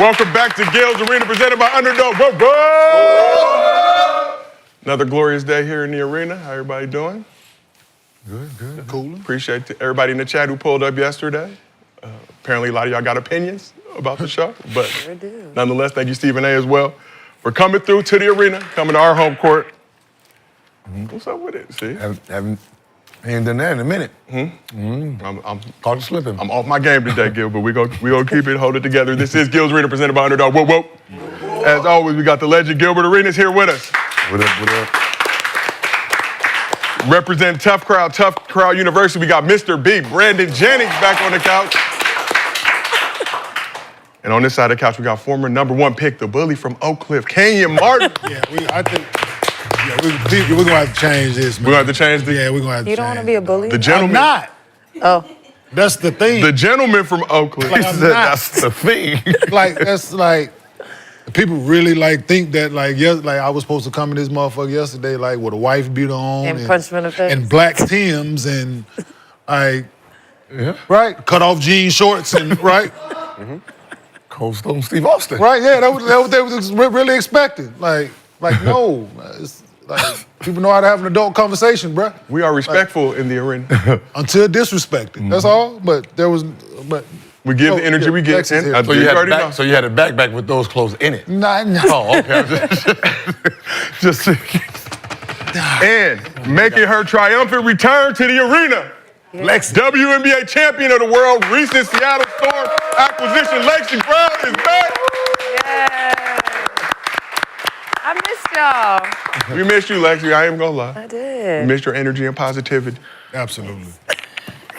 Welcome back to Gil's Arena, presented by Underdog. Whoa, whoa! Another glorious day here in the arena. How everybody doing? Good. Cool. Appreciate everybody in the chat who pulled up yesterday. Apparently, a lot of y'all got opinions about the show, but nonetheless, thank you, Stephen A. as well, for coming through to the arena, coming to our home court. What's up with it? See, Ain't done that in a minute. I'm Caught it slipping. I'm off my game today, Gil, but we gonna keep it, hold it together. This is Gil's Arena, presented by Underdog. Whoa, whoa. As always, we got the legend Gilbert Arenas here with us. What up? Representing Tough Crowd University, we got Mr. B, Brandon Jennings, back on the couch. And on this side of the couch, we got former #1 pick, the bully from Oak Cliff, Kenyon Martin. We're gonna have to change this, man. We're gonna have to change this? Yeah, we're gonna have to change. You don't want to be a bully? The gentleman. I'm not. Oh. That's the thing. The gentleman from Oak Cliff. Like, I'm not. That's the thing. That's people really think that I was supposed to come in this motherfucker yesterday with a wife beater on And punch him in the face. and black Timbs and right, cut off jean shorts and right. Cold Stone Steve Austin. Right, yeah, that was they was really expecting. No, it's people know how to have an adult conversation, bruh. We are respectful in the arena. Until disrespected, that's all. But we give the energy we get. Lexie's here. So you had a backpack with those clothes in it. Nah. Oh, okay. Just and making her triumphant return to the arena. Lexie, WNBA champion of the world, recent Seattle Storm acquisition, Lexie Brown is back. Yeah. I missed y'all. We missed you, Lexie. I ain't gonna lie. I did. We missed your energy and positivity. Absolutely.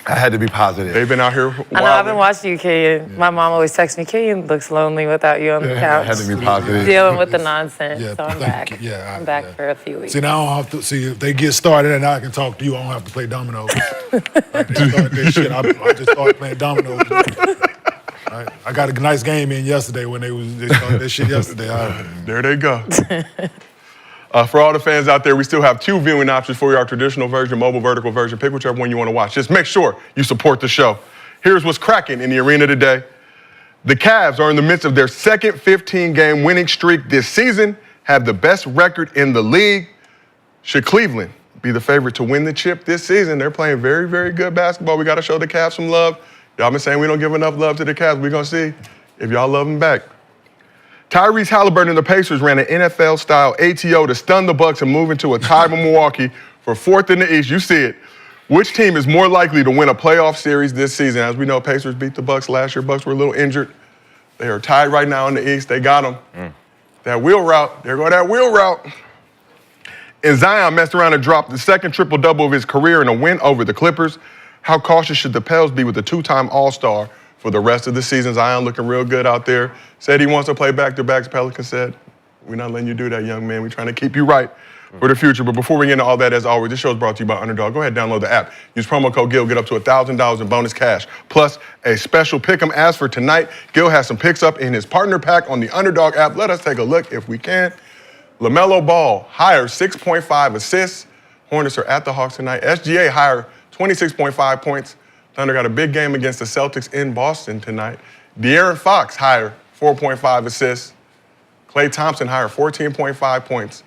I had to be positive. They've been out here I know, I've been watching you, Kenyon. Yeah. My mom always texts me, Kenyon looks lonely without you on the couch. I had to be positive. Dealing with the nonsense, so I'm back. Yeah, I'm back for a few weeks. See, now I don't have to, if they get started and I can talk to you, I don't have to play dominoes. They start their shit, I just started playing dominoes. I got a nice game in yesterday when they started that shit yesterday. There they go. For all the fans out there, we still have 2 viewing options for you, our traditional version, mobile vertical version. Pick whichever one you want to watch. Just make sure you support the show. Here's what's cracking in the arena today. The Cavs are in the midst of their second 15-game winning streak this season, have the best record in the league. Should Cleveland be the favorite to win the chip this season? They're playing very, very good basketball. We got to show the Cavs some love. Y'all been saying we don't give enough love to the Cavs. We're going to see if y'all love them back. Tyrese Haliburton and the Pacers ran an NFL-style ATO to stun the Bucks and move into a tie with Milwaukee for 4th in the East. You see it. Which team is more likely to win a playoff series this season? As we know, Pacers beat the Bucks last year. Bucks were a little injured. They are tied right now in the East. They got them. That wheel route. There go that wheel route. And Zion messed around and dropped the second triple-double of his career in a win over the Clippers. How cautious should the Pels be with the 2-time All-Star for the rest of the season? Zion looking real good out there. Said he wants to play back-to-backs. Pelicans said, we're not letting you do that, young man. We're trying to keep you right for the future. But before we get into all that, as always, this show is brought to you by Underdog. Go ahead and download the app. Use promo code GIL. Get up to $1,000 in bonus cash. Plus, a special pick'em. As for tonight, Gil has some picks up in his partner pack on the Underdog app. Let us take a look if we can. LaMelo Ball, higher 6.5 assists. Hornets are at the Hawks tonight. SGA, higher 26.5 points. Thunder got a big game against the Celtics in Boston tonight. De'Aaron Fox, higher 4.5 assists. Klay Thompson, higher 14.5 points.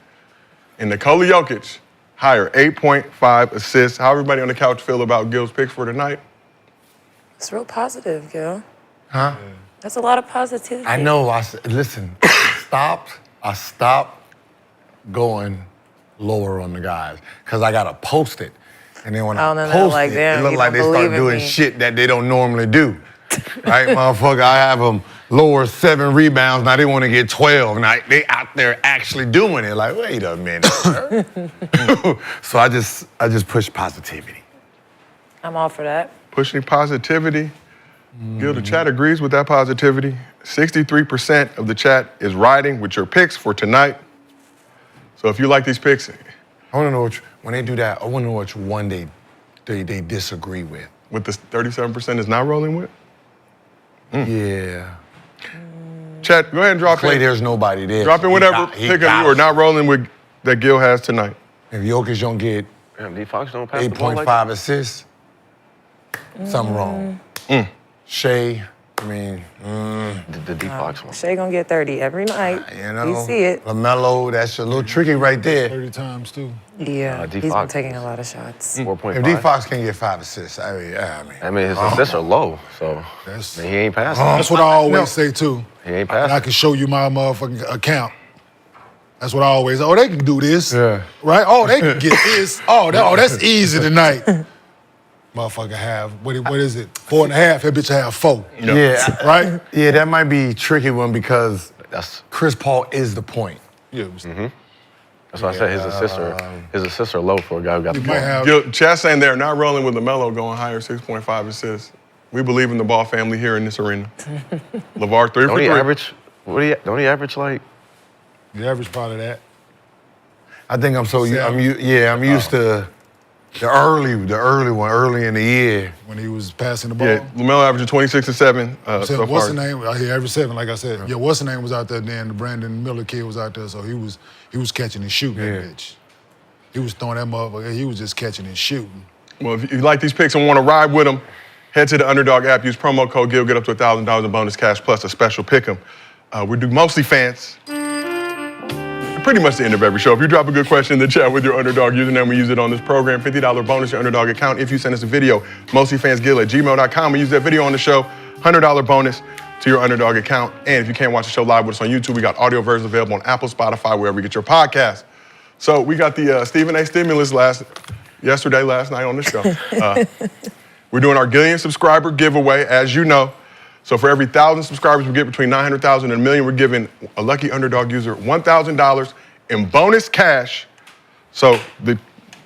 And Nikola Jokic, higher 8.5 assists. How everybody on the couch feel about Gil's picks for tonight? It's real positive, Gil. Huh? That's a lot of positivity. I know. Listen, I stopped going lower on the guys because I got to post it. And then when I post it, it look like they start doing shit that they don't normally do. Right, motherfucker? I have them lower 7 rebounds. Now they want to get 12. Now they out there actually doing it. Like, wait a minute, sir. So I just push positivity. I'm all for that. Pushing positivity. Gil, the chat agrees with that positivity. 63% of the chat is riding with your picks for tonight. So if you like these picks, I want to know when they do that, I want to know which one they disagree with. What the 37% is not rolling with? Yeah. Chat, go ahead and drop in. There's nobody there. Drop in whatever pick you are not rolling with that Gil has tonight. If Jokic don't get 8.5 assists, something wrong. Shea, I mean, The D Fox one. Shea gonna get 30 every night. you know, You see it. LaMelo, that's a little tricky right there. 30 times, too. Yeah, D he's been Fox taking is- a lot of shots. 4.5. If D Fox can get 5 assists, I mean, his assists are low, so That's, he ain't passing. that's what I always say, too. He ain't And I passing. can show you my motherfucking account. That's what I always, oh, they can do this. Yeah. Right? Oh, they can get this. That's easy tonight. Motherfucker have, what is it? 4.5, that bitch have 4. Yeah, Right? yeah, that might be a tricky one because That's Chris Paul is the point. Yeah. that's why I said his assists are low for a guy who got the You ball. might have, Chaz saying they're not rolling with LaMelo going higher, 6.5 assists. We believe in the Ball family here in this arena. LeVar 3 for Don't 3. he average? Don't he average like? the average part of that. I think I'm so, I'm used to the early one, early in the year. When he was passing the ball. Yeah, LaMelo averaging 26 and 7 so what's far. the name? He averaged 7, like I said. Yeah, what's the name was out there then? The Brandon Miller kid was out there, so he was catching and shooting that bitch. He was throwing that motherfucker. He was just catching and shooting. Well, if you like these picks and want to ride with them, head to the Underdog app. Use promo code GIL. Get up to $1,000 in bonus cash plus a special pick 'em. We do Mostly Fans. Pretty much the end of every show. If you drop a good question in the chat with your Underdog username, we use it on this program. $50 bonus your Underdog account if you send us a video. MostlyFansGil@gmail.com. We use that video on the show. $100 bonus to your Underdog account. And if you can't watch the show live with us on YouTube, we got audio versions available on Apple, Spotify, wherever you get your podcast. So we got the Stephen A. stimulus last night on the show. We're doing our Gillian subscriber giveaway, as you know. So for every 1,000 subscribers we get between 900,000 and a million, we're giving a lucky Underdog user $1,000 in bonus cash. So the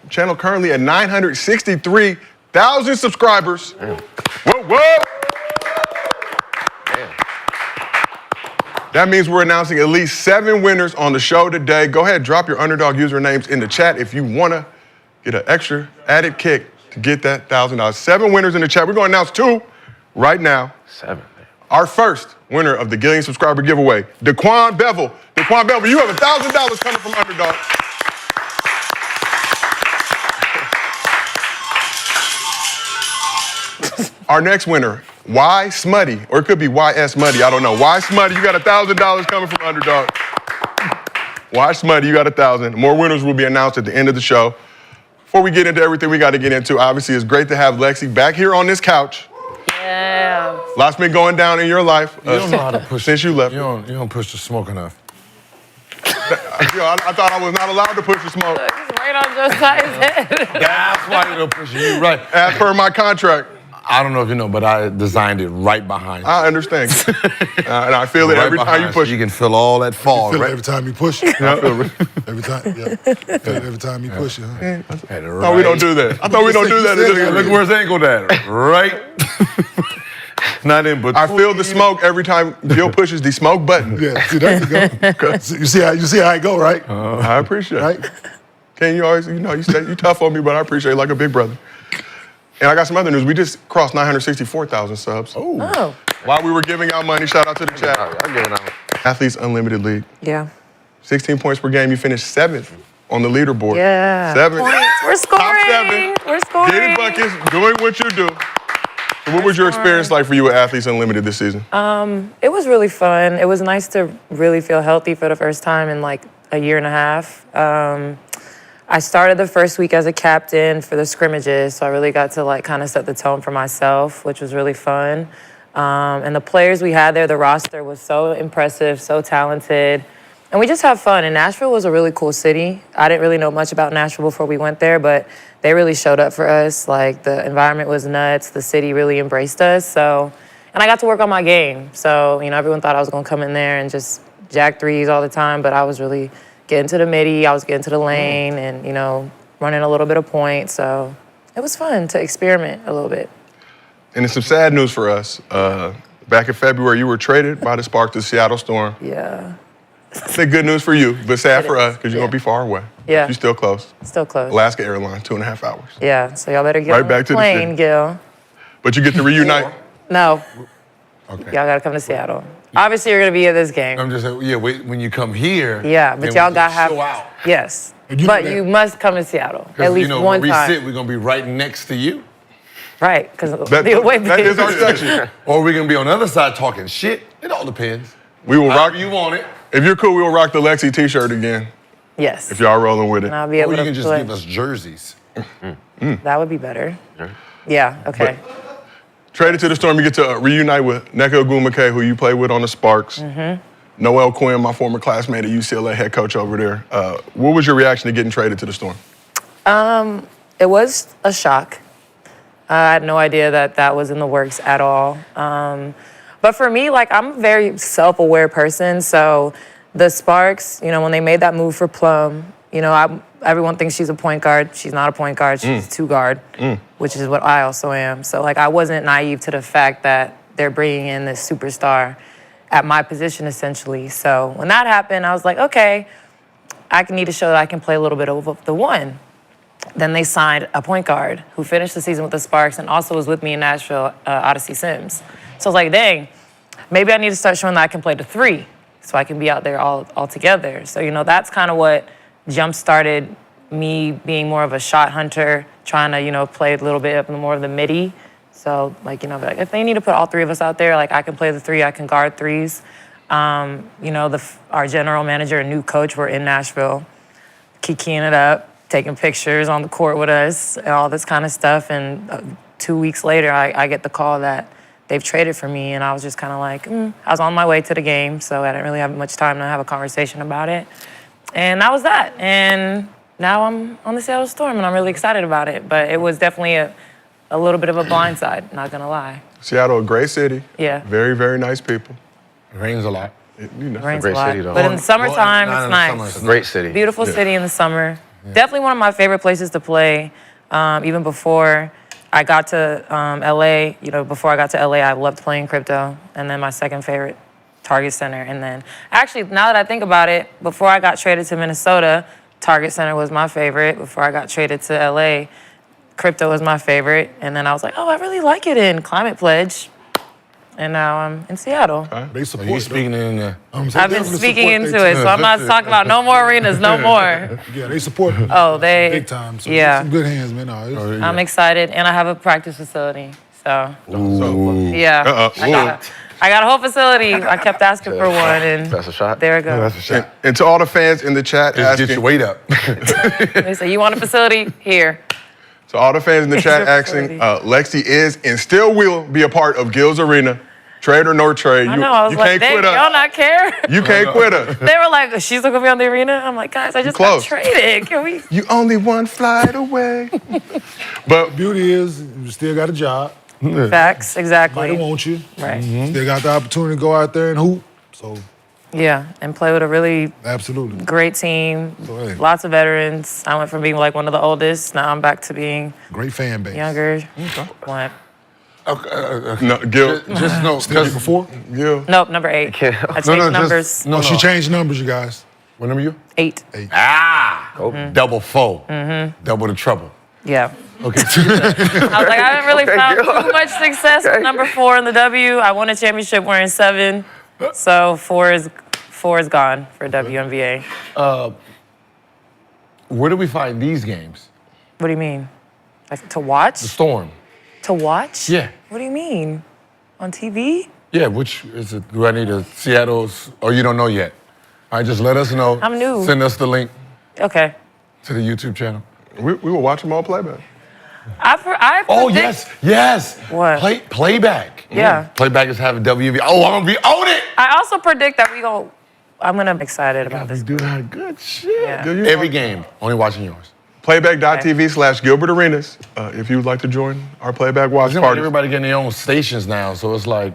channel currently at 963,000 subscribers. Damn. Whoa! Damn. That means we're announcing at least 7 winners on the show today. Go ahead, drop your Underdog usernames in the chat if you want to get an extra added kick to get that $1,000. 7 winners in the chat. We're going to announce 2 right now. 7. Our first winner of the Gillian subscriber giveaway, Daquan Bevel. Daquan Bevel, you have $1,000 coming from Underdog. Our next winner, Y Smutty, or it could be YS Muddy, I don't know. Y Smutty, you got $1,000 coming from Underdog. Y Smutty, you got 1,000. More winners will be announced at the end of the show. Before we get into everything we got to get into, obviously it's great to have Lexie back here on this couch. Yeah. Lots been going down in your life You don't know how to push since you left. You don't push the smoke enough. I thought I was not allowed to push the smoke. It's right on Josiah's head. That's why you don't push it. You're right. As per my contract. I don't know if you know, but I designed it right behind you. I understand. And I feel it Right every time behind you push. You can feel all that fall, Feel it right? every time you push it. Every time, yeah. Feel it every time you push it. Huh? No, we don't do that. I thought we don't do that. in this Look area. where his ankle at, right? Not in, but I feel the smoke every time Gil pushes the smoke button. Yeah, see, there you go. You see how it go, right? I appreciate it. Right? Ken, you always, you tough on me, but I appreciate it like a big brother. And I got some other news. We just crossed 964,000 subs. Oh. While we were giving out money, shout out to the chat. I'm giving out. Athletes Unlimited League. Yeah. 16 points per game. You finished 7th on the leaderboard. Yeah. 7. Points. We're scoring. Top 7. We're scoring. Getting buckets, doing what you do. So what was your experience like for you with Athletes Unlimited this season? It was really fun. It was nice to really feel healthy for the first time in like a year and a half. I started the first week as a captain for the scrimmages, so I really got to like kind of set the tone for myself, which was really fun. And the players we had there, the roster was so impressive, so talented. And we just have fun. And Nashville was a really cool city. I didn't really know much about Nashville before we went there, but they really showed up for us. Like, the environment was nuts. The city really embraced us. So, and I got to work on my game. So, everyone thought I was going to come in there and just jack threes all the time, but I was really getting to the midi. I was getting to the lane and, running a little bit of point. So it was fun to experiment a little bit. And it's some sad news for us. Back in February, you were traded by the Sparks to the Seattle Storm. Yeah. It's good news for you, but sad It for is, us because you're going to be far away. Yeah. You're still close. Still close. Alaska Airlines, 2.5 hours. Yeah, so y'all better get Right on back the to the plane, city. Gil. But you get to reunite. No, Okay. y'all gotta come to Seattle. Obviously, you're gonna be at this game. I'm just saying, wait, when you come here. Yeah, but then y'all we gotta can have. show out. Yes, And you but know that- you must come to Seattle 'Cause, at least when one we time. sit, we're gonna be right next to you. Right, because the away that is our section. Or we can be on the other side talking shit. It all depends. We will rock. However you want it. If you're cool, we will rock the Lexie T-shirt again. Yes. If y'all rolling with it. And I'll be able Or you to can just play. give us jerseys. That would be better. Yeah, okay. Traded to the Storm, you get to reunite with Nneka Ogwumike, who you played with on the Sparks. Noel Quinn, my former classmate at UCLA, head coach over there. What was your reaction to getting traded to the Storm? It was a shock. I had no idea that was in the works at all. But for me, like, I'm a very self-aware person, so the Sparks, when they made that move for Plum, everyone thinks she's a point guard. She's not a point guard. She's a two-guard, which is what I also am. So, like, I wasn't naive to the fact that they're bringing in this superstar at my position, essentially. So when that happened, I was like, okay, I need to show that I can play a little bit of the one. Then they signed a point guard who finished the season with the Sparks and also was with me in Nashville, Odyssey Sims. So I was like, dang, maybe I need to start showing that I can play the three so I can be out there all together. So, that's kind of what jump-started me being more of a shot hunter, trying to, play a little bit more of the midi. So, like, if they need to put all three of us out there, like, I can play the three, I can guard threes. Our general manager and new coach were in Nashville, kikiing it up, taking pictures on the court with us, and all this kind of stuff. And 2 weeks later, I get the call that they've traded for me, and I was just kind of like, I was on my way to the game, so I didn't really have much time to have a conversation about it. And that was that. And now I'm on the Seattle Storm, and I'm really excited about it. But it was definitely a little bit of a blindside, not gonna lie. Seattle, a great city. Yeah. Very, very nice people. It rains a lot. Rains great a lot. city, though. But in the summertime, Well, it's not in the nice. summer. Great city. Beautiful city in the summer. Definitely one of my favorite places to play. Even before I got to LA, before I got to LA, I loved playing crypto. And then my second favorite, Target Center. And then, actually, now that I think about it, before I got traded to Minnesota, Target Center was my favorite. Before I got traded to LA, crypto was my favorite. And then I was like, oh, I really like it in Climate Pledge. And now I'm in Seattle. They support. You speaking in the... I've been speaking into it, so I'm not talking about no more arenas, no more. Yeah, they support. Oh, they... Big time. So yeah. Some good hands, man. I'm excited, and I have a practice facility, so... Ooh. Yeah. I got a whole facility. I kept asking for one, and That's a shot. there it goes. That's a shot. And to all the fans in the chat Just asking, get your weight up. They say, you want a facility? Here. to all the fans in the chat Your asking, facility. Lexie is and still will be a part of Gil's Arena. Trade or no trade. I know, I was you like, can't dang, quit y'all us. not care? You can't quit us. They were like, she's not gonna be on the arena? I'm like, guys, I just got close. traded. Can we? You only one flight away. But Beauty is you still got a job. Facts, Nobody exactly. want you. Right. Still got the opportunity to go out there and hoop. So Yeah, and play with a really absolutely. great team. So, hey. Lots of veterans. I went from being like one of the oldest, now I'm back to being Great fan base. younger. What? no, Gil, Just know, Still because... before? Gil. Nope, number 8. I changed numbers. No, She changed numbers, you guys. What number you? 8. Double foe. Double the trouble. Yeah. Okay. I was like, I haven't really found too much success with number 4 in the W. I won a championship wearing 7. So 4 is gone for WNBA. Where do we find these games? What do you mean? Like to watch? The Storm. To watch? Yeah. What do you mean? On TV? Yeah, which is it? Do I need a Seattle's? Or you don't know yet? All right, just let us know. I'm new. Send us the link Okay. to the YouTube channel. We will watch them all playback. I Oh, predict- yes. What? Playback. Yeah. Playback is having WV. Oh, I'm going to be on it. I also predict that I'm gonna be excited about this. We do that good shit. Yeah. Gil, you Every game, only watching yours. Playback.tv/Gilbert Arenas if you would like to join our playback watch Seems like party. everybody getting their own stations now, so it's like,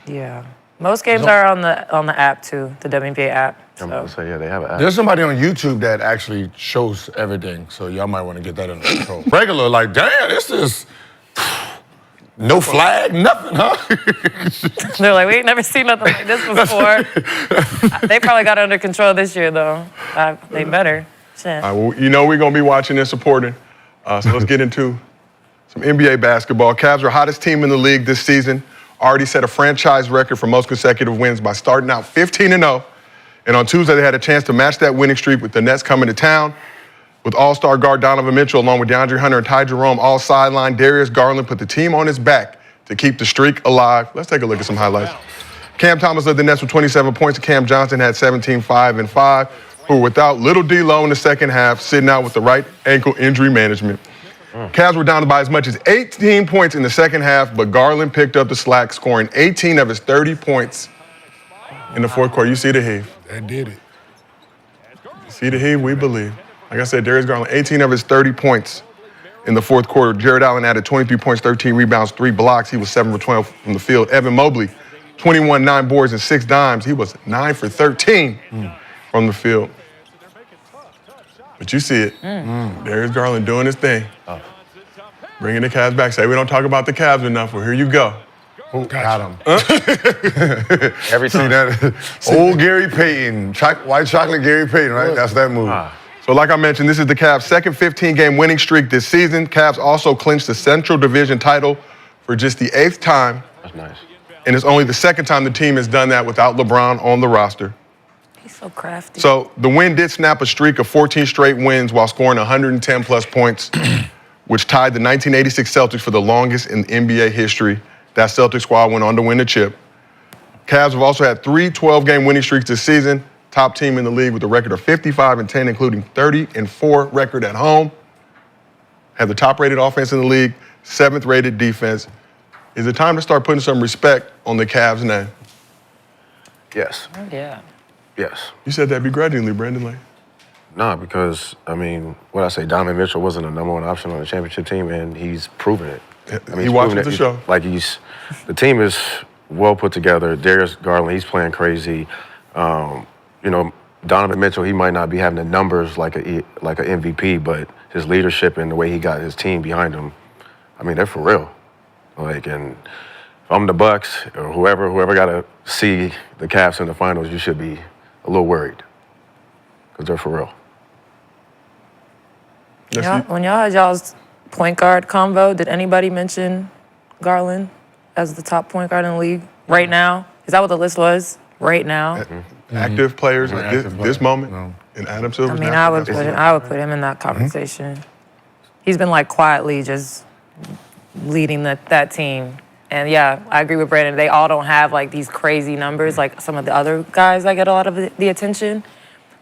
Yeah. Most games are on the app too, the WNBA app. I'm about to say, yeah, they have an app. there's somebody on YouTube that actually shows everything, so y'all might want to get that under control. Regular, like, damn, this is no flag, nothing, huh? They're like, we ain't never seen nothing like this before. They probably got it under control this year though. They better. Shit. Well, we're going to be watching and supporting. So let's get into some NBA basketball. Cavs are hottest team in the league this season. Already set a franchise record for most consecutive wins by starting out 15-0. And on Tuesday, they had a chance to match that winning streak with the Nets coming to town. With all-star guard Donovan Mitchell along with DeAndre Hunter and Ty Jerome all sidelined, Darius Garland put the team on his back to keep the streak alive. Let's take a look at some highlights. Cam Thomas led the Nets with 27 points, and Cam Johnson had 17, 5, and 5, who were without little D-Lo in the second half, sitting out with the right ankle injury management. Cavs were down by as much as 18 points in the second half, but Garland picked up the slack, scoring 18 of his 30 points in the fourth quarter. You see the heave. That did it. See the heave, we believe. Like I said, Darius Garland, 18 of his 30 points in the fourth quarter. Jared Allen added 23 points, 13 rebounds, 3 blocks. He was 7 for 12 from the field. Evan Mobley, 21, 9 boards, and 6 dimes. He was 9 for 13 from the field. But you see it. Darius Garland doing his thing. Bringing the Cavs back. Say we don't talk about the Cavs enough. Well, here you go. Got him. Every See time. that? Old Gary Payton. White chocolate Gary Payton, right? That's that move. So like I mentioned, this is the Cavs' second 15-game winning streak this season. Cavs also clinched the Central Division title for just the 8th time. That's nice. And it's only the second time the team has done that without LeBron on the roster. He's so crafty. So the win did snap a streak of 14 straight wins while scoring 110-plus points, which tied the 1986 Celtics for the longest in NBA history. That Celtics squad went on to win the chip. Cavs have also had 3 12-game winning streaks this season. Top team in the league with a record of 55-10, including 30-4 record at home. Have the top-rated offense in the league, 7th-rated defense. Is it time to start putting some respect on the Cavs' name? Yes. Yeah. Yes. You said that begrudgingly, Brandon Lane. No, because, I mean, what I say, Donovan Mitchell wasn't a number 1 option on the championship team, and he's proven it. I mean, He he's watches proven the show. Like, the team is well put together. Darius Garland, he's playing crazy. You know, Donovan Mitchell, he might not be having the numbers like an MVP, but his leadership and the way he got his team behind him, I mean, they're for real. Like, and if I'm the Bucks or whoever got to see the Cavs in the finals, you should be a little worried because they're for real. When y'all had y'all's point guard combo, did anybody mention Garland as the top point guard in the league right now? Is that what the list was? Right now? Active players at this moment, and Adam Silver's I mean, I would put him in that conversation. He's been like quietly just leading that team. And yeah, I agree with Brandon. They all don't have like these crazy numbers like some of the other guys that get a lot of the attention,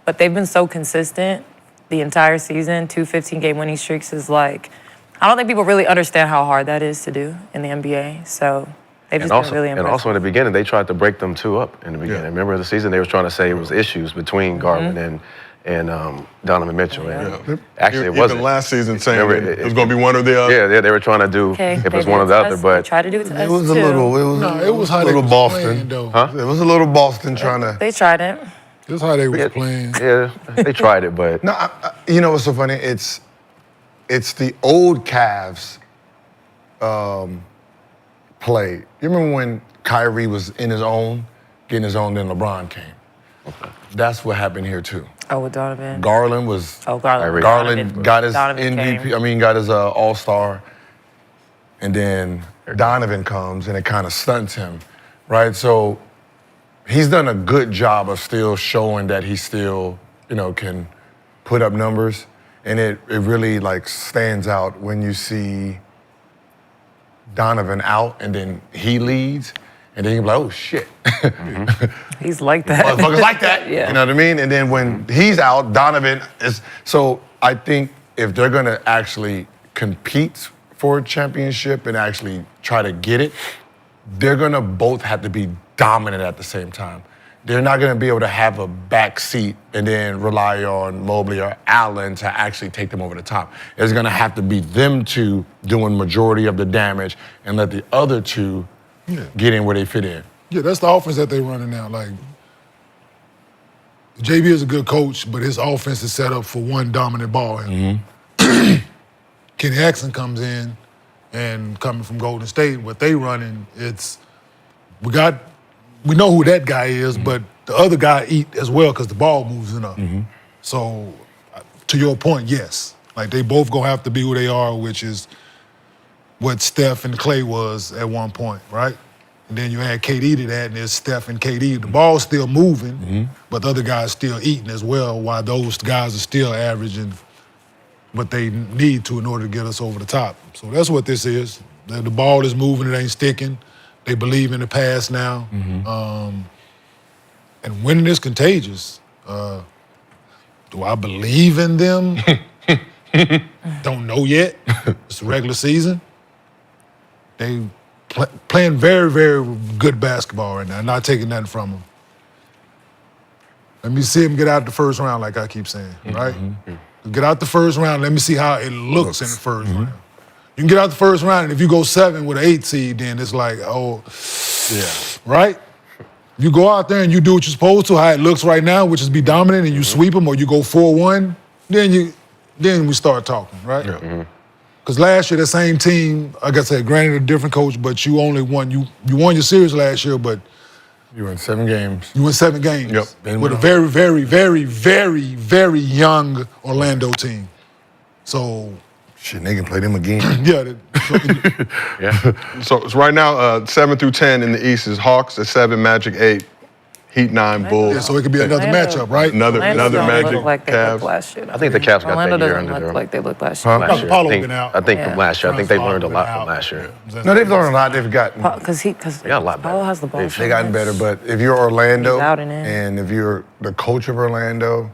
but they've been so consistent the entire season. 2 15-game winning streaks is like, I don't think people really understand how hard that is to do in the NBA. So they've just been really impressive. And also in the beginning, they tried to break them 2 up in the beginning. Yeah. Remember the season, they were trying to say it was issues between Garland and Donovan Mitchell. And actually, it wasn't. Even last season saying Remember, it was going to be one or the other. Yeah, they were trying to do if it was one or the other, but try to do it to us It was too. a little. It was how a they little was Boston. playing, though. Huh? It was a little Boston trying to. They tried it. That's how they was playing. yeah, they tried it, but No, you know what's so funny? It's the old Cavs play. You remember when Kyrie was in his own, getting his own, then LeBron came. Okay. That's what happened here too. Oh, with Donovan. Garland was. Garland. Garland got his Donovan MVP. came. I mean, got his All-Star, and then Donovan comes and it kind of stunts him, right? So he's done a good job of still showing that he still, can put up numbers, and it really like stands out when you see Donovan out and then he leads. And then you're like, oh, shit. He's like that. Motherfuckers like that. Yeah. You know what I mean? And then when he's out, Donovan is. So I think if they're going to actually compete for a championship and actually try to get it, they're going to both have to be dominant at the same time. They're not going to be able to have a back seat and then rely on Mobley or Allen to actually take them over the top. It's going to have to be them two doing majority of the damage and let the other two get in where they fit in. Yeah, that's the offense that they're running now. Like, JB is a good coach, but his offense is set up for one dominant ball. And Kenny Jackson comes in, and coming from Golden State, what they running, we know who that guy is, but the other guy eat as well because the ball moves enough. So, to your point, yes. Like, they both gonna have to be who they are, which is what Steph and Clay was at one point, right? And then you add KD to that, and it's Steph and KD. The ball's still moving, but the other guy's still eating as well, while those guys are still averaging but they need to in order to get us over the top. So that's what this is. The ball is moving, it ain't sticking. They believe in the pass now. And winning is contagious. Do I believe in them? Don't know yet. It's the regular season. They playing very, very good basketball right now. Not taking nothing from them. Let me see them get out the first round, like I keep saying, right? Get out the first round. Let me see how it looks in the first round. You can get out the first round, and if you go 7 with an 8 seed, then it's like, oh, yeah, right? You go out there and you do what you're supposed to, how it looks right now, which is be dominant, and you sweep them, or you go 4-1, then we start talking, right? Because last year, the same team, like I said, granted a different coach, but you only won. You won your series last year, but you won 7 games. You won 7 games with a very, very, very, very, very young Orlando team. So. Shit, they can play them again. So right now, 7 through 10 in the East is Hawks at 7, Magic 8, Heat 9, Bulls. Yeah, so it could be another matchup, right? Another Magic, look like they Cavs. looked last year. I think the Cavs got Orlando that year doesn't under look them. like they looked last year. Last year. Paulo been out. I think from last year. I think they've learned a lot from last year. No, they've learned a lot. They've gotten. Because They got a lot better. Paulo has the ball. They gotten better, but if you're Orlando He's out and in. and if you're the coach of Orlando,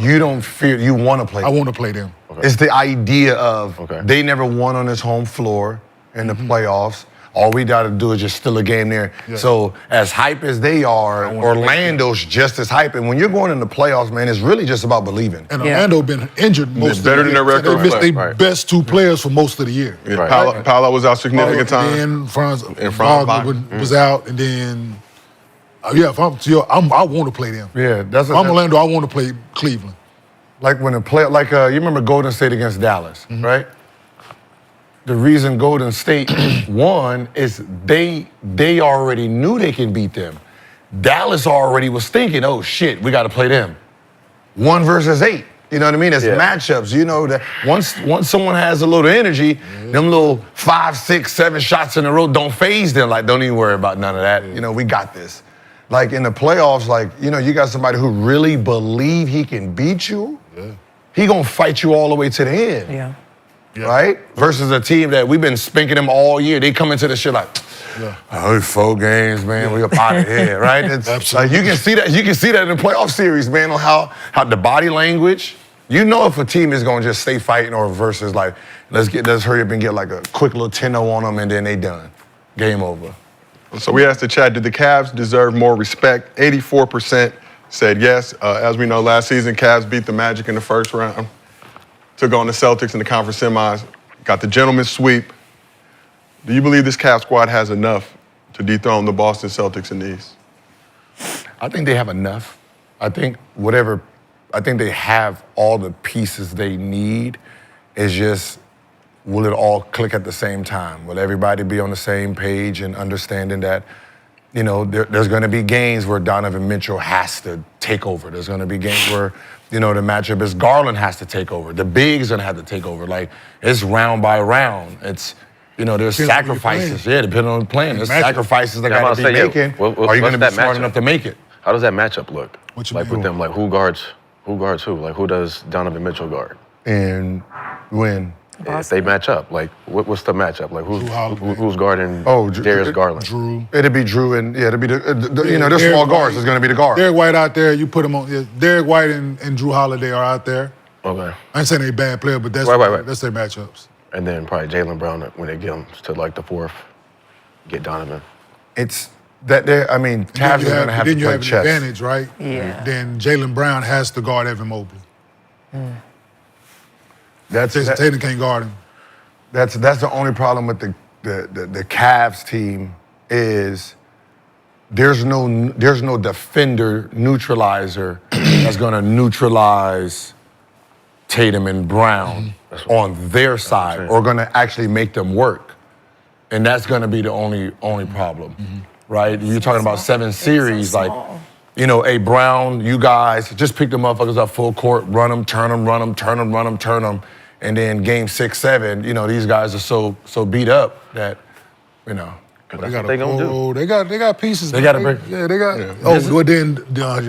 you don't fear. You want to play. I want to play them. It's the idea of they never won on his home floor in the playoffs. All we got to do is just steal a game there. Yeah. So as hype as they are, Orlando's just as hype. And when you're going in the playoffs, man, it's really just about believing. And Orlando been injured most of the year. better than their record They missed their reflect, best 2 players for most of the year. Yeah, Paolo was out significant time. And then Franz Wagner. was out, and then if I'm I want to play them. Yeah, that's. If I'm Orlando, I want to play Cleveland. Like when a player, you remember Golden State against Dallas, right? The reason Golden State won is they already knew they can beat them. Dallas already was thinking, oh shit, we got to play them. 1 versus 8. You know what I mean? It's matchups. You know that once someone has a little energy, them little 5, 6, 7 shots in a row don't faze them. Like, don't even worry about none of that. You know, we got this. Like in the playoffs, you got somebody who really believe he can beat you. He gonna fight you all the way to the end. Right? Versus a team that we've been spanking them all year. They come into the shit like, oh, 4 games, man. We up out of here, right? It's like you can see that. You can see that in the playoff series, man, on how the body language. You know if a team is gonna just stay fighting or versus like, let's hurry up and get like a quick little 10-0 on them and then they done. Game over. So we asked the chat, did the Cavs deserve more respect? 84% said yes. As we know, last season, Cavs beat the Magic in the first round. Took on the Celtics in the conference semis. Got the gentleman's sweep. Do you believe this Cavs squad has enough to dethrone the Boston Celtics in the East? I think they have enough. I think they have all the pieces they need. It's just, will it all click at the same time? Will everybody be on the same page and understanding that, there's going to be games where Donovan Mitchell has to take over. There's going to be games where, the matchup is Garland has to take over. The big's going to have to take over. Like, it's round by round. It's, there's sacrifices. Yeah, depending on the plan. There's sacrifices that got to be making. Are you going to be smart enough to make it? How does that matchup look? What you like mean? with them, like who guards who? Like who does Donovan Mitchell guard? And when? If they match up, like what's the matchup? Like who's guarding Darius Garland? Drew. It'll be Drew and it'll be they're small guards. It's gonna be the guard. Derek White out there, you put him on. Derek White and Drew Holiday are out there. Okay. I ain't saying they bad player, but that's that's their matchups. And then probably Jaylen Brown when they get him to like the 4th, get Donovan. It's that they. I mean, Cavs are gonna have to play chess. Then you have an advantage, right? Yeah. Then Jaylen Brown has to guard Evan Mobley. Jason Tatum can't guard him. That's the only problem with the Cavs team is there's no defender neutralizer that's gonna neutralize Tatum and Brown on their side or gonna actually make them work. And that's gonna be the only problem. Right? You're talking about 7 series, like, hey, Brown, you guys, just pick the motherfuckers up full court, run them, turn them, run them, turn them, run them, turn them. And then game 6, 7, these guys are so beat up that, They got pieces. They got to break. Yeah, they got. Then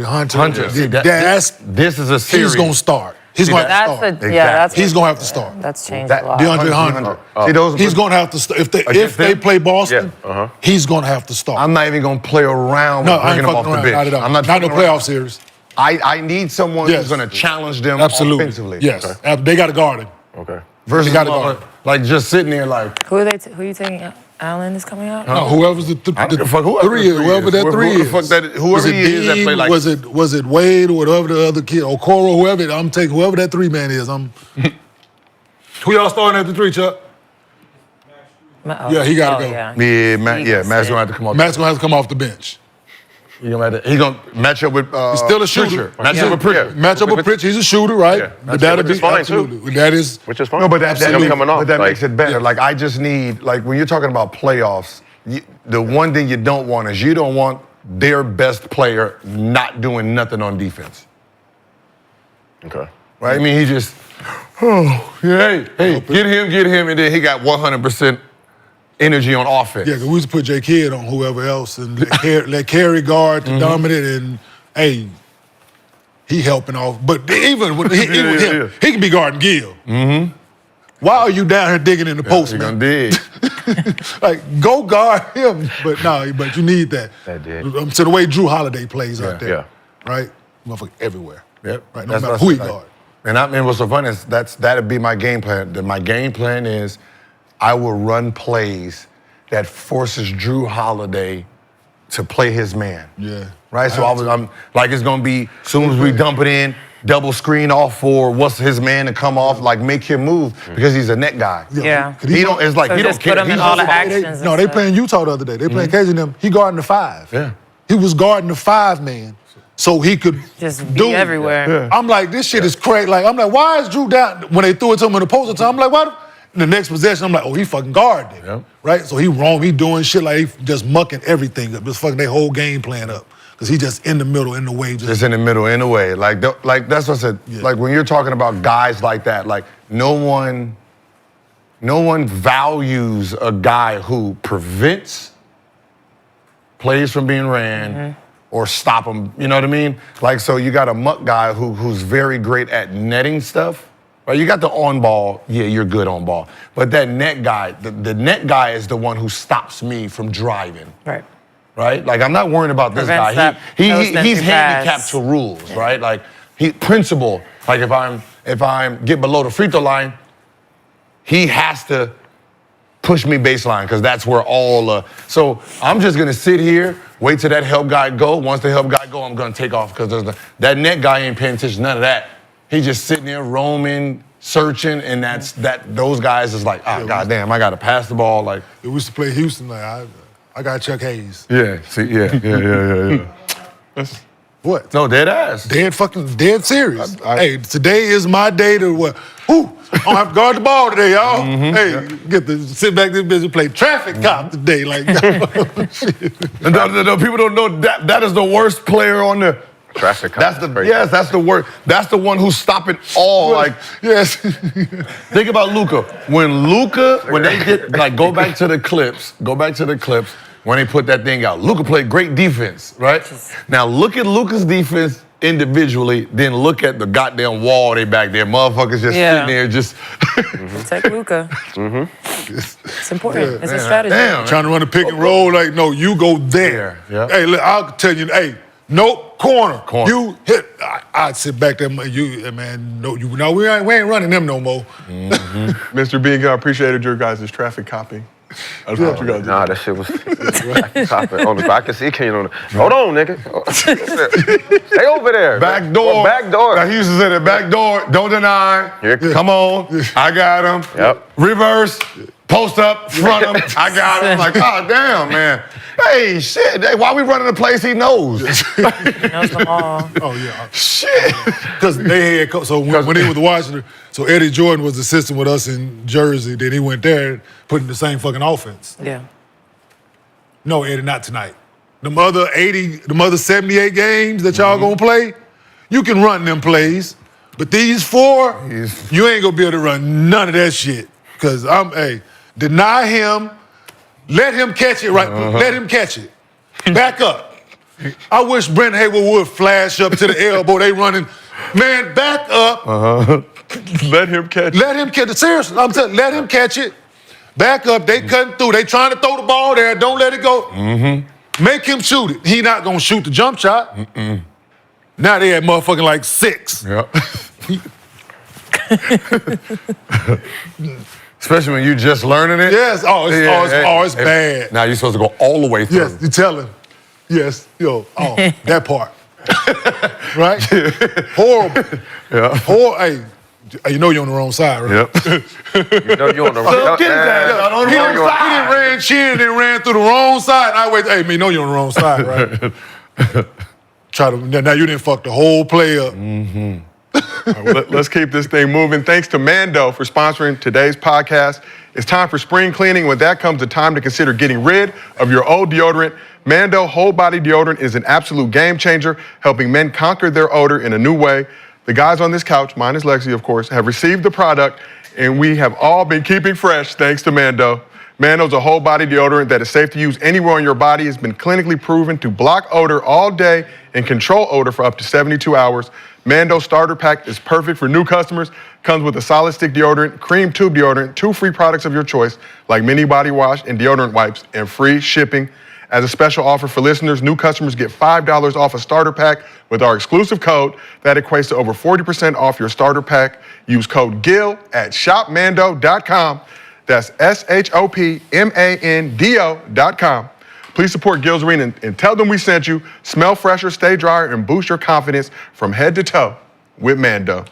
Hunter. Hunter. See, this is a series. He's gonna start. He's going to have to start. He's going to have to start. That's changed a lot. DeAndre Hunter. He's going to have to start. If they play Boston, he's going to have to start. I'm not even going to play around with bringing him off the bench. Not at all. I'm not in the playoff series. I need someone who's going to challenge them offensively. Yes, they got to guard him. Okay. Versus like just sitting there like. Who are you taking out? Allen is coming out? No, whoever's the three is. Whoever that three is. Whoever he is that play like. Was it Wade or whatever the other kid, or Coro, whoever, I'm taking whoever that 3-man is. Who y'all starting at the 3, Chuck? Yeah, he got to go. Matt's going to have to come off. Matt's going to have to come off the bench. He's going to match up with he's still a shooter. Match up with Pritchard. Match up with Pritchard. He's a shooter, right? Yeah. But that'll be fine absolutely. too. That is. Which is fine. No, but that makes it better. Yeah. Like I just need, like when you're talking about playoffs, the one thing you don't want is you don't want their best player not doing nothing on defense. Okay. Right? I mean, he just, hey, get him, and then he got 100% energy on offense. Yeah, because we used to put J. Kidd on whoever else and let Carey guard to dominate, and hey, he helping off. But even with him, he can be guarding Gil. Mm-hmm. Why are you down here digging in the post, You're man? gonna dig. Like, go guard him. But but you need that. That did. To the way Drew Holiday plays out there. Yeah. Right? Motherfucker everywhere. Yep. Right? No matter who he guard. And what's so funny is that'd be my game plan. My game plan is I will run plays that forces Drew Holiday to play his man. Yeah. Right? So I'm like, it's gonna be, as soon as we dump it in, double screen off for what's his man to come off, like make him move because he's a net guy. Yeah. He don't, it's like, So he don't just care. put him in all the actions. No, they playing Utah the other day. They playing Cajun them. He guarding the 5. Yeah. He was guarding the 5-man. So he could Just do be it. everywhere. Yeah. I'm like, this shit is crazy. Like, I'm like, why is Drew down? When they threw it to him in the post time, I'm like, what? In the next possession, I'm like, oh, he fucking guarded it. Yep. Right? So he roam, he doing shit like he just mucking everything up. Just fucking their whole game plan up. Because he just in the middle, in the way. Just in the middle, in the way. Like that's what I said. Yeah. Like when you're talking about guys like that, like no one values a guy who prevents plays from being ran or stop them. You know what I mean? Like, so you got a muck guy who's very great at netting stuff. Right? You got the on ball, you're good on ball. But that net guy, the net guy is the one who stops me from driving. Right? Like, I'm not worrying about this guy. He's handicapped to rules, right? Like, principle. Like, if I'm get below the free throw line, he has to push me baseline because that's where all. So I'm just gonna sit here, wait till that help guy go. Once the help guy go, I'm gonna take off because that net guy ain't paying attention. None of that. He's just sitting there roaming, searching, and those guys is like, goddamn, I gotta pass the ball. Like, we used to play Houston. Like, I got Chuck Hayes. Yeah. See. Yeah. What? No, dead ass. Dead serious. Hey, today is my day to what? Ooh, I don't have to guard the ball today, y'all. Hey, get to sit back this bitch and play traffic cop today. Like, no, people don't know that is the worst player on the traffic cop. That's the worst. That's the one who's stopping all. Like, yes. Think about Luka. When they get go back to the clips. When they put that thing out, Luka played great defense, right? Now look at Luka's defense individually, then look at the goddamn wall they back there. Motherfuckers just sitting there just. Take Luka. It's important. It's a strategy. Damn, trying to run a pick and roll, like, no, you go there. Yeah. Hey, look, I'll tell you, hey, nope, corner. You hit. I'd sit back there, man. No, we ain't running them no more. Mr. Bean, I appreciated your guys' traffic copy. That's what you guys did. Nah, that shit was I can see Kenyon on the. Hold on, nigga. Stay over there. Back door. Back door. Now, he used to say the back door, don't deny. Come on. I got him. Yep. Reverse. Post up. Front him. I got him. Like, God damn, man. Hey, shit. Hey, why we running the place he knows? He knows them all. Oh, yeah. Shit. Because they had, so when they was Washington, so Eddie Jordan was assistant with us in Jersey. Then he went there and put in the same fucking offense. Yeah. No, Eddie, not tonight. Them other 78 games that y'all gonna play, you can run them plays. But these 4, you ain't gonna be able to run none of that shit. Because deny him, let him catch it, right? Let him catch it. Back up. I wish Brent Hayward would flash up to the elbow. They running Man, back up. Let him catch it. Let him catch it. Seriously, I'm telling you, let him catch it. Back up. They cutting through. They trying to throw the ball there. Don't let it go. Make him shoot it. He not going to shoot the jump shot. Now they at motherfucking like 6. Yep. Especially when you just learning it. Yes. It's bad. Now you're supposed to go all the way through. Yes, you tell him. Yes, that part. Right? Horrible. Yeah. Hey, you know you're on the wrong side, right? You know you're on the wrong He didn't ran chin and ran through the wrong side. I wait. Hey, man, you know you're on the wrong side, right? Now you didn't fuck the whole play up. All right, let's keep this thing moving. Thanks to Mando for sponsoring today's podcast. It's time for spring cleaning. When that comes, the time to consider getting rid of your old deodorant. Mando Whole Body Deodorant is an absolute game changer, helping men conquer their odor in a new way. The guys on this couch, minus Lexie, of course, have received the product, and we have all been keeping fresh thanks to Mando. Mando's a whole body deodorant that is safe to use anywhere on your body. It's been clinically proven to block odor all day and control odor for up to 72 hours. Mando Starter Pack is perfect for new customers. Comes with a solid stick deodorant, cream tube deodorant, 2 free products of your choice, like mini body wash and deodorant wipes, and free shipping. As a special offer for listeners, new customers get $5 off a starter pack with our exclusive code. That equates to over 40% off your starter pack. Use code GIL at shopmando.com. That's shopmando.com. Please support Gil's Arena and tell them we sent you. Smell fresher, stay drier, and boost your confidence from head to toe with Mando.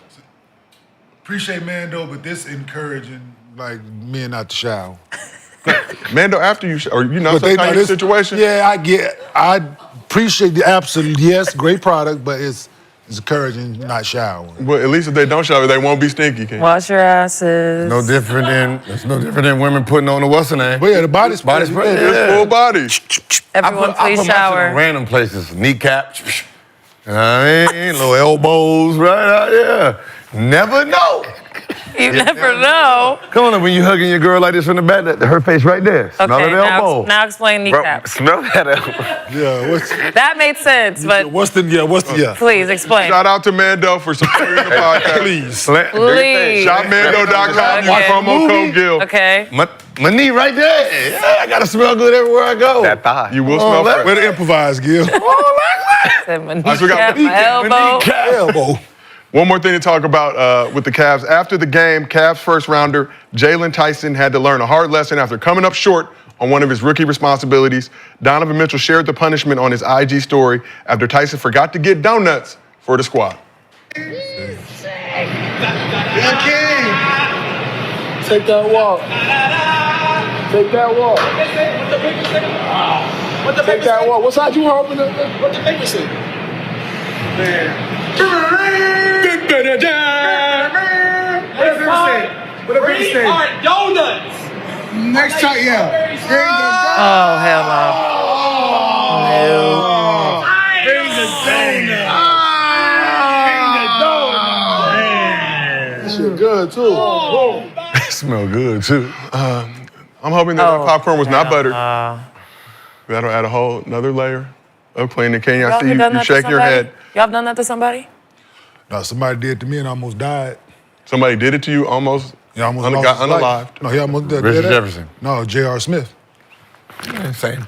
Appreciate Mando, but this encouraging like men not to shower. Mando, after you, or you know, some kind of situation? Yeah, I appreciate the absolute, yes, great product, but it's encouraging not showering. Well, at least if they don't shower, they won't be stinky, Ken. Wash your asses. It's no different than women putting on the what's the name? But yeah, the body spray. It's full body. Everyone, please I put shower. mine in random places, kneecap, you know what I mean? Little elbows right out there. Never know. You never know. Come on, when you hugging your girl like this from the back, her face right there. Smell Okay, her elbow. now explain kneecap. Smell that elbow. Yeah, That made sense, but please explain. Shout out to Mando for supporting the podcast. Please. Please. Shopmando.com. Use promo code GIL. Okay. My knee right there. Yeah, I gotta smell good everywhere I go. That thigh. You will smell fresh. Way to improvise, Gil. Said my so we got kneecap, my elbow. One more thing to talk about with the Cavs. After the game, Cavs first rounder Jaylon Tyson had to learn a hard lesson after coming up short on one of his rookie responsibilities. Donovan Mitchell shared the punishment on his IG story after Tyson forgot to get donuts for the squad. Take that walk. Take that walk. Take that walk. What side you hoping? What the paper say? What the paper say? Are donuts. Next time, yeah. Oh, hell no. Bring the donut. That shit good too. It smell good too. I'm hoping that popcorn was not buttered. That'll add a whole another layer of cleaning. Kenyon, I see you shaking your head. Y'all done that to somebody? No, somebody did it to me and I almost died. Somebody did it to you almost? Yeah, almost got lost his life. unalived. No, he almost did Richard that. Jefferson. No, J.R. Smith. Same.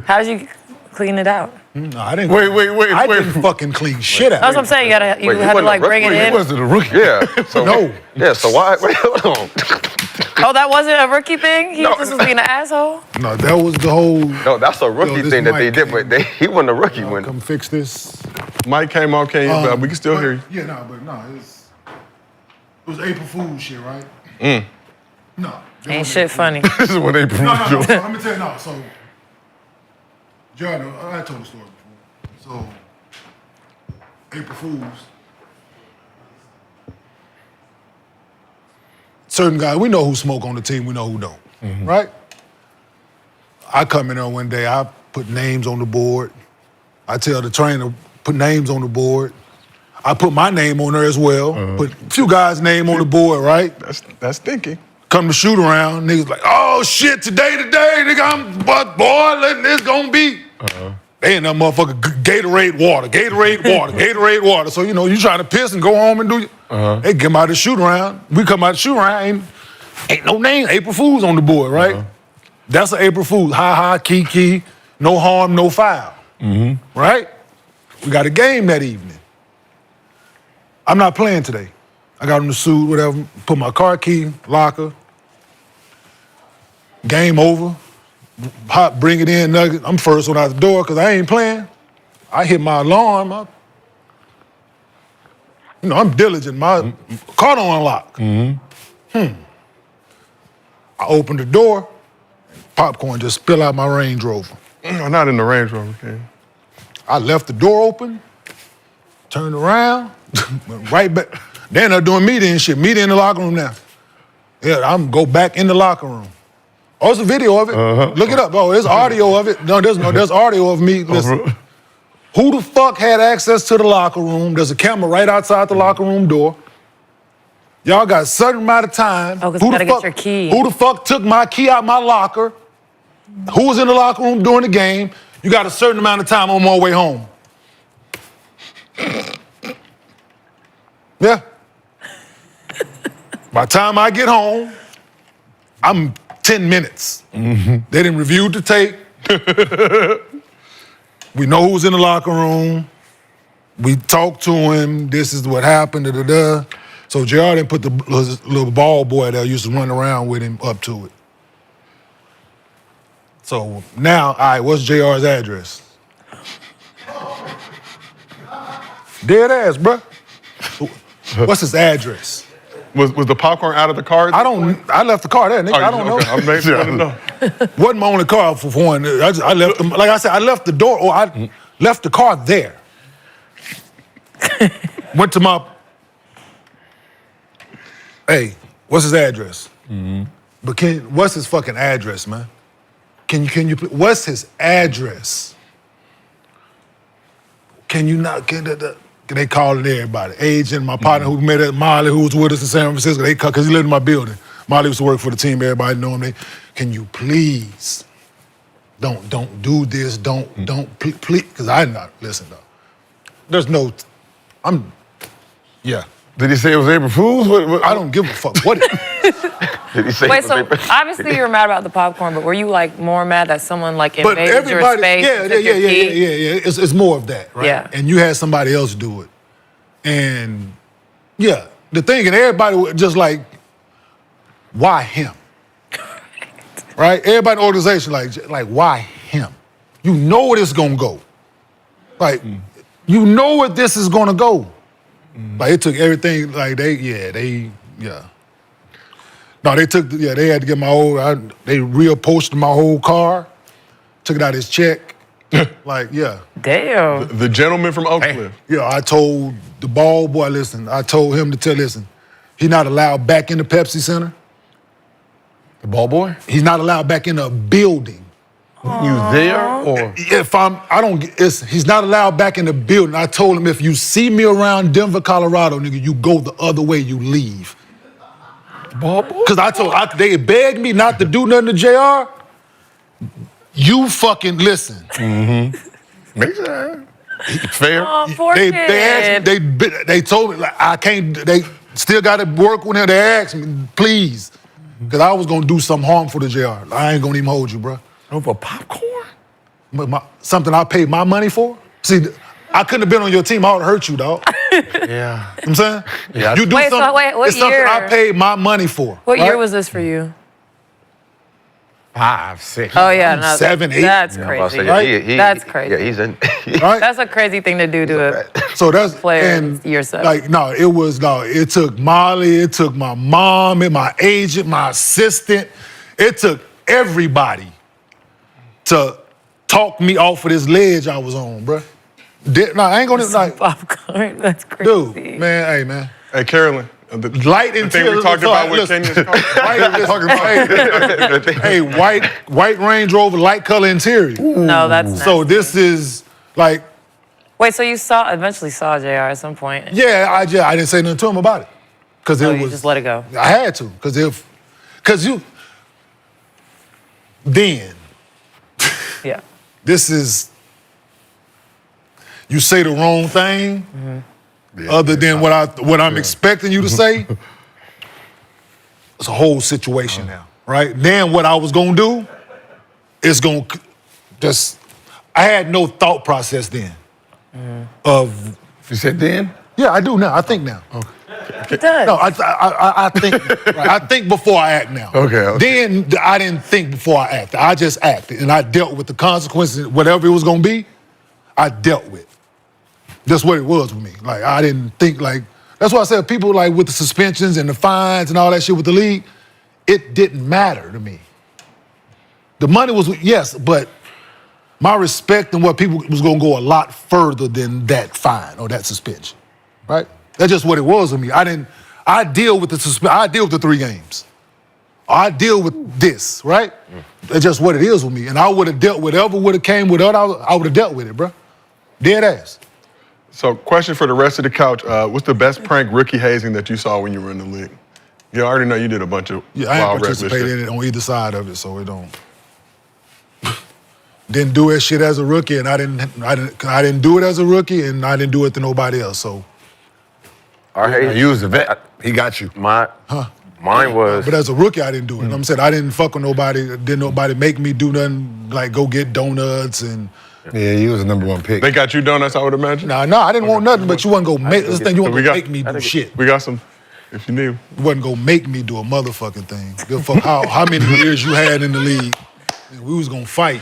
How'd you clean it out? No, I didn't. Wait. I didn't fucking clean shit out. That's what I'm saying. You had to like bring it He in. wasn't a rookie. Yeah. So, No. Yeah, so why? Wait, hold on. Oh, that wasn't a rookie thing? He just was being an asshole? No, that was the whole. No, that's a rookie this thing that they mic did, came. but he wasn't a rookie when. Come fix this. Mike came on, Kenyon, but we can still hear you. Yeah, it was April Fool's shit, right? No. Ain't shit funny. This is what they proved. No. So, let me tell you, so, John, I told the story before. So, April Fool's. Certain guys, we know who smoke on the team, we know who don't, right? I come in there one day, I put names on the board. I tell the trainer, put names on the board. I put my name on there as well. Put a few guys' name on the board, right? That's thinking. Come to shoot around, niggas like, oh shit, today, nigga, I'm boy, letting this gonna be. They in that motherfucker Gatorade water, Gatorade water. So, you know, you trying to piss and go home and do They come out the shoot around. We come out the shoot around, ain't no name, April Fool's on the board, right? That's an April Fool's. Ha ha, kiki, no harm, no foul. Right? We got a game that evening. I'm not playing today. I got on the suit, whatever, put my car key, locker. Game over. Hot, bring it in, Nugget. I'm first one out the door because I ain't playing. I hit my alarm. I'm diligent. My car don't unlock. I opened the door. Popcorn just spill out my Range Rover. No, not in the Range Rover, King. I left the door open, turned around, went right back. Then they're doing media and shit. Media in the locker room now. Yeah, I'm go back in the locker room. Oh, there's a video of it. Look it up. Oh, there's audio of it. There's audio of me. Listen, who the fuck had access to the locker room? There's a camera right outside the locker room door. Y'all got a certain amount of time. Oh, because you gotta get your key. Who the fuck took my key out my locker? Who was in the locker room during the game? You got a certain amount of time on my way home. Yeah. By the time I get home, I'm 10 minutes. They didn't review the tape. We know who's in the locker room. We talked to him. This is what happened. So JR didn't put the little ball boy that used to run around with him up to it. So now, all right, what's JR's address? Dead ass, bruh. What's his address? Was the popcorn out of the car? I left the car there, nigga. I don't know. I'm making sure to know. Wasn't my only car for one. I left them, like I said, I left the door, or I left the car there. Went to my, hey, what's his address? But what's his fucking address, man? Can you, what's his address? Can you not, they calling everybody. Agent, my partner who met at Molly, who was with us in San Francisco, they call, because he lived in my building. Molly used to work for the team, everybody know him. Can you please, don't do this, don't, please, because listen, though. There's no, yeah. Did he say it was April Fool's? I don't give a fuck. What? Did he say Wait, so obviously you were mad about the popcorn, but were you like more mad that someone like But invaded your everybody, space? yeah. It's more of that, right? Yeah. And you had somebody else do it. And yeah, the thing, and everybody was just like, why him? Right? Everybody in the organization, like, why him? You know where this is gonna go. Like, you know where this is gonna go. Like, it took everything, like, No, they had to get my they reupholstered my whole car, took it out his check. Like, yeah. Damn. The gentleman from Oak Cliff. Yeah, I told the ball boy, listen, I told him to listen, he's not allowed back in the Pepsi Center. The ball boy? He's not allowed back in the building. You there or? He's not allowed back in the building. I told him, if you see me around Denver, Colorado, nigga, you go the other way, you leave. Ball boy? Because they begged me not to do nothing to JR. You fucking listen. Makes sense. Fair. Oh, poor They kid. asked me, they told me, like, I can't, they still got to work with him. They asked me, please. Because I was going to do something harmful to JR. I ain't going to even hold you, bro. Over popcorn? But something I paid my money for? See, I couldn't have been on your team. I would have hurt you, dog. Yeah. You know what I'm saying? Yeah. You do Wait, so something, wait, what it's something year? I paid my money for. What year right? was this for you? 5, 6. Oh yeah, no, 7, 8. That's Yeah, I'm about to crazy. say, Right? That's crazy. Yeah, he's in. Right? That's a crazy thing to do to a So that's player and yourself. like it took Molly, it took my mom, and my agent, my assistant. It took everybody to talk me off of this ledge I was on, bruh. I ain't gonna like, popcorn. That's crazy. dude, man, hey man. Hey, Carolyn. Light the and thing we talked about with Kenyon's car. Hey, white Range Rover, light color interior. No, that's So this is like, Wait, so you eventually saw JR at some point? yeah, I didn't say nothing to him about it. Cause Oh, it you was, just let it go. I had to, Yeah. this is you say the wrong thing, other than what I'm expecting you to say, it's a whole situation now, right? Then what I was gonna do is gonna just. I had no thought process then. Of you said then? Yeah, I do now. I think now. Okay. He does. No, I think. Right, I think before I act now. Okay. Then I didn't think before I acted. I just acted, and I dealt with the consequences. Whatever it was gonna be, I dealt with. That's what it was with me. Like I didn't think like. That's why I said people like with the suspensions and the fines and all that shit with the league, it didn't matter to me. The money was yes, but my respect and what people was gonna go a lot further than that fine or that suspension, right? That's just what it was with me. I deal with I deal with the 3 games. I deal with this, right? That's just what it is with me. And I would have dealt with whatever would have came with it, I would have dealt with it, bro. Dead ass. So, question for the rest of the couch. What's the best prank rookie hazing that you saw when you were in the league? Yeah, I already know you did a bunch of I ain't wild participated in it on either side of it, so it don't. Didn't do that shit as a rookie, and I didn't do it as a rookie, and I didn't do it to nobody else. So, You was the vet. He got you. Mine was. but as a rookie, I didn't do it. I'm saying I didn't fuck with nobody. Didn't nobody make me do nothing like go get donuts and. Yeah, he was the #1 pick. They got you donuts, I would imagine. No, I didn't want nothing. But you wasn't gonna make this thing. You wasn't gonna make me do shit. We got some. If you need. You wasn't gonna make me do a motherfucking thing. Give a fuck how many years you had in the league. We was gonna fight.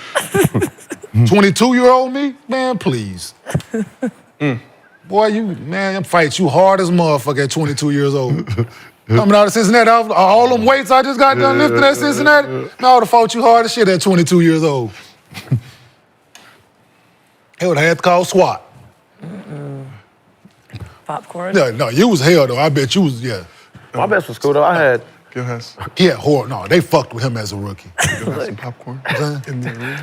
22-year-old me, man, please. Boy, I'm fight you hard as a motherfucker at 22 years old. Coming out of Cincinnati, all them weights I just got done lifting at Cincinnati, man, I would have fought you hard as shit at 22 years old. He would have had to call SWAT. Popcorn? No, you was hell, though. I bet you was, yeah. My best was cool, though. I had. He had horror. No, they fucked with him as a rookie. Some popcorn.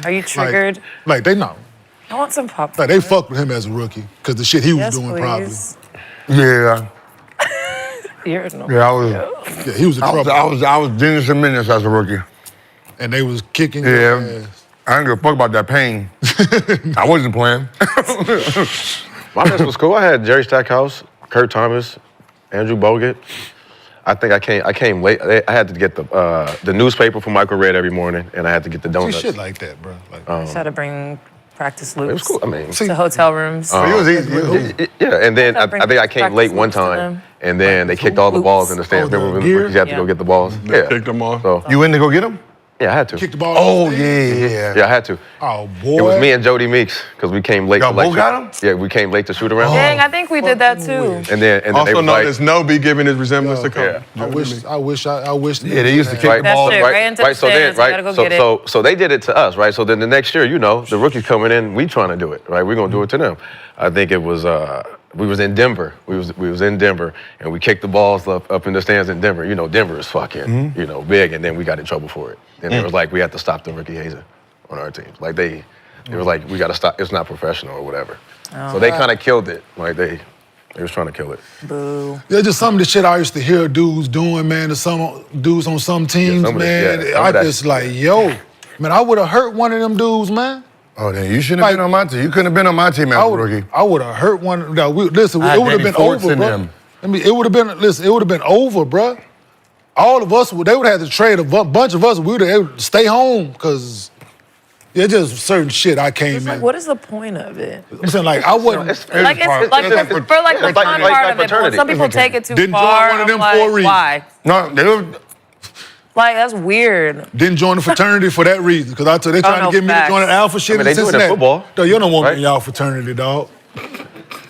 Are you triggered? Like they know. I want some popcorn. Like they fucked with him as a rookie because the shit he was doing please. probably. Yeah. Yeah, he was in trouble. I was Dennis and Menace as a rookie. And they was kicking your ass. I didn't give a fuck about that pain. I wasn't playing. My best was cool. I had Jerry Stackhouse, Kurt Thomas, Andrew Bogut. I think I came late. I had to get the newspaper from Michael Redd every morning, and I had to get the donuts. See, shit like that, bro. Like, Just had to bring practice loops. It was cool. I mean, to hotel rooms. It was easy. Yeah, and then I think I came late one time, and then they kicked all the balls in the stands. Remember when you had to go get the balls? Yeah, kicked them off. So, You went to go get them? yeah, I had to. kick the ball. Oh, yeah. Yeah, I had to. Oh, boy. It was me and Jody Meeks because we came late. Y'all to both got 'em? Yeah, we came late to shoot around. Dang, I think we did that too. And then they Also was known like, as Nobi giving his resemblance to Kobe. Yeah. I wish. Yeah, they used to kick the That ball. shit right into the so then, stands, you gotta go get it. so they did it to us, right? So then the next year, the rookies coming in, we trying to do it, right? We're gonna do it to them. I think it was we was in Denver. We was in Denver, and we kicked the balls up in the stands in Denver. Denver is fucking big, and then we got in trouble for it. And it was like we had to stop the rookie hazing on our teams. Like it was like we got to stop. It's not professional or whatever. So they kind of killed it. Like they was trying to kill it. Boo. Yeah, just some of the shit I used to hear dudes doing, man, to some dudes on some teams, some of the- man. yeah, some I of that- just like, yo, man, I would have hurt one of them dudes, man. Oh, then you shouldn't have been on my team. You couldn't have been on my team as a rookie. I would have hurt one. No, listen, I it had would have Danny been Forts over, in bro. them. I mean, it would have been. Listen, it would have been over, bro. All of us, they would have had to trade a bunch of us. We would have stay home because there's just certain shit I came It's like, in. what is the point of it? I'm saying like I wouldn't. Like it's like for the fun part of it. But some people take it too Didn't far. join one of them I'm for a like, reason. why? No, they were. Like that's weird. Didn't join the fraternity for that reason because I told they trying no, to get me to facts. join the alpha shit I mean, in they do it in Cincinnati. football, Dog, you don't want me right? in y'all fraternity, dog.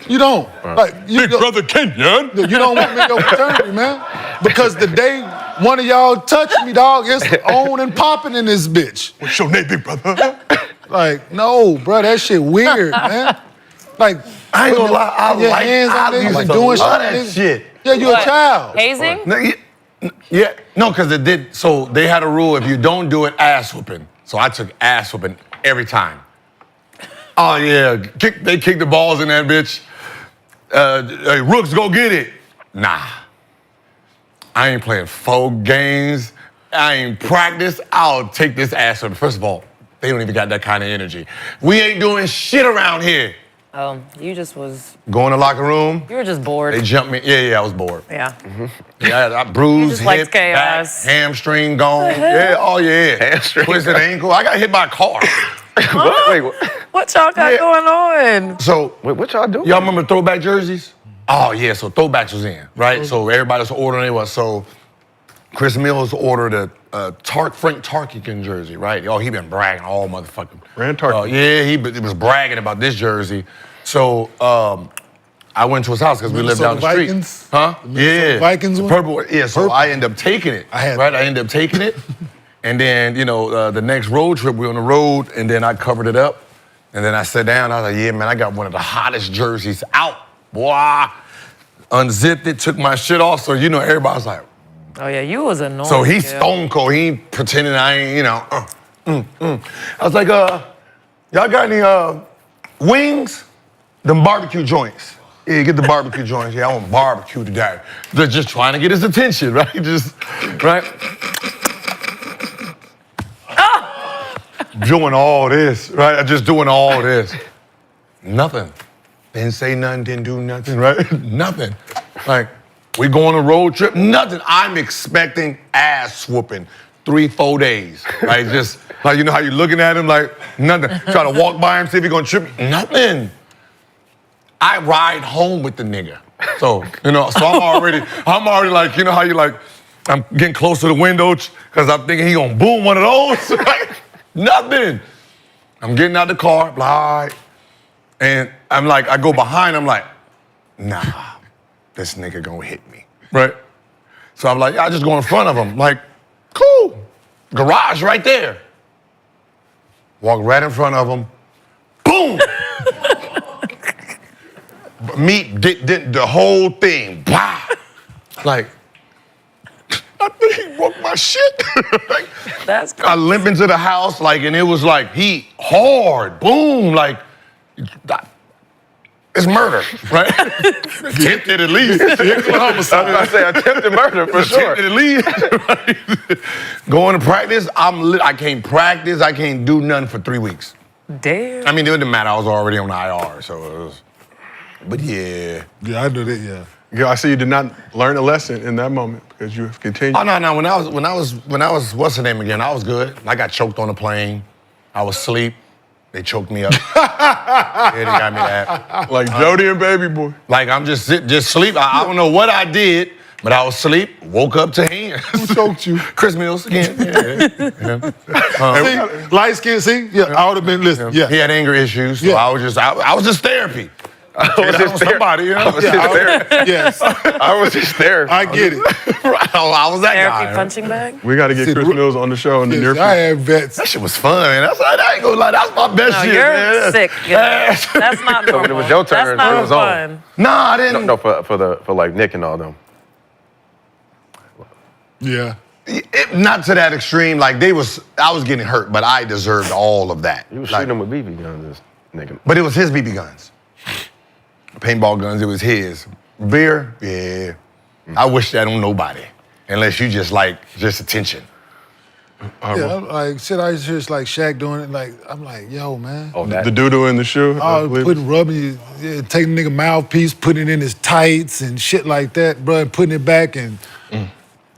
You don't. Like you, Big brother Kenyon. you don't want me in your fraternity, man. Because the day one of y'all touch me, dog, it's on and popping in this bitch. What's your name, big brother? Like, no, bro, that shit weird, man. Like, I ain't gonna lie, I your like hands on niggas used and to doing love shit. that niggas. shit. Yeah, you a What? child. Hazing? Yeah, no, because it did. So they had a rule: if you don't do it, ass whooping. So I took ass whooping every time. Oh yeah, they kicked the balls in that bitch. Hey, Rooks, go get it. Nah, I ain't playing 4 games. I ain't practice. I'll take this ass whooping. First of all, they don't even got that kind of energy. We ain't doing shit around here. Oh, you just was. Go in the locker room. You were just bored. They jumped me. Yeah, I was bored. Yeah. Yeah, I bruised You just hip, liked chaos. back, hamstring gone. Yeah, oh yeah. Hamstring. Twisted ankle. I got hit by a car. Wait, what? What y'all got going on? So, Wait, what y'all doing? y'all remember throwback jerseys? Oh yeah, so throwbacks was in, right? So everybody was ordering it. So Chris Mills ordered a Frank Tarkenton jersey, right? Oh, he been bragging all motherfucking. Rand Tarkenton. Yeah, he was bragging about this jersey. So I went to his house because we lived down the Vikings? street. Huh? The Minnesota Vikings one? Purple. Yeah, so I ended up taking it. I had right. that. I ended up taking it, and then the next road trip we were on the road, and then I covered it up, and then I sat down. I was like, yeah, man, I got one of the hottest jerseys out, boy. Unzipped it, took my shit off, so everybody was like. Oh yeah, you was annoying. So he's stone cold. He ain't pretending I ain't, I was like, y'all got any wings? Them barbecue joints. Yeah, get the barbecue joints. Yeah, I want barbecue today. They're just trying to get his attention, right? Right? Doing all this, right? Just doing all this. Nothing. Didn't say nothing, didn't do nothing, right? Nothing. Like, we go on a road trip, nothing. I'm expecting ass whooping 3-4 days, right? Just like, how you're looking at him like nothing. Try to walk by him, see if he's gonna trip me. Nothing. I ride home with the nigga. So, so I'm already like, how you like, I'm getting close to the window because I'm thinking he gonna boom one of those, right? Nothing. I'm getting out the car, blah, all right. And I'm like, I go behind, I'm like, nah. This nigga gonna hit me, right? So I'm like, I just go in front of him. Like, cool. Garage right there. Walk right in front of him. Boom! Meat did the whole thing. Wow. Like, I think he broke my shit. Like, That's I limp into the house, and it was like, he hard. Boom, like, it's murder, right? Attempted at least. I was gonna say attempted murder for sure. Attempted at least. Right? Going to practice, I can't practice. I can't do nothing for 3 weeks. Damn. I mean, it didn't matter. I was already on the IR, so it was. But yeah. Yeah, I knew that. Yeah. Yeah, I see you did not learn a lesson in that moment because you have continued. Oh no. When I was what's her name again? I was good. I got choked on the plane. I was asleep. They choked me up. Yeah, they got me that. Like Jody and Baby Boy. Like I'm just sleep. I don't know what I did, but I was asleep. Woke up to hands. Who choked you? Chris Mills again. Yeah. See, light skin. See, yeah, I would have been listening. Yeah, He had anger issues, so Yeah. I was just therapy. I was just somebody, I was just there. yes, I was just there. I get it. I was that Therapy guy. punching bag? We got to get See, Chris Mills on the show in the near Yes, I future. had vets. That shit was fun, man. I ain't gonna lie. That's my best No, shit, you're man. sick. Yeah. That's not normal. When it was your turn, That's not it was on. fun. Nah, I didn't. No, for like Nick and all them. Yeah. Not to that extreme. Like I was getting hurt, but I deserved all of that. You was Like, shooting him with BB guns, this nigga. But it was his BB guns. Paintball guns, it was his. Beer, yeah. I wish that on nobody. Unless you just attention. Yeah, I'm like shit. I just like Shaq doing it. Like I'm like, yo, man. Oh, that. The doo-doo in the shoe. Rubbing, taking nigga mouthpiece, putting it in his tights and shit like that, bro, and putting it back and,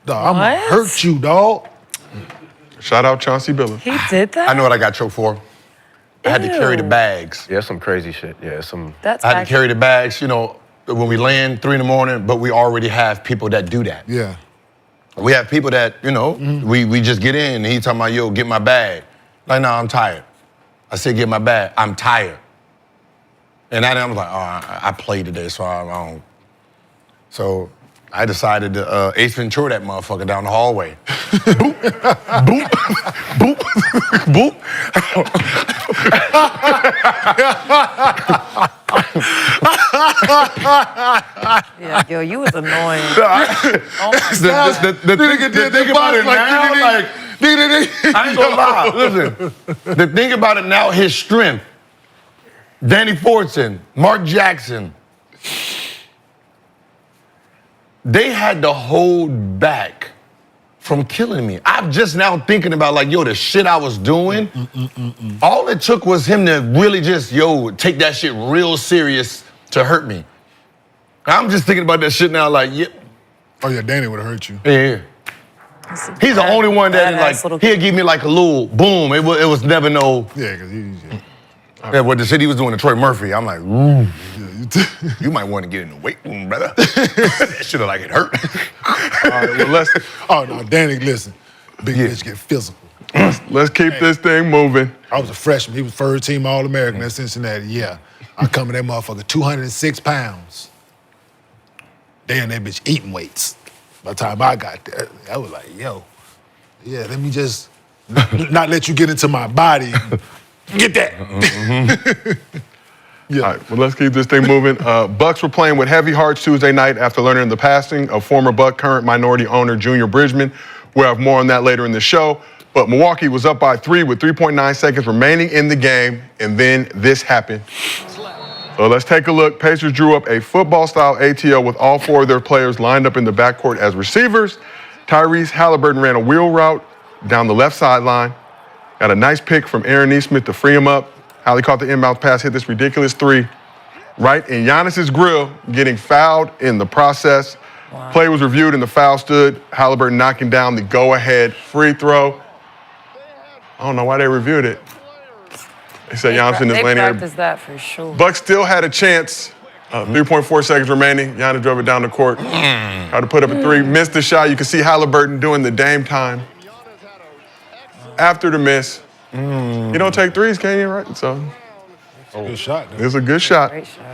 dog, I'm gonna What? hurt you, dog. Shout out Chauncey Billups. He did that? I know what I got choked for. I had to carry the Ew. bags. Yeah, some crazy shit. Yeah, some. That's I had to carry the bags, when we land 3 a.m, but we already have people that do that. Yeah. We have people that, we just get in and he talking about, yo, get my bag. Like, no, I'm tired. I said, get my bag. I'm tired. And I was like, oh, I played today, so I don't. So I decided to Ace Ventura that motherfucker down the hallway. Boop, boop, boop, boop. Yeah, yo, you was annoying. The thing about it now, I ain't gonna lie. Listen, the thing about it now, his strength. Danny Fortson, Mark Jackson, they had to hold back from killing me. I'm just now thinking about like, yo, the shit I was doing, all it took was him to really just, take that shit real serious to hurt me. I'm just thinking about that shit now like, yeah. Oh yeah, Danny would have hurt you. Yeah. He's the only one that like, he'll give me like a little boom. It was never no. Yeah, because Yeah, what the shit he was doing to Troy Murphy, I'm like, ooh, you might want to get in the weight room, brother. That shit like it hurt. All right, well, let's. Oh no, Danny, listen, big bitch get physical. Let's keep this thing moving. I was a freshman. He was third team All-American at Cincinnati. Yeah, I come in that motherfucker 206 pounds. Damn, that bitch eating weights. By the time I got there, I was like, yo, yeah, let me just not let you get into my body. Get that. Yeah. All right, well, let's keep this thing moving. Bucks were playing with heavy hearts Tuesday night after learning of the passing of former Buck current minority owner Junior Bridgeman. We'll have more on that later in the show. But Milwaukee was up by 3 with 3.9 seconds remaining in the game, and then this happened. So let's take a look. Pacers drew up a football-style ATO with all 4 of their players lined up in the backcourt as receivers. Tyrese Haliburton ran a wheel route down the left sideline. Got a nice pick from Aaron Nesmith to free him up. Hallie caught the inbound pass, hit this ridiculous 3 right in Giannis's grill, getting fouled in the process. Wow. Play was reviewed and the foul stood. Haliburton knocking down the go-ahead free throw. I don't know why they reviewed it. They said Giannis is landing. They practiced that for sure. Bucks still had a chance. 3.4 seconds remaining. Giannis drove it down the court. Tried to put up a 3, missed the shot. You can see Haliburton doing the Dame time. After the miss. You don't take 3s, Kenyon, right? So good shot. It's a good shot. Great shot.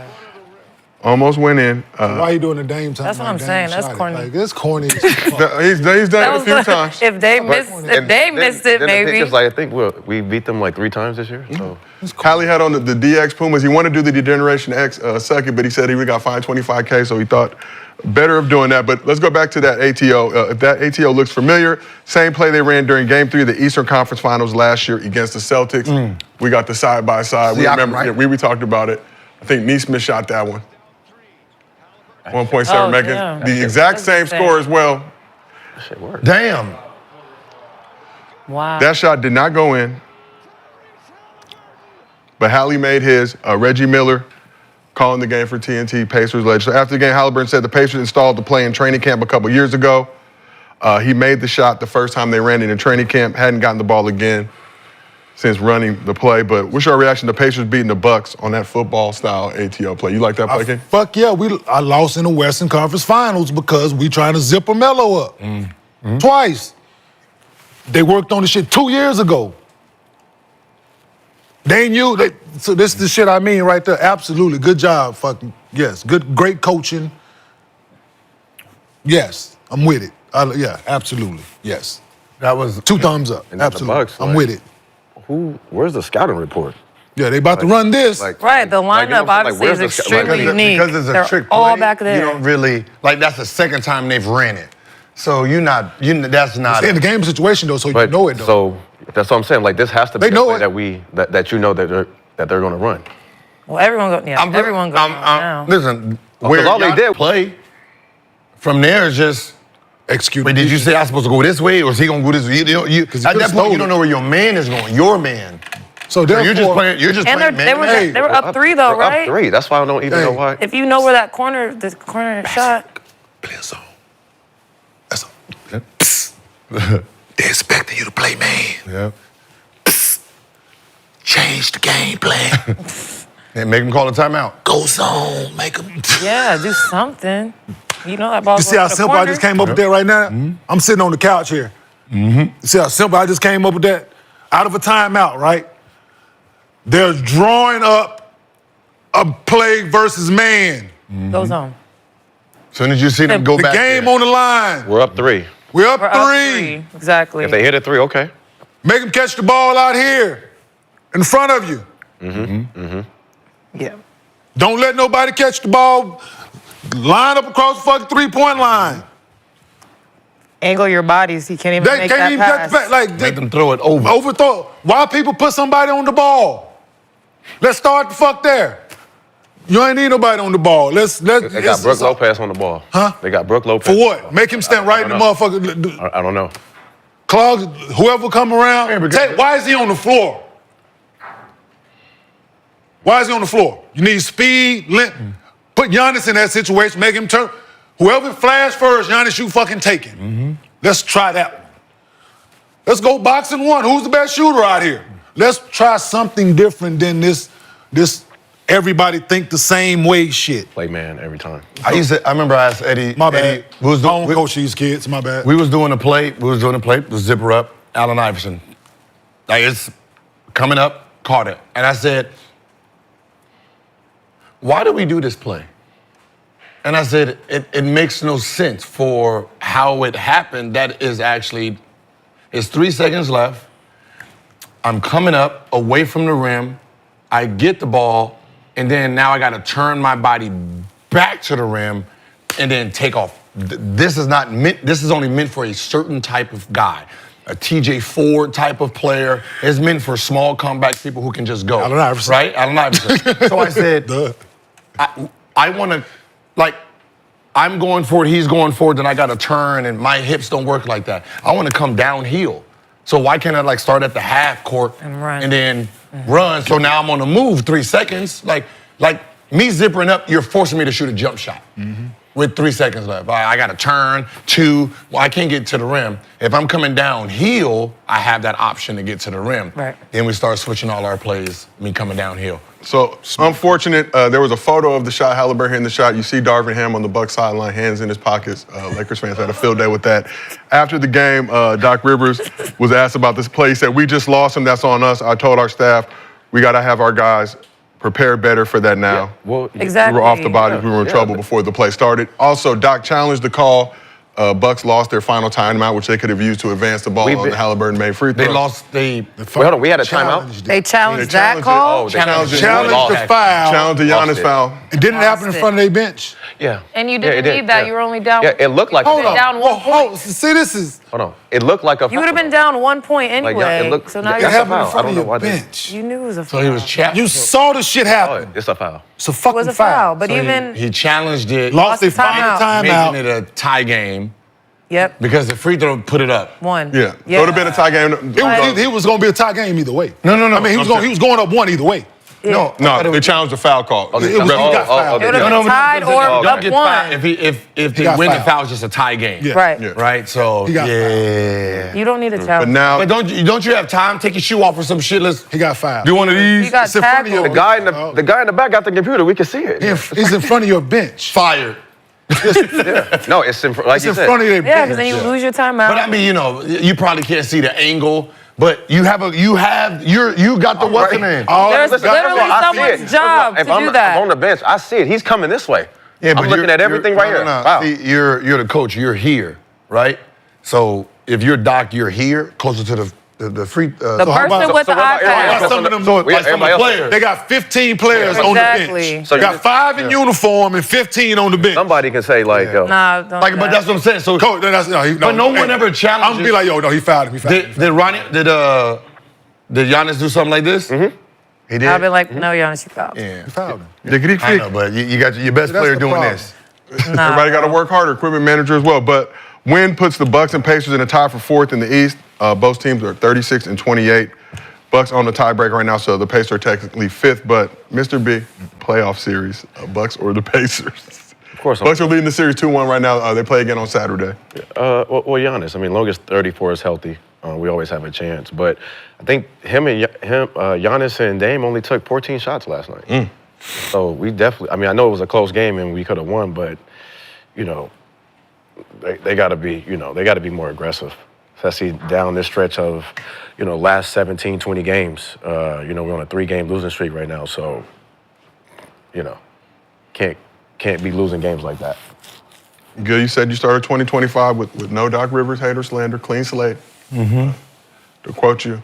Almost went in. Why you doing the Dame time? That's what I'm saying. That's corny. Like, it's corny. He's done it a few times. If they missed it, maybe. I think we beat them like 3 times this year. So Hallie had on the DX Pumas. He wanted to do the Degeneration X second, but he said he would got fined $25K, so he thought better of doing that. But let's go back to that ATO. If that ATO looks familiar, same play they ran during Game 3 of the Eastern Conference Finals last year against the Celtics. We got the side-by-side. We remember, right? we talked about it. I think Nesmith shot that one. 1.7 making the exact same score as well. that shit worked. Damn. Wow. That shot did not go in. But Hallie made his. Reggie Miller calling the game for TNT, Pacers legend. So after the game, Haliburton said the Pacers installed the play in training camp a couple years ago. He made the shot the first time they ran it in training camp, hadn't gotten the ball again since running the play. But what's your reaction to Pacers beating the Bucks on that football-style ATO play? You like that play, Ken? Fuck yeah. I lost in the Western Conference Finals because we trying to zip Melo up. Twice. They worked on the shit 2 years ago. They knew. So this is the shit I mean right there. Absolutely. Good job, fucking. Yes. Great coaching. Yes. I'm with it. Yeah, absolutely. Yes. That was 2 thumbs up. And the Absolutely. Bucks, I'm with it. Where's the scouting report? Yeah, they about to run this. Right, the lineup obviously is extremely unique. Because it's a They're trick play, all back there. you don't really, that's the second time they've ran it. So that's not It's in the game situation though, so you know it though. So that's what I'm saying. Like this has to be They know a play that you know that they're going to run. Well, everyone go now. Listen, Because all they did play from there is just execute. Wait, did you say I'm supposed to go this way, or is he gonna go this way? At that point, you don't know where your man is going. Your man. So you're just playing. You're just playing. They were up 3 though, right? Up 3. That's why I don't even know why. If you know where that corner shot. Play a song. That's all. They're expecting you to play man. Yeah. Change the game plan. And make him call a timeout. Go zone. Make him. Yeah, do something. You know that ball. You see how simple I just came up with that right now? I'm sitting on the couch here. You see how simple I just came up with that? Out of a timeout, right? They're drawing up a play versus man. Goes on. As soon as you see them go back The game there. on the line. We're up 3. We're up We're three. up 3. Exactly. If they hit a 3, okay. Make them catch the ball out here in front of you. Yeah. Don't let nobody catch the ball. Line up across the fucking 3-point line. Angle your bodies. He can't even They make can't that even pass. catch the like Make them throw it over. overthrow. Why people put somebody on the ball? Let's start the fuck there. You ain't need nobody on the ball. They got Brook Lopez on the ball. Huh? They got Brook Lopez. For what? Make him stand right in the motherfucker. I don't know. Clogs, whoever come around, why is he on the floor? Why is he on the floor? You need speed, length. Put Giannis in that situation, make him turn. Whoever flash first, Giannis, you fucking take him. Let's try that one. Let's go boxing one. Who's the best shooter out here? Let's try something different than this everybody think the same way shit. Play man every time. I remember I asked Eddie. My bad. Eddie, I don't coach these kids, my bad. We was doing a play, the zipper up, Allen Iverson. Like, it's coming up, caught it. And I said, why do we do this play? And I said, it makes no sense for how it happened. That is actually, it's 3 seconds left. I'm coming up away from the rim. I get the ball, and then now I got to turn my body back to the rim and then take off. This is only meant for a certain type of guy. A TJ Ford type of player. It's meant for small comeback people who can just go. Allen Iverson. Right? Allen Iverson. So I said, I want to, like, I'm going for it, he's going for it, then I got to turn, and my hips don't work like that. I want to come downhill. So why can't I, like, start at the half court and run and then run? So now I'm on the move 3 seconds. Like me zippering up, you're forcing me to shoot a jump shot with 3 seconds left. I got to turn, I can't get to the rim. If I'm coming downhill, I have that option to get to the rim. Right. Then we start switching all our plays, me coming downhill. So, unfortunate, there was a photo of the shot, Haliburton hitting the shot. You see Darvin Ham on the Bucks sideline, hands in his pockets. Lakers fans had a field day with that. After the game, Doc Rivers was asked about this play. He said, we just lost him, that's on us. I told our staff, we got to have our guys prepare better for that now. Yeah, well, exactly. We were off the bodies, we were in trouble before the play started. Also, Doc challenged the call. Bucks lost their final timeout, which they could have used to advance the ball on the Halliburton made free throw. They lost hold on, we had a timeout? They challenged that call? Challenged the foul. Challenged the Giannis foul. It didn't happen in front of their bench. Yeah. And you didn't need that. You were only down. Yeah, it looked like Hold on. down 1 point. See, this is. Hold on. It looked like a You would have been down 1 point anyway. So now It you're happened in I front don't of know your why they- bench. You knew it was a foul. So he was challenged. You saw the shit happen. It's a foul. It's a It fucking was a foul. But So even he challenged it, Lost their the timeout. final making timeout. it a tie game yep, because the free throw put it up. one. Yeah. It would have been a tie game. It was going to be a tie game either way. No. I mean, he was going up one either way. Yeah. No, they challenged the foul call. It was, he got fouled. It would have been tied or Don't up get one. fouled. If they got win the fouled. foul, it's just a tie game. Yeah. Right. Yeah. Right? So, He got yeah. You don't need a But challenge. now, But don't you have time? Take your shoe off or some shit. Let's He got fouled. do one of these. You got It's in front of you. tackled. The guy in the back got the computer. We can see it. He's in front of your bench. fired. No, it's in like It's you in said. front of their Yeah, bench. because then you lose your timeout. But I mean, you probably can't see the angle, but you got the what's the name? There's Listen, literally I see someone's it. job If to I'm do that. on the bench, I see it. He's coming this way. Yeah, but I'm looking at everything right here. No. Wow. See, you're the coach. You're here, right? So if you're Doc, you're here, closer to the free. The person with the iPad. Some of them, So like some of the everybody else- players. They got 15 players on the Exactly. bench. So They got 5 in uniform and 15 on the bench. Somebody can say like, yo, Nah, don't Like, do but that. that's what I'm saying. So, Coach, but no one ever challenges. I'm gonna be like, yo, no, he fouled him. He fouled him. Did Giannis do something like this? Mm-hmm. He did. I'll be like, no, Giannis, you fouled. Yeah. He fouled him. I know, but you got your best That's player the doing problem. this. Nah, Everybody got to bro. work harder, equipment manager as well. But win puts the Bucks and Pacers in a tie for 4th in the East. Both teams are 36 and 28. Bucks on the tiebreaker right now, so the Pacers are technically 5th. But Mr. B, playoff series, Bucks or the Pacers? of course. Bucks are leading the series 2-1 right now. They play again on Saturday. Well, Giannis. I mean, long as 34 is healthy, we always have a chance. But I think Giannis and Dame only took 14 shots last night. So we definitely. I mean, I know it was a close game and we could have won, but they got to be. They got to be more aggressive. Especially down this stretch of, last 17, 20 games. We're on a 3-game losing streak right now, so, can't be losing games like that. Gil, you said you started 2025 with no Doc Rivers, hater, slander, clean slate. To quote you,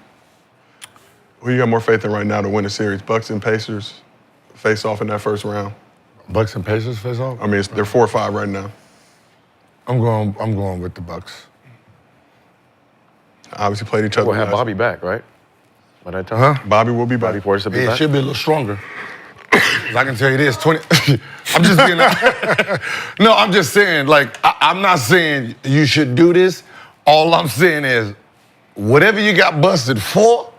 who you got more faith in right now to win the series? Bucks and Pacers face off in that first round. Bucks and Pacers face off. I mean, they're 4-5 right now. I'm going with the Bucks. Obviously played each other. We'll have last- Bobby back, right? By that time? Bobby will be back. Bobby Portis will be Yeah, it back. should be a little stronger. I can tell you this, 20. I'm just being. No, I'm just saying, like, I'm not saying you should do this. All I'm saying is, whatever you got busted for,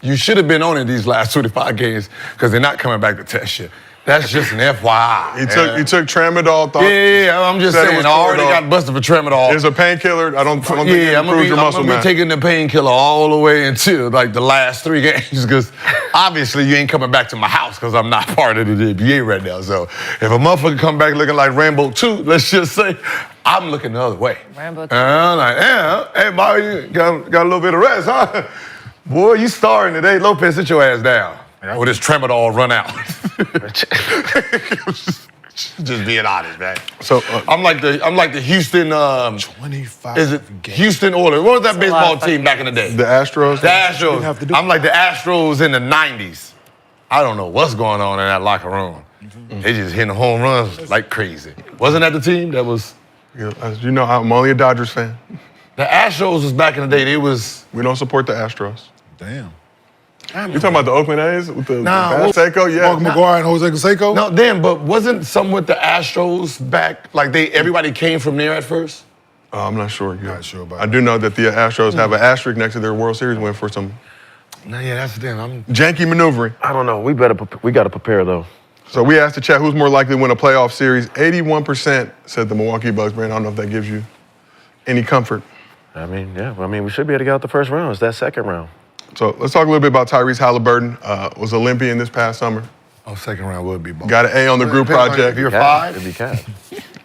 you should have been on it these last 25 games because they're not coming back to test you. That's just an FYI. He took tramadol. Yeah, I'm just saying. I already got busted for tramadol. It's a painkiller. I don't think it improves your muscle I'm mass. gonna be taking the painkiller all the way until like the last 3 games because obviously you ain't coming back to my house because I'm not part of the NBA right now. So if a motherfucker come back looking like Rambo 2, let's just say, I'm looking the other way. Rambo 2. I'm like, hey, boy, you got a little bit of rest, huh? Boy, you starring today. Lopez, sit your ass down. Or this tramadol run out. Just being honest, man. So I'm like the Houston. 25. Is it games. Houston Oilers? What was that baseball team back in the day? the Astros. The Astros. have to do- I'm like the Astros in the '90s. I don't know what's going on in that locker room. They just hitting home runs like crazy. Wasn't that the team that was? Yeah, as you know, I'm only a Dodgers fan. The Astros was back in the day. They was. We don't support the Astros. Damn. You talking about the Oakland A's with the Nah, Seiko? Yeah. Mark McGuire and Jose Canseco? No, then, but wasn't some with the Astros back? Like everybody came from there at first. I'm not sure. Not sure about I do know that the Astros have an asterisk next to their World Series win for some No, yeah, that's the thing. I'm. janky maneuvering. I don't know. We got to prepare though. So we asked the chat who's more likely to win a playoff series. 81% said the Milwaukee Bucks. Brand, I don't know if that gives you any comfort. I mean, yeah. I mean, we should be able to get out the first round. It's that second round. So let's talk a little bit about Tyrese Haliburton. Was Olympian this past summer. Oh, second round would be both. Got an A on the group Depends on project. If you're It'd five, be Cat.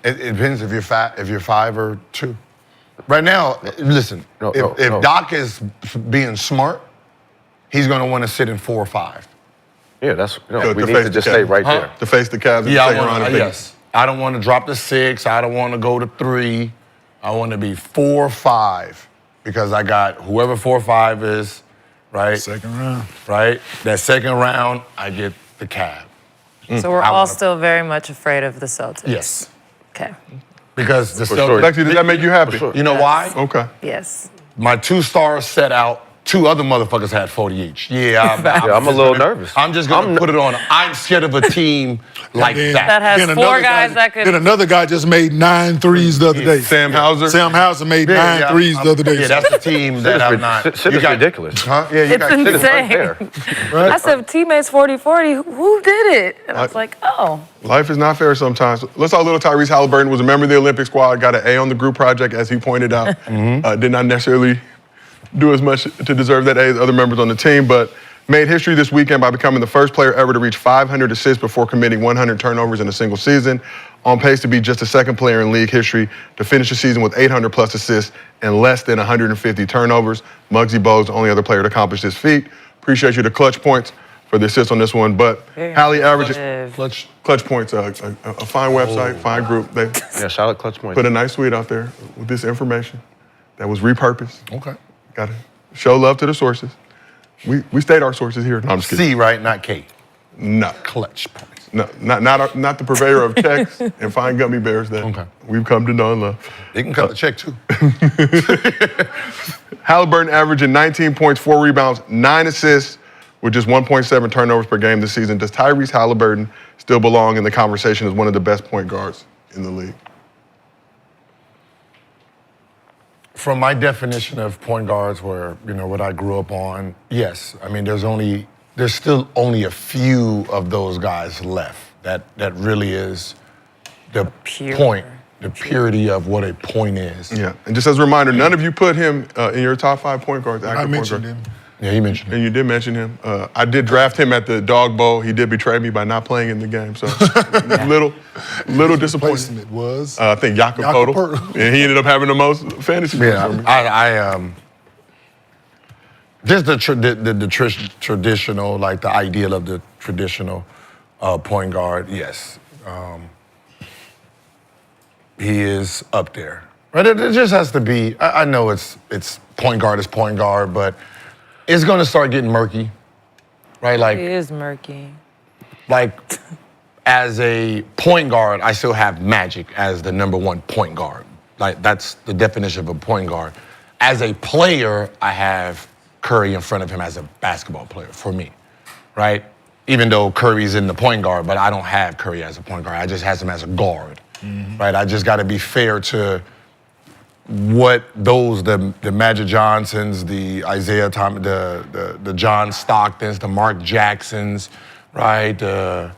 it depends if you're 5 or 2. Right now, listen, if Doc is being smart, he's going to want to sit in 4 or 5. Yeah, that's. To We need face to the just Cavs. stay right there. To face the Cavs in the Yeah, second round. yes. I don't want to drop to 6. I don't want to go to 3. I want to be 4 or 5 because I got whoever 4 or 5 is, right? Second round. Right? That second round, I get the Cavs. So we're I all wanna- still very much afraid of the Celtics. Yes. Okay. Because the sure. Celtics, Lexie, does that make you happy? sure. you know why? Okay. Yes. My 2 stars set out. 2 other motherfuckers had 40 each. Yeah, I'm a little nervous. I'm just gonna put it on. I'm scared of a team like then- that. That has Then 4 another guys guy- that could. Then another guy just made 9 threes the other day. Sam Hauser. Sam Hauser made 9 Yeah, threes the other day. Yeah, that's the team that I'm not. Shit you is got- ridiculous. Huh? Yeah, you It's got insane. Right there. I said teammates 40-40. Who did it? And I was like, oh. Life is not fair sometimes. Let's talk a little Tyrese Haliburton. Was a member of the Olympic squad. Got an A on the group project, as he pointed out. Did not necessarily do as much to deserve that A as other members on the team, but made history this weekend by becoming the first player ever to reach 500 assists before committing 100 turnovers in a single season. On pace to be just the second player in league history to finish the season with 800 plus assists and less than 150 turnovers. Muggsy Bogues, the only other player to accomplish this feat. Appreciate you the clutch points for the assist on this one, but Hallie averages clutch points, a fine website, fine group. They Yeah, shout out Clutch Points. put a nice tweet out there with this information that was repurposed. Okay. Got to show love to the sources. We state our sources here. No, I'm just kidding. C, right? Not K. No, Clutch points. no, not the purveyor of checks and fine gummy bears that we've come to know and love. They can cut the check too. Haliburton averaging 19 points, 4 rebounds, 9 assists with just 1.7 turnovers per game this season. Does Tyrese Haliburton still belong in the conversation as one of the best point guards in the league? From my definition of point guards, where what I grew up on, yes. I mean, there's still only a few of those guys left. That really is the point, the purity of what a point is. Yeah, and just as a reminder, none of you put him in your top 5 point guards. I active point mentioned guards. him. Yeah, you mentioned it. And you did mention him. I did draft him at the Dawg Bowl. He did betray me by not playing in the game, so little disappointed. Placement was. I think Jakob Poeltl, and he ended up having the most fantasy points for me. I just the traditional, like the ideal of the traditional point guard. Yes, he is up there. But it just has to be. I know it's point guard is point guard, but it's going to start getting murky, right? Like It is murky. like as a point guard, I still have Magic as the number 1 point guard. Like that's the definition of a point guard. As a player, I have Curry in front of him as a basketball player for me, right? even though Curry's in the point guard, but I don't have Curry as a point guard. I just have him as a guard, right? I just got to be fair to what the Magic Johnsons, the Isaiah Thomas, the John Stocktons, the Mark Jacksons, right? The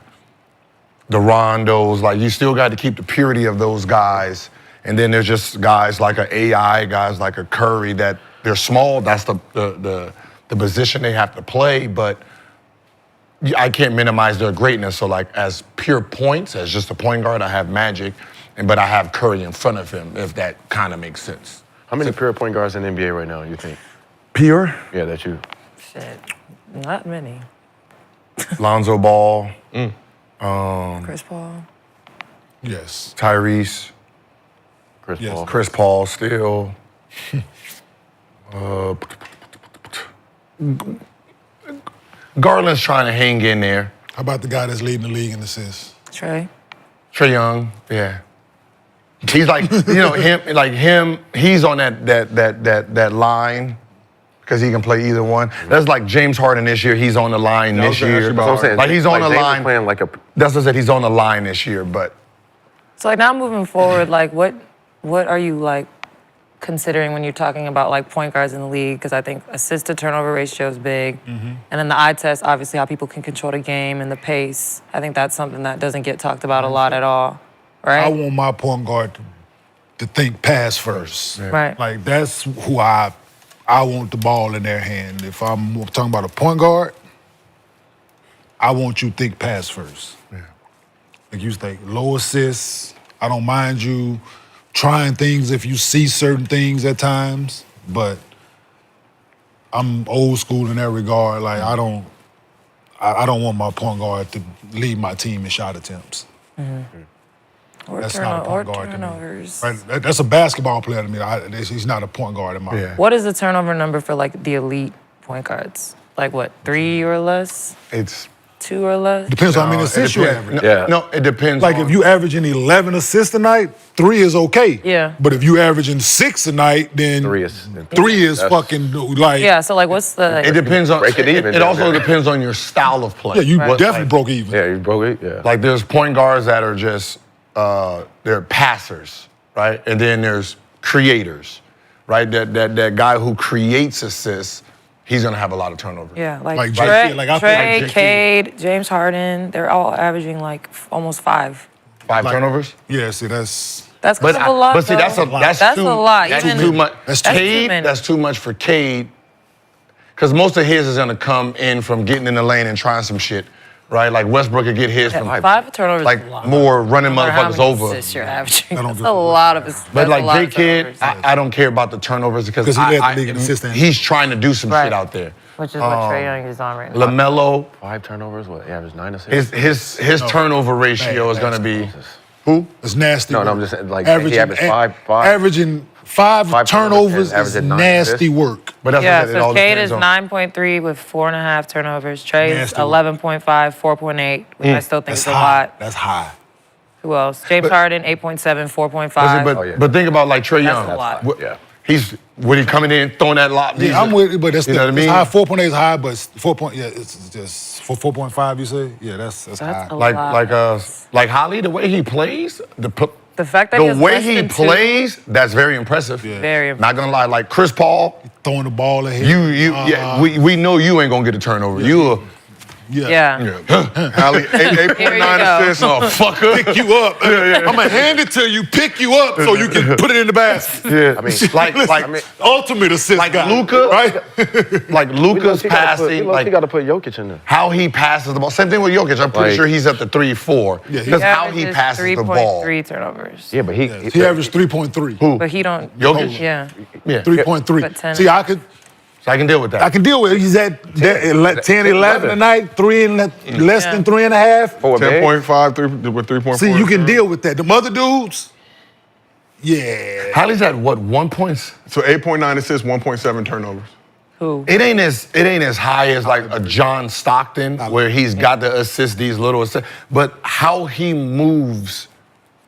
Rondos. Like, you still got to keep the purity of those guys. And then there's just guys like an AI, guys like a Curry that they're small. That's the position they have to play, but I can't minimize their greatness. So, like, as pure points, as just a point guard, I have Magic, but I have Curry in front of him, if that kind of makes sense. How many pure point guards in the NBA right now, you think? Pure? Yeah, that you. Shit, not many. Lonzo Ball. Chris Paul. Yes. Tyrese. Chris Yes. Paul. Chris Paul still. Garland's trying to hang in there. How about the guy that's leading the league in assists? Trae Trae Young, yeah. He's like, he's on that line because he can play either one. That's like James Harden this year. He's on the line this year. That's what I'm saying. Like, he's on the James is line. playing like a. That's what I said. He's on the line this year, but So like now moving forward, like what are you like considering when you're talking about like point guards in the league? Because I think assist to turnover ratio is big, and then the eye test, obviously how people can control the game and the pace. I think that's something that doesn't get talked about a lot at all, right? I want my point guard to think pass first. Right. Like, that's who I want the ball in their hand. If I'm talking about a point guard, I want you to think pass first. Yeah. Like, you think low assists. I don't mind you trying things if you see certain things at times, but I'm old school in that regard. Like, I don't want my point guard to lead my team in shot attempts. Or That's not a point guard to me. turnovers. Right? That's a basketball player to me. He's not a point guard in my yeah. What is the turnover number for like the elite point guards? Like what, 3 or less? it's 2 or less? Depends on how many it assists you depends. average. Yeah. No, it depends. Like, on, if you averaging 11 assists a night, 3 is okay. Yeah. But if you averaging 6 a night, then 3 is. 3 is That's- fucking like. Yeah, so like what's the... it depends on. Break it even It down also there. depends on your style of play. Yeah, you Right. definitely broke even. Yeah, you broke it. Yeah. Like, there's point guards that are just they're passers, right? And then there's creators, right? That guy who creates assists, he's gonna have a lot of turnovers. Yeah, Like like J- Trey, like I feel like Trey, J- Cade, James Harden, they're all averaging like almost 5. 5 turnovers. Yeah, see, that's That's kind of a lot, But see, that's though. that's That's too, a lot. That's Even- too much. That's too Cade. many. That's too much for Cade. Because most of his is gonna come in from getting in the lane and trying some shit, right? Like, Westbrook could get his from 5 turnovers like is a lot. more running No matter how motherfuckers many over. assists you're averaging. I don't That's give a a lot of assists. But That's a lot like of J Kid, turnovers. I don't care about the turnovers because 'Cause he led the league in assists. he's trying to do some Right. shit out there. Which is what Trae Young is on right now. LaMelo, 5 turnovers. What? He averaged 9 assists. his turnover ratio is gonna be who? it's nasty. No, work. I'm just saying, like, he averaged five- Averaging five Five turnovers turnovers is and averaging 9 nasty assists. work. But that's Yeah, what I said, it so all Cade depends is on- 9.3 with 4.5 turnovers. Trey is Nasty work. 11.5, 4.8, which I still think That's is a high. lot. That's high. Who else? James Harden, 8.7, 4.5. But, Oh, yeah. but think about like Trae That's Young. a lot. Yeah. He's when he coming in throwing that lob. Yeah, I'm with you, but that's you know what I mean. It's high. 4.8 is high, but 4. Yeah, it's just 4.5. You say? Yeah, that's That's high. a Like like Holly, the way he plays, The fact that he the has way less he than 2 plays, that's very impressive. Yeah. Very Not gonna lie, like Chris Paul, Throwing the ball ahead. yeah, we know you ain't gonna get a turnover. You Yeah. Holly, 8.9 Here you go. assists, oh, fucker. Pick you up. I'm gonna hand it to you. Pick you up so you can put it in the basket. yeah, I mean, like Ultimate assist like guy, Luka, right? like Luka's passing, You like got to put Jokic in there. how he passes the ball. Same thing with Jokic. I'm pretty Like- sure he's up to 3-4 Yeah, because how he averages passes the ball. 3.3 turnovers. Yeah, but he He averaged 3.3. Who? But he don't. Jokic? Yeah. Yeah, 3.3. But 10. See, I can deal with that. I can deal with it. He's at 10, 11 a night, 3 and less Yeah. than 3.5. for a big. 10.5 with 3.4. See, you can deal with that. The other dudes, yeah. Holly's at what 1 point? So 8.9 assists, 1.7 turnovers. Who? It ain't as high as like a John Stockton where he's got to assist these little assists, but how he moves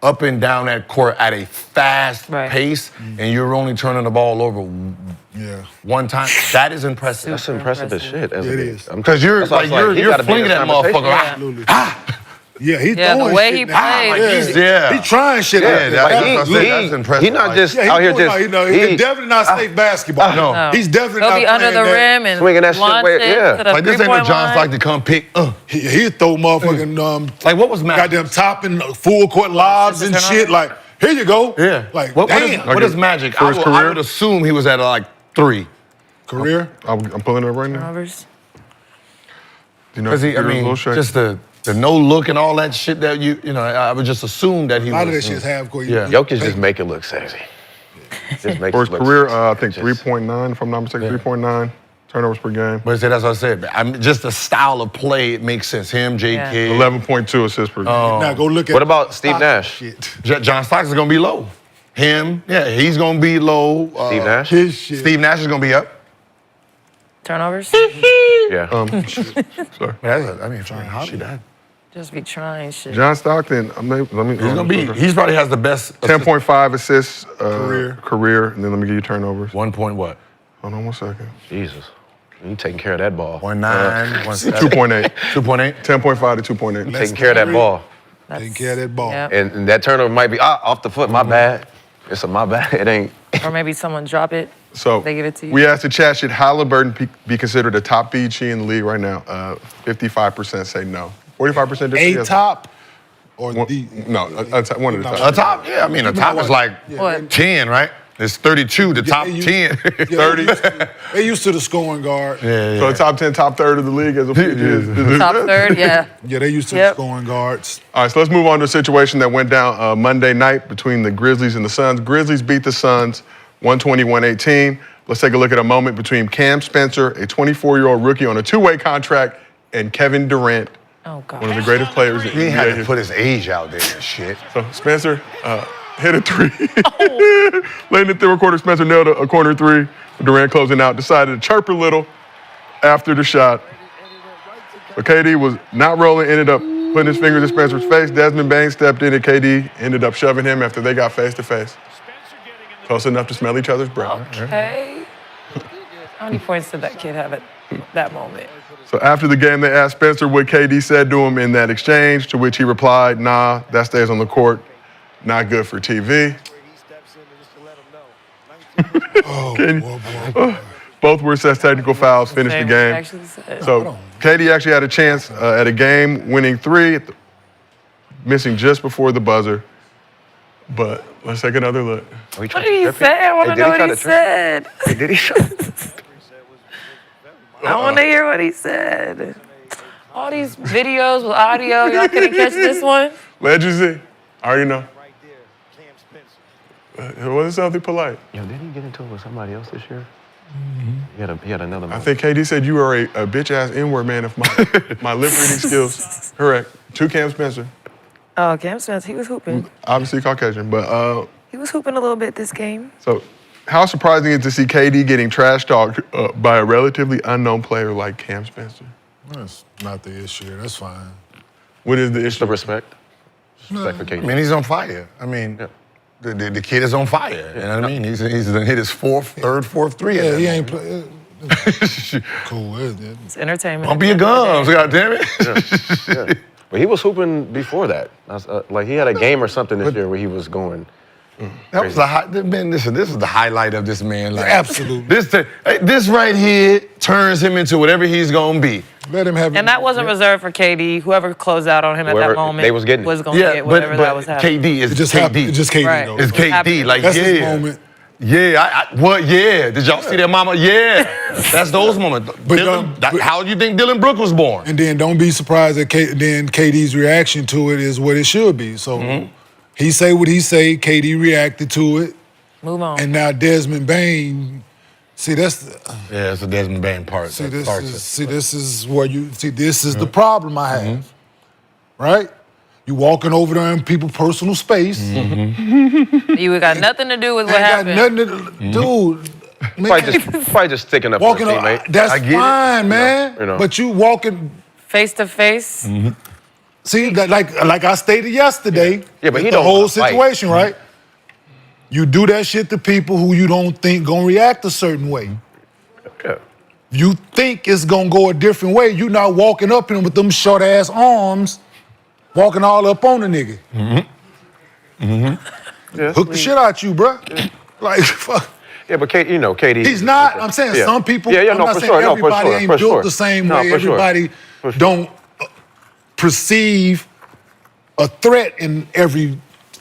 up and down that court at a fast pace, and you're only turning the ball over one time. That is impressive. That's impressive as shit. It is. Because you're flinging that motherfucker. Absolutely. He's throwing the way shit he now. plays. He's trying shit. That's impressive. He's not just out here just. He's definitely not safe basketball. No. He's definitely He'll not be under the rim and swinging that shit launch where- it yeah. to the Like this ain't three-point no John line. Stockton to come pick. He'll throw motherfucking Like what was Magic? goddamn topping full court lobs and shit. Like, here you go. Yeah. Like, what damn. is Magic? For his I career? would assume he was at like 3. Career? I'm pulling it up right now. Turnovers. You know, Because a little shake. just the no look and all that shit that you know, I would just assume that he A lot was. of that shit's half court. Yeah. Jokic just make it look sexy. Just make For it his look career, sexy. I think 3.9, if I'm not mistaken, 3.9 turnovers per game. But that's what I said. Just the style of play, it makes sense. Him, J.K. 11.2 assists per game. Now go look at What about Steve Nash? Shit. John Stockton's gonna be low. Him, he's gonna be low. Steve Nash? His shit. Steve Nash is gonna be up. Turnovers. Yeah. Sorry. That. Just be trying shit. John Stockton, He's gonna be. He probably has the best 10.5 assists Career. and then let me give you turnovers. 1 point what? Hold on 1 second. Jesus. You taking care of that ball. 1.9. 2.8. 2.8. 10.5 to 2.8. Taking care of that ball. Taking care of that ball. Yep. And that turnover might be off the foot. My bad. It's my bad. It ain't. Or maybe someone drop it. So They give it to you. we asked the chat, should Haliburton be considered a top BG in the league right now? 55% say no. 45% disagree. A top or One, the no, one of the A top. top? Yeah, I mean, a top is like What? 10, right? It's 32, the top they use- 10. 30. They used to the scoring guard. So the top 10, top third of the league as a PG. Top third, yeah. Yeah, they used to Yep. the scoring guards. All right, so let's move on to a situation that went down Monday night between the Grizzlies and the Suns. Grizzlies beat the Suns 120-118. Let's take a look at a moment between Cam Spencer, a 24-year-old rookie on a two-way contract, and Kevin Durant, Oh, God. one of the greatest players in He NBA had to history. put his age out there and shit. So Spencer hit a three. Late in the third quarter, Spencer nailed a corner three. Durant closing out, decided to chirp a little after the shot. So KD was not rolling, ended up putting his fingers in Spencer's face. Desmond Bain stepped in and KD ended up shoving him after they got face to face. Close enough to smell each other's breath. Okay. How many points did that kid have at that moment? So after the game, they asked Spencer what KD said to him in that exchange, to which he replied, nah, that stays on the court. Not good for TV. Both were assessed technical fouls, finished the game. Actually said. So KD actually had a chance at a game-winning three, missing just before the buzzer. But let's take another look. What did he say? I want to know what he said. Did he? I want to hear what he said. All these videos with audio, y'all couldn't catch this one? Legacy, I already know. It wasn't something polite. Yo, didn't he get into it with somebody else this year? He had another I moment. think KD said you are a bitch-ass N-word man if my lip reading skills correct. To Cam Spencer. Oh, Cam Smith, he was hooping. Obviously Caucasian, but He was hooping a little bit this game. so how surprising is it to see KD getting trash talked by a relatively unknown player like Cam Spencer? That's not the issue. That's fine. What is the issue? The respect. Respect for KD. I mean, he's on fire. I mean, the kid is on fire. You know what I mean? He's hit his third, fourth three. Yeah, he ain't play. Cool. It's entertainment. Pump your gums, goddammit. Yeah. But he was hooping before that. Like he had a game or something this year where he was going. That was listen, this is the highlight of this man. Like, Absolutely. This right here turns him into whatever he's gonna be. Let him have it. And that wasn't reserved for KD. Whoever closed out on him at Whoever that moment they was getting. going to get whatever that was happening. KD is It just KD. happened. It just KD Right. though. It's KD. happened. Like, That's yeah. his moment. Yeah, what? Yeah. Did y'all see that, mama? Yeah. That's those moments. But How do you think Dylan Brooks was born? And then don't be surprised that then KD's reaction to it is what it should be. So he say what he say. KD reacted to it, Move on. and now Desmond Bain. See, that's Yeah, it's the Desmond Bain part. see this is where you see this is the problem I have. Right? You walking over there in people's personal space. You got nothing to do with what Ain't got happened. nothing to dude. Probably just sticking up for Walking a on, teammate. that's I get it. fine, man. You know. But you walking. Face to face. See, like I stated yesterday, Yeah, but he the don't whole wanna fight. situation, right? You do that shit to people who you don't think gonna react a certain way. Yeah. You think it's gonna go a different way. You not walking up in with them short ass arms, walking all up on the nigga. Yeah. Hook the shit out you, bruh. Like, fuck. Yeah, but KD. He's not. I'm saying some people. Yeah, I'm no, not for saying sure. No, for everybody sure. ain't For built sure. the same No, way. for sure. Everybody For sure. don't perceive a threat in every. You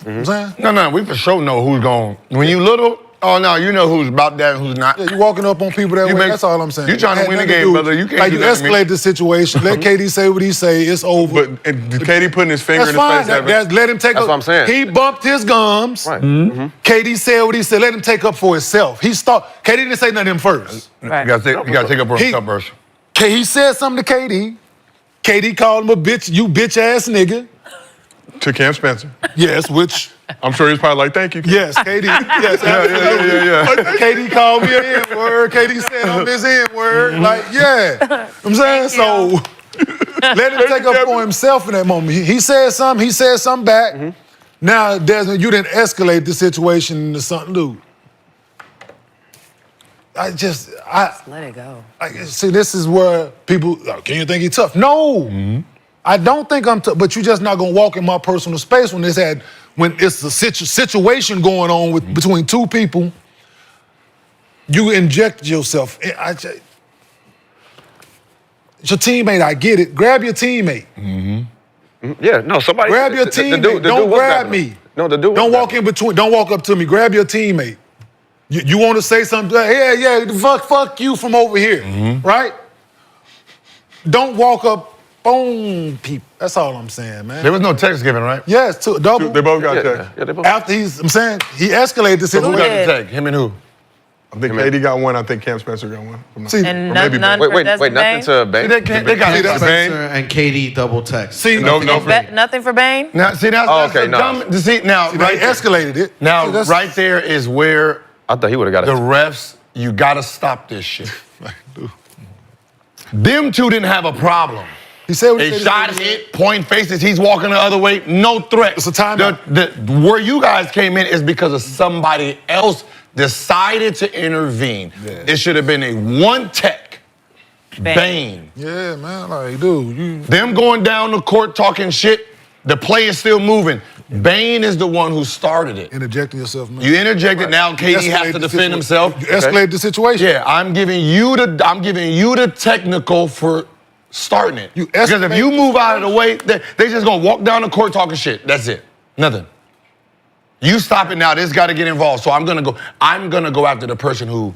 know what I'm saying? No, we for sure know who's going. When you little, oh no, you know who's about that and who's not. Yeah, you walking up on people that way. That's all I'm saying. You trying to Had win the nothing to game, do- brother. You can't like do you that to me. escalate the situation. Let KD say what he say. It's over. But KD putting his finger That's in his fine. face. Let him take That's up. what I'm saying. He bumped his gums. Right. KD said what he said. Let him take up for himself. KD didn't say nothing to him first. Right. You gotta take up for himself first. He said something to KD. KD called him a bitch, you bitch ass nigga. To Cam Spencer. Yes, which, I'm sure he's probably like, thank you. yes, KD. Yes, absolutely. Yeah. KD called me an N-word. KD said I'm his N-word. Like, yeah. I'm saying, so let him take up for himself in that moment. He said something back. Now, Desmond, you didn't escalate the situation into something new. Let it go. See, this is where people, can you think he's tough? No. I don't think I'm tough, but you're just not gonna walk in my personal space when it's a situation going on between two people. You inject yourself. It's your teammate, I get it. Grab your teammate. Yeah, no, somebody. Grab your the teammate. dude Don't was grab grabbing him. me. No, the dude. Don't was walk grabbing in between. Don't walk up to me. Grab your teammate. You want to say something? Yeah. Fuck you from over here, right? Don't walk up on people. That's all I'm saying, man. There was no text given, right? Yes, double. They both got him. text. Yeah, they both. After he escalated the Who situation. got the text? Him and who? I think KD got one. I think Cam Spencer got one. See, And Or maybe none Wait, for Desmond nothing to Bane? They got See, it. that's Bane. Spencer and KD double text. See, No, no. Nothing for Bane? Now, see, that's okay, the no. dumb. See, now, they right there. escalated it. Now, See, that's- right there is where I thought he would have got the it. refs, you gotta stop this shit. Them two didn't have a problem. He said what he A said. shot hit, point faces, he's walking the other way, no threat. It's a timeout. Where you guys came in is because of somebody else decided to intervene. Yeah. It should have been a one tech. Bane. Yeah, man, like, dude, Them going down the court talking shit, the play is still moving. Bane is the one who started it. interjecting yourself, man. You interjected, now KD has Escalate to the defend situa- himself. You escalate the situation. Yeah, I'm giving you the technical for starting it. You Because if escalate you the move out of the way, they just gonna walk down the court talking shit. That's it. Nothing. You stop it now. This got to get involved. So I'm gonna go after the person who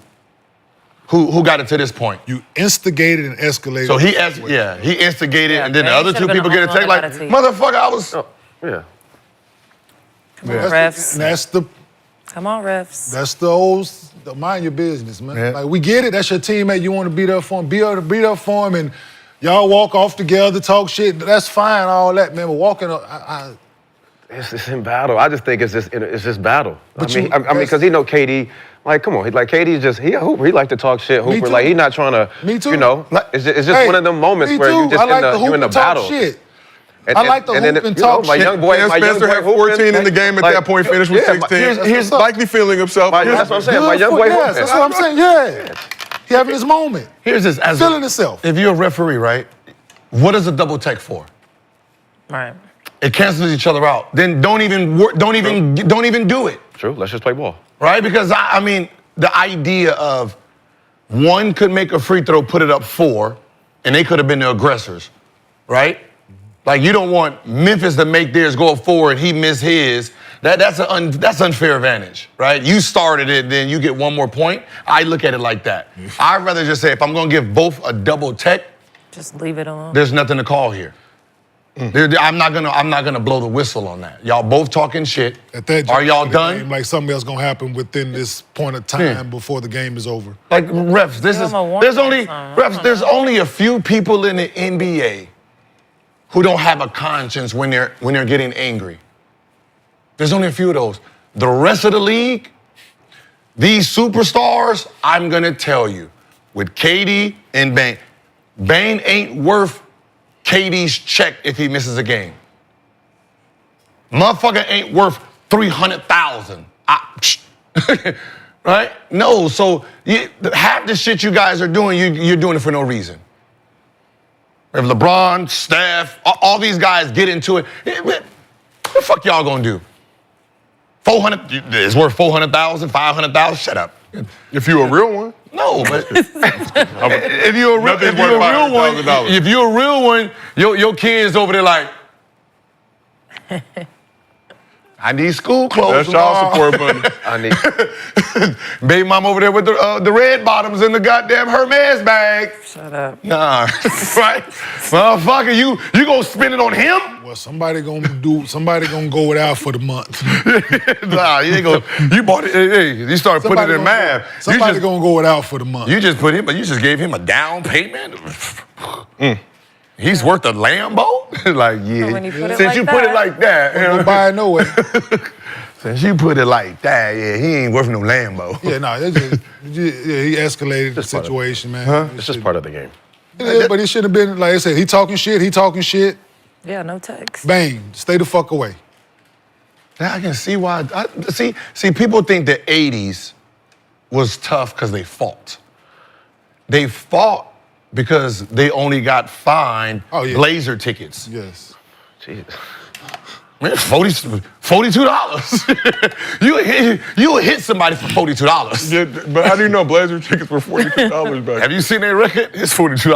got it to this point. You instigated and escalated. So he instigated, Yeah, and then the Bane other two should've been people the get a only text one like, that got a motherfucker, I was. Oh, yeah. Refs. That's Come on, refs. That's the old, mind your business, man. Yeah. Like, we get it. That's your teammate. You want to be there for him. Be there for him, and y'all walk off together, talk shit. That's fine, all that, man. But walking up, It's in battle. I just think it's just battle. But I mean, because he know KD. Like, come on, KD's just he a hooper. He like to talk shit. Me Hooper, too. like he not trying to. Me too. You know, it's just Hey, one of them moments me where too. you just I like to you hoop in the and talk battle. shit. And, I like to and then, hoop and you know, talk my shit. young boy, Cam my young Spencer boy had 14 in the game at that point, finished with 16. here's likely feeling himself. That's what I'm saying. My Good young for- boy, yes, hooping. that's what I'm saying. Yeah, he having his moment, Here's this. As feeling himself. If you're a referee, right? What is a double tech for? Right. It cancels each other out. Then don't even do it, True. Let's just play ball. right? Because I mean, the idea of one could make a free throw, put it up 4, and they could have been the aggressors, right? Like, you don't want Memphis to make theirs go up 4 and he miss his. That's unfair advantage, right? You started it, then you get one more point. I look at it like that. I'd rather just say, if I'm gonna give both a double tech, Just leave it alone. there's nothing to call here. I'm not gonna blow the whistle on that. Y'all both talking shit. At that Are y'all the done? game, like something else gonna happen within this point of time before the game is over. Like, refs, Give them a warning there's or something. only a few people in the NBA who don't have a conscience when they're getting angry. There's only a few of those. The rest of the league, these superstars, I'm gonna tell you, with KD and Bane ain't worth KD's check if he misses a game. Motherfucker ain't worth 300,000. Right? No, so half the shit you guys are doing, you're doing it for no reason. If LeBron, Steph, all these guys get into it, what the fuck y'all gonna do? 400, it's worth 400,000, 500,000, shut up. If you a real one. No, but if you're a real one, your kids over there like, I need school clothes. That's child support money. I need. Baby mom over there with the red bottoms and the goddamn Hermes bag. Shut up. Nah, right? Motherfucker, you gonna spend it on him? Well, somebody gonna go without for the month. Nah, you ain't gonna. You bought it. Hey, you started putting it in math. Somebody gonna go without for the month. You just put him, but you just gave him a down payment. He's worth a Lambo? Like, yeah. When you put it Since like you that, put it like that. Don't buy it nowhere. Since you put it like that, yeah, he ain't worth no Lambo. Yeah, no, he escalated the situation, man. Huh? It's just part of the game. It is, but it should have been, like I said, he talking shit. Yeah, no text. Bang, stay the fuck away. Now I can see why. See, people think the 80s was tough because they fought. They fought because they only got fined Blazer tickets. Yes. Jesus. Man, $42. you would hit somebody for $42. Yeah, but how do you know Blazer tickets were $42 back? Have you seen their record? It's $42.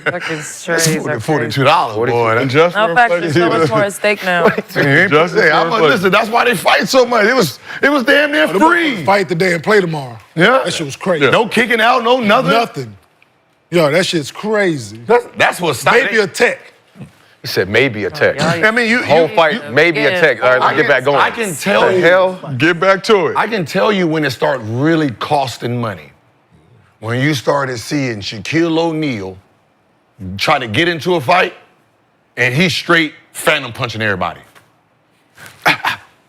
Fucking strays are crazy. $42, boy. And just No, for fact, there's so much more at stake now. Listen, that's why they fight so much. It was damn near free. Fight today and play tomorrow. Yeah. That shit was crazy. Yeah. No kicking out, no nothing. Nothing. Yo, that shit's crazy. That's what stopped Maybe a tech. He said maybe a text. I mean, Whole fight, maybe a text. All right, let's get back going. I can tell the you. hell? Get back to it. I can tell you when it started really costing money. When you started seeing Shaquille O'Neal try to get into a fight, and he's straight phantom punching everybody.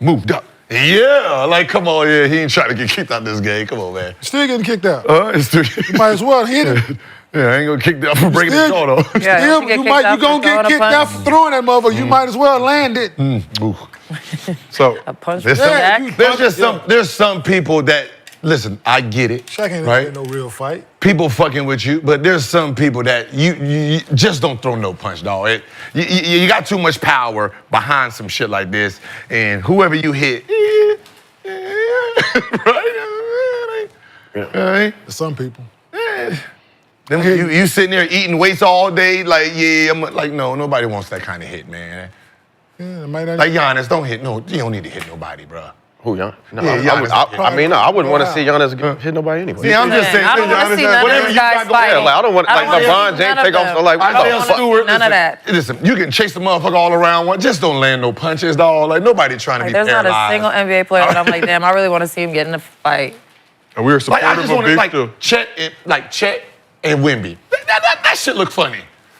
Moved up. Yeah, like, come on, yeah, he ain't trying to get kicked out of this game. Come on, man. Still getting kicked out. You might as well hit it. Yeah, I ain't gonna kick that for breaking the jaw, though. Yeah, You gonna get kicked out for throwing that motherfucker. You might as well land it. So A punch There's from Jack. there's some people that, listen, I get it, Shaq ain't right? no real fight. People fucking with you, but there's some people that you just don't throw no punch, dog. You got too much power behind some shit like this, and whoever you hit, right? Some people. You sitting there eating weights all day, like, yeah, I'm like, no, nobody wants that kind of hit, man. Yeah, it might not Like Giannis, you don't need to hit nobody, bro. Who, Giannis? No, Yeah, I wouldn't want to see Giannis hit nobody anyway. See, I'm just saying, I don't want to see none of these guys fighting. Yeah, like, I don't want, like, LeBron James take off, so, like, what the Isaiah fuck? Stewart, None of that. Listen, you can chase the motherfucker all around. Just don't land no punches, dog. Like, nobody trying to be There's not paralyzed. a single NBA player that I'm like, damn, I really want to see him get in a fight. and we were Like, I supportive just of want to, Big like, Stu. Chet and Wemby. That shit look funny.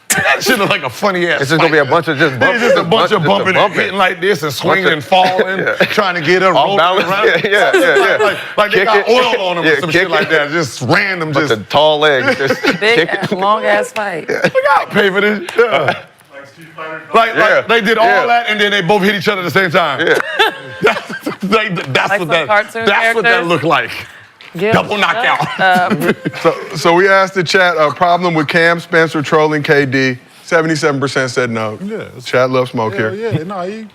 That shit look like a funny ass. It's just gonna be a bunch of just bumping. It's just a bunch of bumping and hitting like this and swinging and falling, trying to get a roll balance. around. Yeah. Like they got Kick it. oil on them or some kick shit like that. Just random, Bunch just. of tall legs. Just Big, kick it. long ass fight. We gotta pay for this. Yeah. Like they did all that and then they both hit each other at the same time. Yeah. That's Like some cartoon what that characters? looked like. Yeah, Double knockout. So we asked the chat a problem with Cam Spencer trolling KD. 77% said no. Yeah. Chat loves smoke Hell here. yeah, no,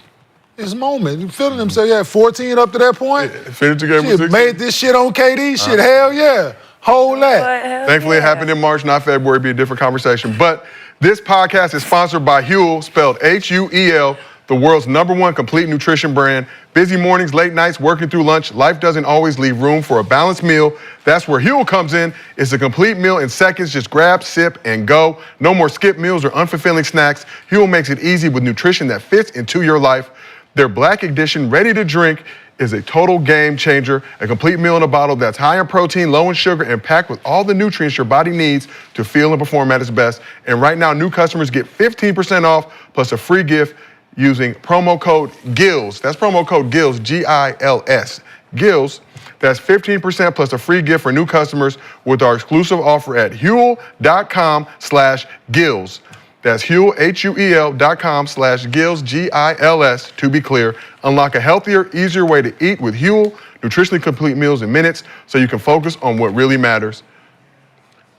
his moment. You feeling himself. He had 14 up to that point. Finished the game with Shit, 16. made this shit on KD. Shit, hell yeah. Hold that. Thankfully, it happened in March, not February. It'd be a different conversation. But this podcast is sponsored by Huel, spelled Huel, the world's #1 complete nutrition brand. Busy mornings, late nights, working through lunch, life doesn't always leave room for a balanced meal. That's where Huel comes in. It's a complete meal in seconds. Just grab, sip, and go. No more skip meals or unfulfilling snacks. Huel makes it easy with nutrition that fits into your life. Their Black Edition, ready to drink, is a total game changer. A complete meal in a bottle that's high in protein, low in sugar, and packed with all the nutrients your body needs to feel and perform at its best. And right now, new customers get 15% off plus a free gift using promo code GILS. That's promo code GILS, G-I-L-S. GILS. That's 15% plus a free gift for new customers with our exclusive offer at Huel.com/GILS. That's Huel, HUEL.com/Gills, GILS, to be clear. Unlock a healthier, easier way to eat with Huel, nutritionally complete meals in minutes so you can focus on what really matters.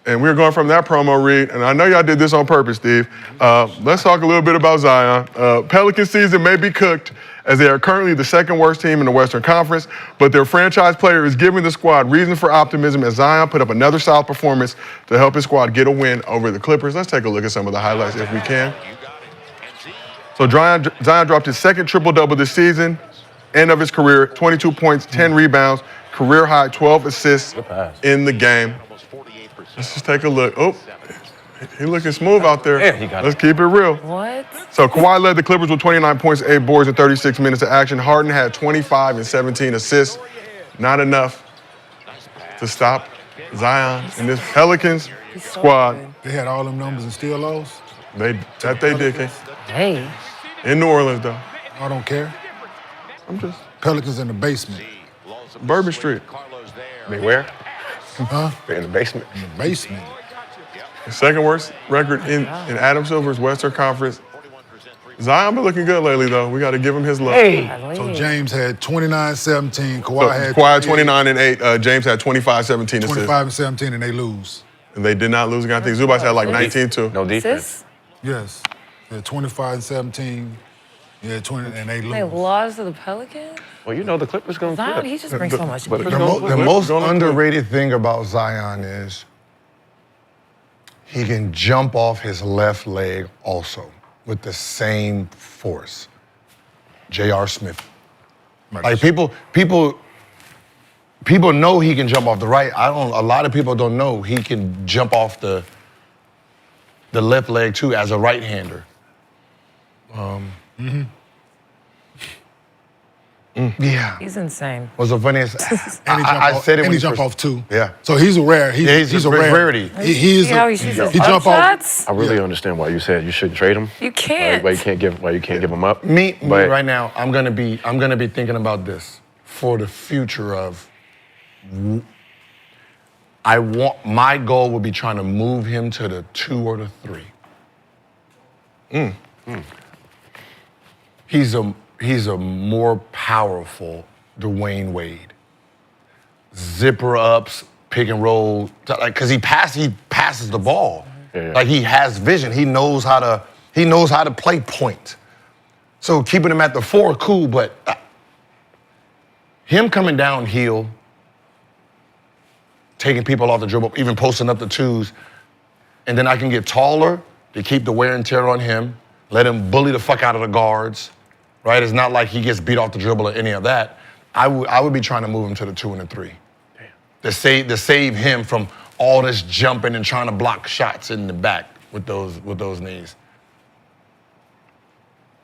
And we're going from that promo read, and I know y'all did this on purpose, Steve. Let's talk a little bit about Zion. Pelican season may be cooked as they are currently the second worst team in the Western Conference, but their franchise player is giving the squad reason for optimism as Zion put up another solid performance to help his squad get a win over the Clippers. Let's take a look at some of the highlights if we can. So Zion dropped his second triple-double this season, end of his career, 22 points, 10 rebounds, career high 12 assists in the game. Let's just take a look. Oh, he looking smooth out there. Yeah, he got it. Let's keep it real. What? So Kawhi led the Clippers with 29 points, 8 boards, and 36 minutes of action. Harden had 25 and 17 assists. Not enough to stop Zion and this Pelicans squad. They had all them numbers and still lost. They did, King. Hey. In New Orleans, though. I don't care. I'm just Pelicans in the basement. Bourbon Street. They where? Huh? They're in the basement. In the basement. The second worst record in Adam Silver's Western Conference. Zion been looking good lately, though. We got to give him his love. Hey. So James had 29-17. So Kawhi had Kawhi 29 and 8. James had 25, 17 assists. 25 and 17, and they lose. And they did not lose again. I think Zubac had like 19 too. No defense. Assists? Yes. They had 25 and 17. Yeah, 20, and they lose. They lost to the Pelicans? Well, you know the Clippers going to Zion, flip. he just brings so much. but heat. the The most underrated thing about Zion is he can jump off his left leg also with the same force. J.R. Smith. Like people know he can jump off the right. A lot of people don't know he can jump off the left leg too as a right-hander. Yeah. He's insane. What's the funniest? And he I said it when he he jump first- off too. Yeah. So he's a rare. He's a a rarity. He is See how he shoots his he up jump off. shots? I really understand why you said you shouldn't trade him. You can't. Why you can't give him up. Me But- right now, I'm gonna be thinking about this for the future of. My goal would be trying to move him to the 2 or the 3. He's a more powerful Dwayne Wade. Zipper ups, pick and roll, like because he passes the ball. Yeah. Like he has vision. He knows how to play point. So keeping him at the 4, cool, but him coming downhill, taking people off the dribble, even posting up the 2s, and then I can get taller to keep the wear and tear on him, let him bully the fuck out of the guards, right? It's not like he gets beat off the dribble or any of that. I would be trying to move him to the 2 and the 3. Damn. To save him from all this jumping and trying to block shots in the back with those knees.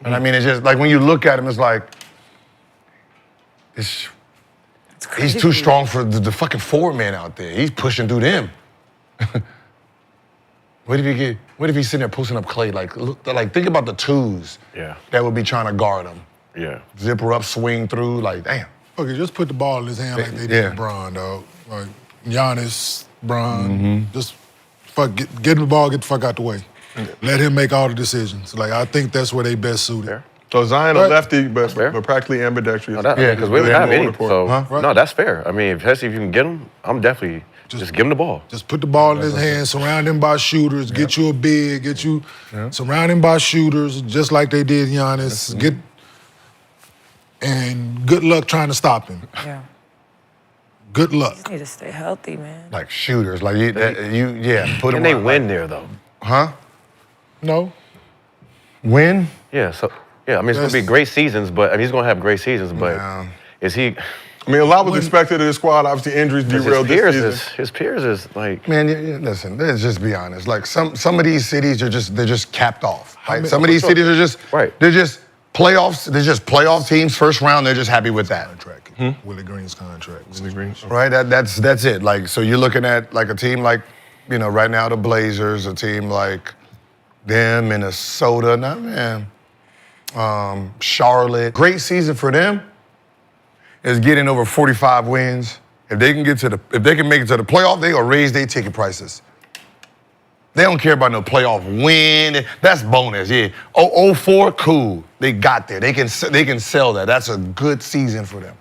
And I mean, it's just like when you look at him, it's like, he's too strong for the fucking 4 man out there. He's pushing through them. What if he's sitting there posting up Clay? Like think about the 2s that would be trying to guard him. Yeah. Zipper up, swing through, like, damn. Okay, just put the ball in his hand like they did LeBron, dog. Like Giannis, Bron, just get him the ball, get the fuck out the way. Let him make all the decisions. Like, I think that's where they best suited. Fair. So Zion a lefty, but fair. practically ambidextrous. Because we don't have any. So Right. no, that's fair. I mean, especially if you can get him, I'm definitely just give him the ball. Just put the ball in his hand, surround him by shooters, get you a big, surround him by shooters, just like they did Giannis. And good luck trying to stop him. Yeah. Good luck. You need to stay healthy, man. Like shooters, like put him. And they on, win like, there though. Huh? No. Win? Yeah. So I mean, it's gonna be great seasons, but I mean, he's gonna have great seasons. But is he? I mean, a lot was expected of the squad. Obviously, injuries derailed this season. His peers is like. Man, listen. Let's just be honest. Like some of these cities they're just capped off. Right? Some of these cities are just They're just playoffs. They're just playoff teams. First round, they're just happy with that. Willie Green's contract. Willie Green. Right. That's it. Like so, you're looking at like a team like right now the Blazers, a team like them, Minnesota. Nah, man. Charlotte. Great season for them is getting over 45 wins. If they can make it to the playoff, they gonna raise their ticket prices. They don't care about no playoff win. That's bonus, yeah. 0-4, cool. They got there. They can sell that. That's a good season for them.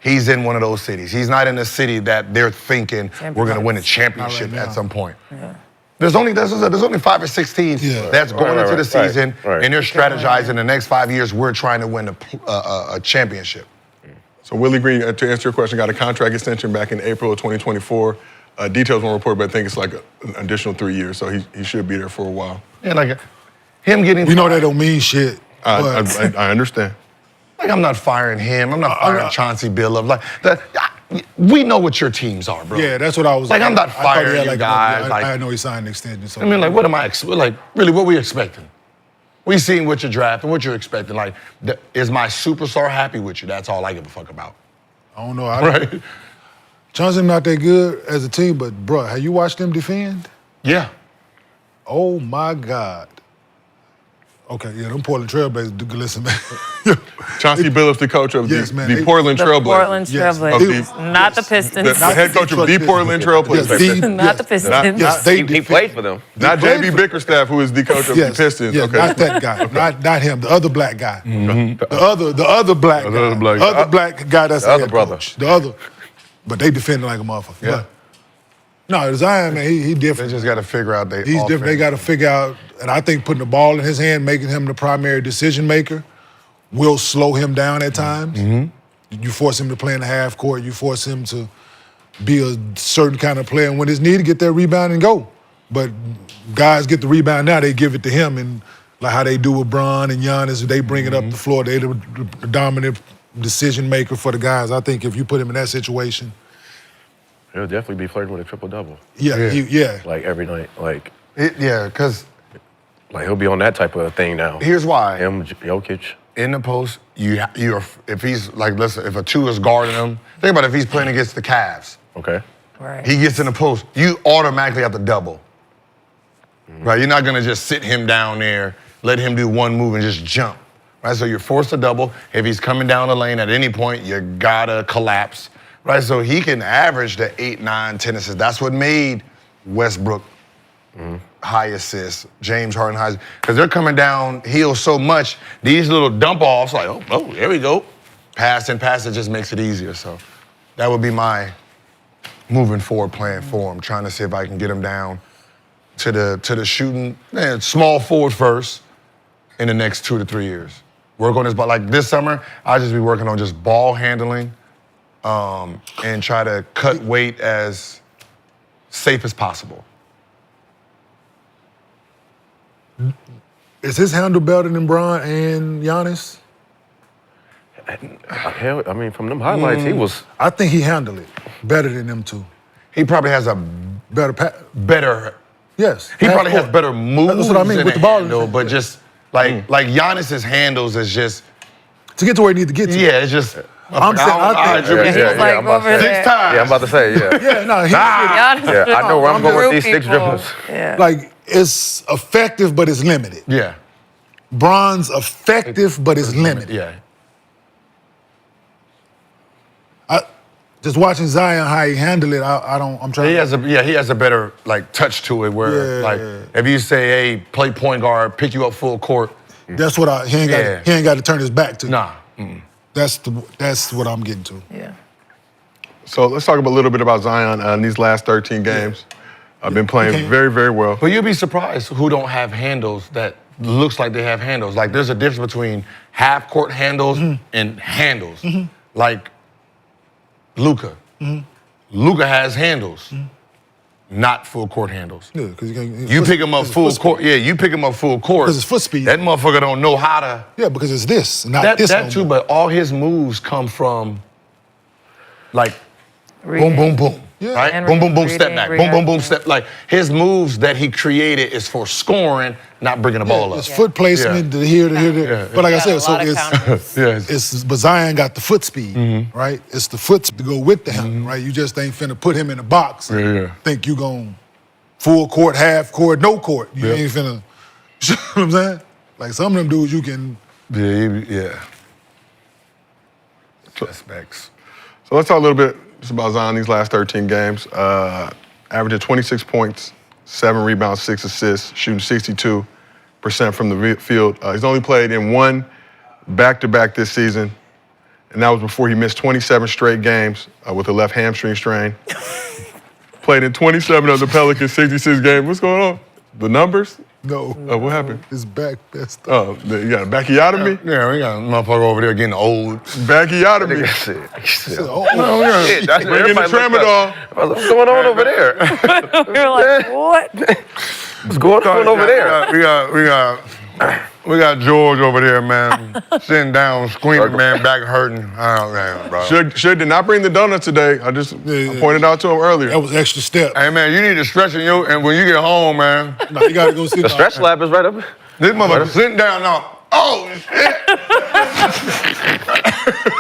He's in one of those cities. He's not in a city that they're thinking we're going to win a championship at some point. Yeah. There's only 5 or 6 teams that's going into the season, and they're strategizing the next 5 years. We're trying to win a championship. So Willie Green, to answer your question, got a contract extension back in April of 2024. Details won't report, but I think it's like an additional 3 years, so he should be there for a while. Yeah, like him getting. We know that don't mean shit. I understand. Like, I'm not firing him. I'm not firing Chauncey Billups. Like that. We know what your teams are, bro. Yeah, that's what I was. Like, I'm not firing you guys. I know he signed an extension. So I mean, like, what am I? Like, really, what we expecting? We seen what you're drafting, what you're expecting. Like, is my superstar happy with you? That's all I give a fuck about. I don't know. Right? Chauncey not that good as a team, but bro, have you watched them defend? Yeah. Oh my God. Okay, yeah, them Portland Trailblazers, listen, man. Chauncey Billups, the coach of the Portland Trailblazers. Portland Trailblazers, not the Pistons. The head coach of the Portland Trailblazers. Not the Pistons. He played for them. Not J.B. Bickerstaff, who is the coach of the Pistons. Yes, not that guy. Not him. The other black guy. Mm-hmm. The other black guy. The other black guy that's the other brother. Coach. The other. But they defended like a motherfucker. Yeah. No, Zion, man, he different. They just got to figure out He's different. They got to figure out, and I think putting the ball in his hand, making him the primary decision maker, will slow him down at times. Mm-hmm. You force him to play in the half court. You force him to be a certain kind of player, and when it's needed, get that rebound and go. But guys get the rebound now, they give it to him, and like how they do with Bron and Giannis, they bring it up the floor. They're the dominant decision maker for the guys. I think if you put him in that situation, he'll definitely be flirting with a triple-double. Yeah. Like every night. Because like he'll be on that type of thing now. Here's why. Him, Jokic. In the post, if he's like, listen, if a 2 is guarding him, think about if he's playing against the Cavs. Okay. Right. He gets in the post, you automatically have to double. Mm-hmm. Right? You're not gonna just sit him down there, let him do one move and just jump. Right? So you're forced to double. If he's coming down the lane at any point, you gotta collapse. Right, so he can average the 8, 9, 10 assists. That's what made Westbrook high assists, James Harden high, because they're coming downhill so much. These little dump offs, like, oh, there we go. Pass and pass, it just makes it easier. So that would be my moving forward plan for him, trying to see if I can get him down to the shooting, small forward first in the next 2 to 3 years. Work on this, but like this summer, I'll just be working on just ball handling. And try to cut weight as safe as possible. Is his handle better than Bron and Giannis? Hell, I mean, from them highlights, he was. I think he handled it better than them two. He probably has a better. Yes. He probably has better moves. That's what I mean with the ball. Handle, but just like Giannis's handles is just to get to where he needs to get to. Yeah, it's just. I'm saying, I think. I'm about to say, 6 times. Yeah, I'm about to say, I know where I'm going with these 6 dribbles. Yeah. Like, it's effective, but it's limited. Yeah. Bron's effective, but it's limited. Yeah. Just watching Zion, how he handled it, I'm trying. He has a better like touch to it where like if you say, hey, play point guard, pick you up full court. That's what he ain't got to turn his back to. Nah. That's what I'm getting to. Yeah. So let's talk a little bit about Zion in these last 13 games. I've been playing very, very well. But you'll be surprised who don't have handles that looks like they have handles. Like there's a difference between half-court handles and handles. Like Luka. Luka has handles, not full-court handles. Yeah, because you pick him up full court. Yeah, you pick him up full court. Because it's foot speed. That motherfucker don't know how to. Yeah, because it's this, not this. That too, but all his moves come from like boom, boom, boom. Yeah. Right? And Boom, boom, boom, step back. reading, Boom, boom, boom, step. Like his moves that he created is for scoring, not bringing the ball up. It's foot placement to here to here. Yeah. But like I said, so it's but Zion got the foot speed, right? It's the foot to go with the handle, right? You just ain't finna put him in a box and think you gon' full court, half court, no court. You ain't finna, you know what I'm saying? Like some of them dudes you can. Yeah. Aspects. So let's talk a little bit just about Zion these last 13 games. Averaging 26 points, 7 rebounds, 6 assists, shooting 62% from the field. He's only played in one back-to-back this season, and that was before he missed 27 straight games with a left hamstring strain. Played in 27 of the Pelicans' 66 games. What's going on? The numbers? No. What happened? His back messed up. Oh, you got a backiotomy? Yeah, we got a motherfucker over there getting old. Backiotomy. Shit, that's Bring in the tramadol. What's going on over there? We were like, what? What's going on over there? We got George over there, man, sitting down, screaming, man, back hurting. Oh, man, bro. Should did not bring the donuts today. I pointed out to him earlier. That was extra step. Hey, man, you need to stretch and when you get home, man. No, you gotta go sit The down. stretch lab is right up. This motherfucker sitting down now. Oh, shit.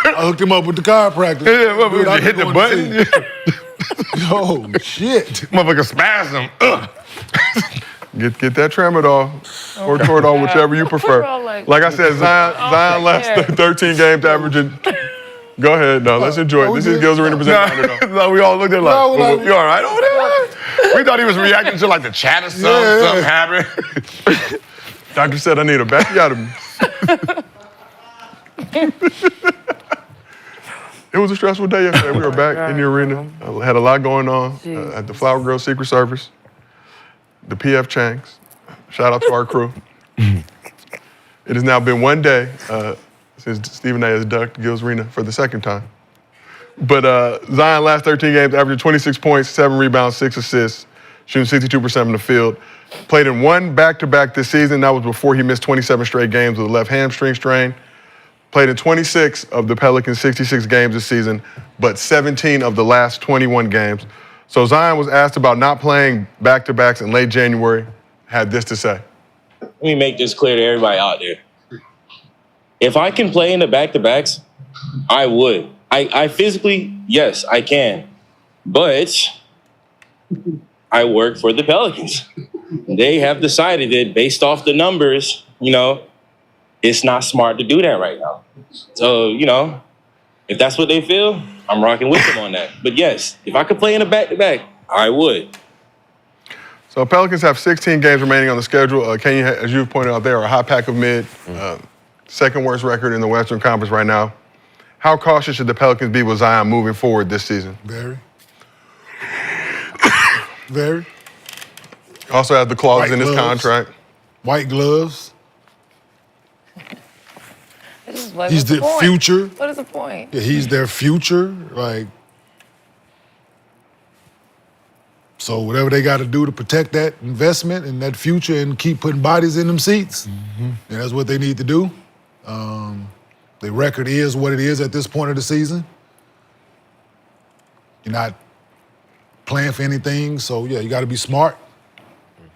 I hooked him up with the chiropractor. Yeah, motherfucker, Dude, I you hit be the going to button. see. Oh, shit. Motherfucker spasm. Get that tramadol or Toradol, whichever you prefer. Like I said, Zion last 13 games averaging. Go ahead. No, let's enjoy it. This is Gil's Arena presented. No, we all looked at like, No, like- you all right over there? We thought he was reacting to like the chat or something. Yeah. Something happened. Doctor said I need a backiotomy. It was a stressful day yesterday. We were back in the arena. I had a lot going on at the Flower Girl Secret Service, the PF Changs. Shout out to our crew. It has now been one day since Stephen A. has ducked Gil's Arena for the second time. But Zion last 13 games averaged 26 points, 7 rebounds, 6 assists, shooting 62% from the field. Played in one back-to-back this season. That was before he missed 27 straight games with a left hamstring strain. Played in 26 of the Pelicans' 66 games this season, but 17 of the last 21 games. So Zion was asked about not playing back-to-backs in late January, had this to say. Let me make this clear to everybody out there. If I can play in the back-to-backs, I would. I physically, yes, I can. But I work for the Pelicans. They have decided that based off the numbers, it's not smart to do that right now. So, if that's what they feel, I'm rocking with them on that. But yes, if I could play in a back-to-back, I would. So Pelicans have 16 games remaining on the schedule. Kenyon, as you've pointed out, they are a hot pack of mid, second worst record in the Western Conference right now. How cautious should the Pelicans be with Zion moving forward this season? Very. Very. Also has the clause White in his gloves. contract. White gloves. Like, He's what's the point? future. What is the point? Yeah, he's their future. So whatever they got to do to protect that investment and that future and keep putting bodies in them seats, that's what they need to do. The record is what it is at this point of the season. You're not playing for anything, so yeah, you got to be smart.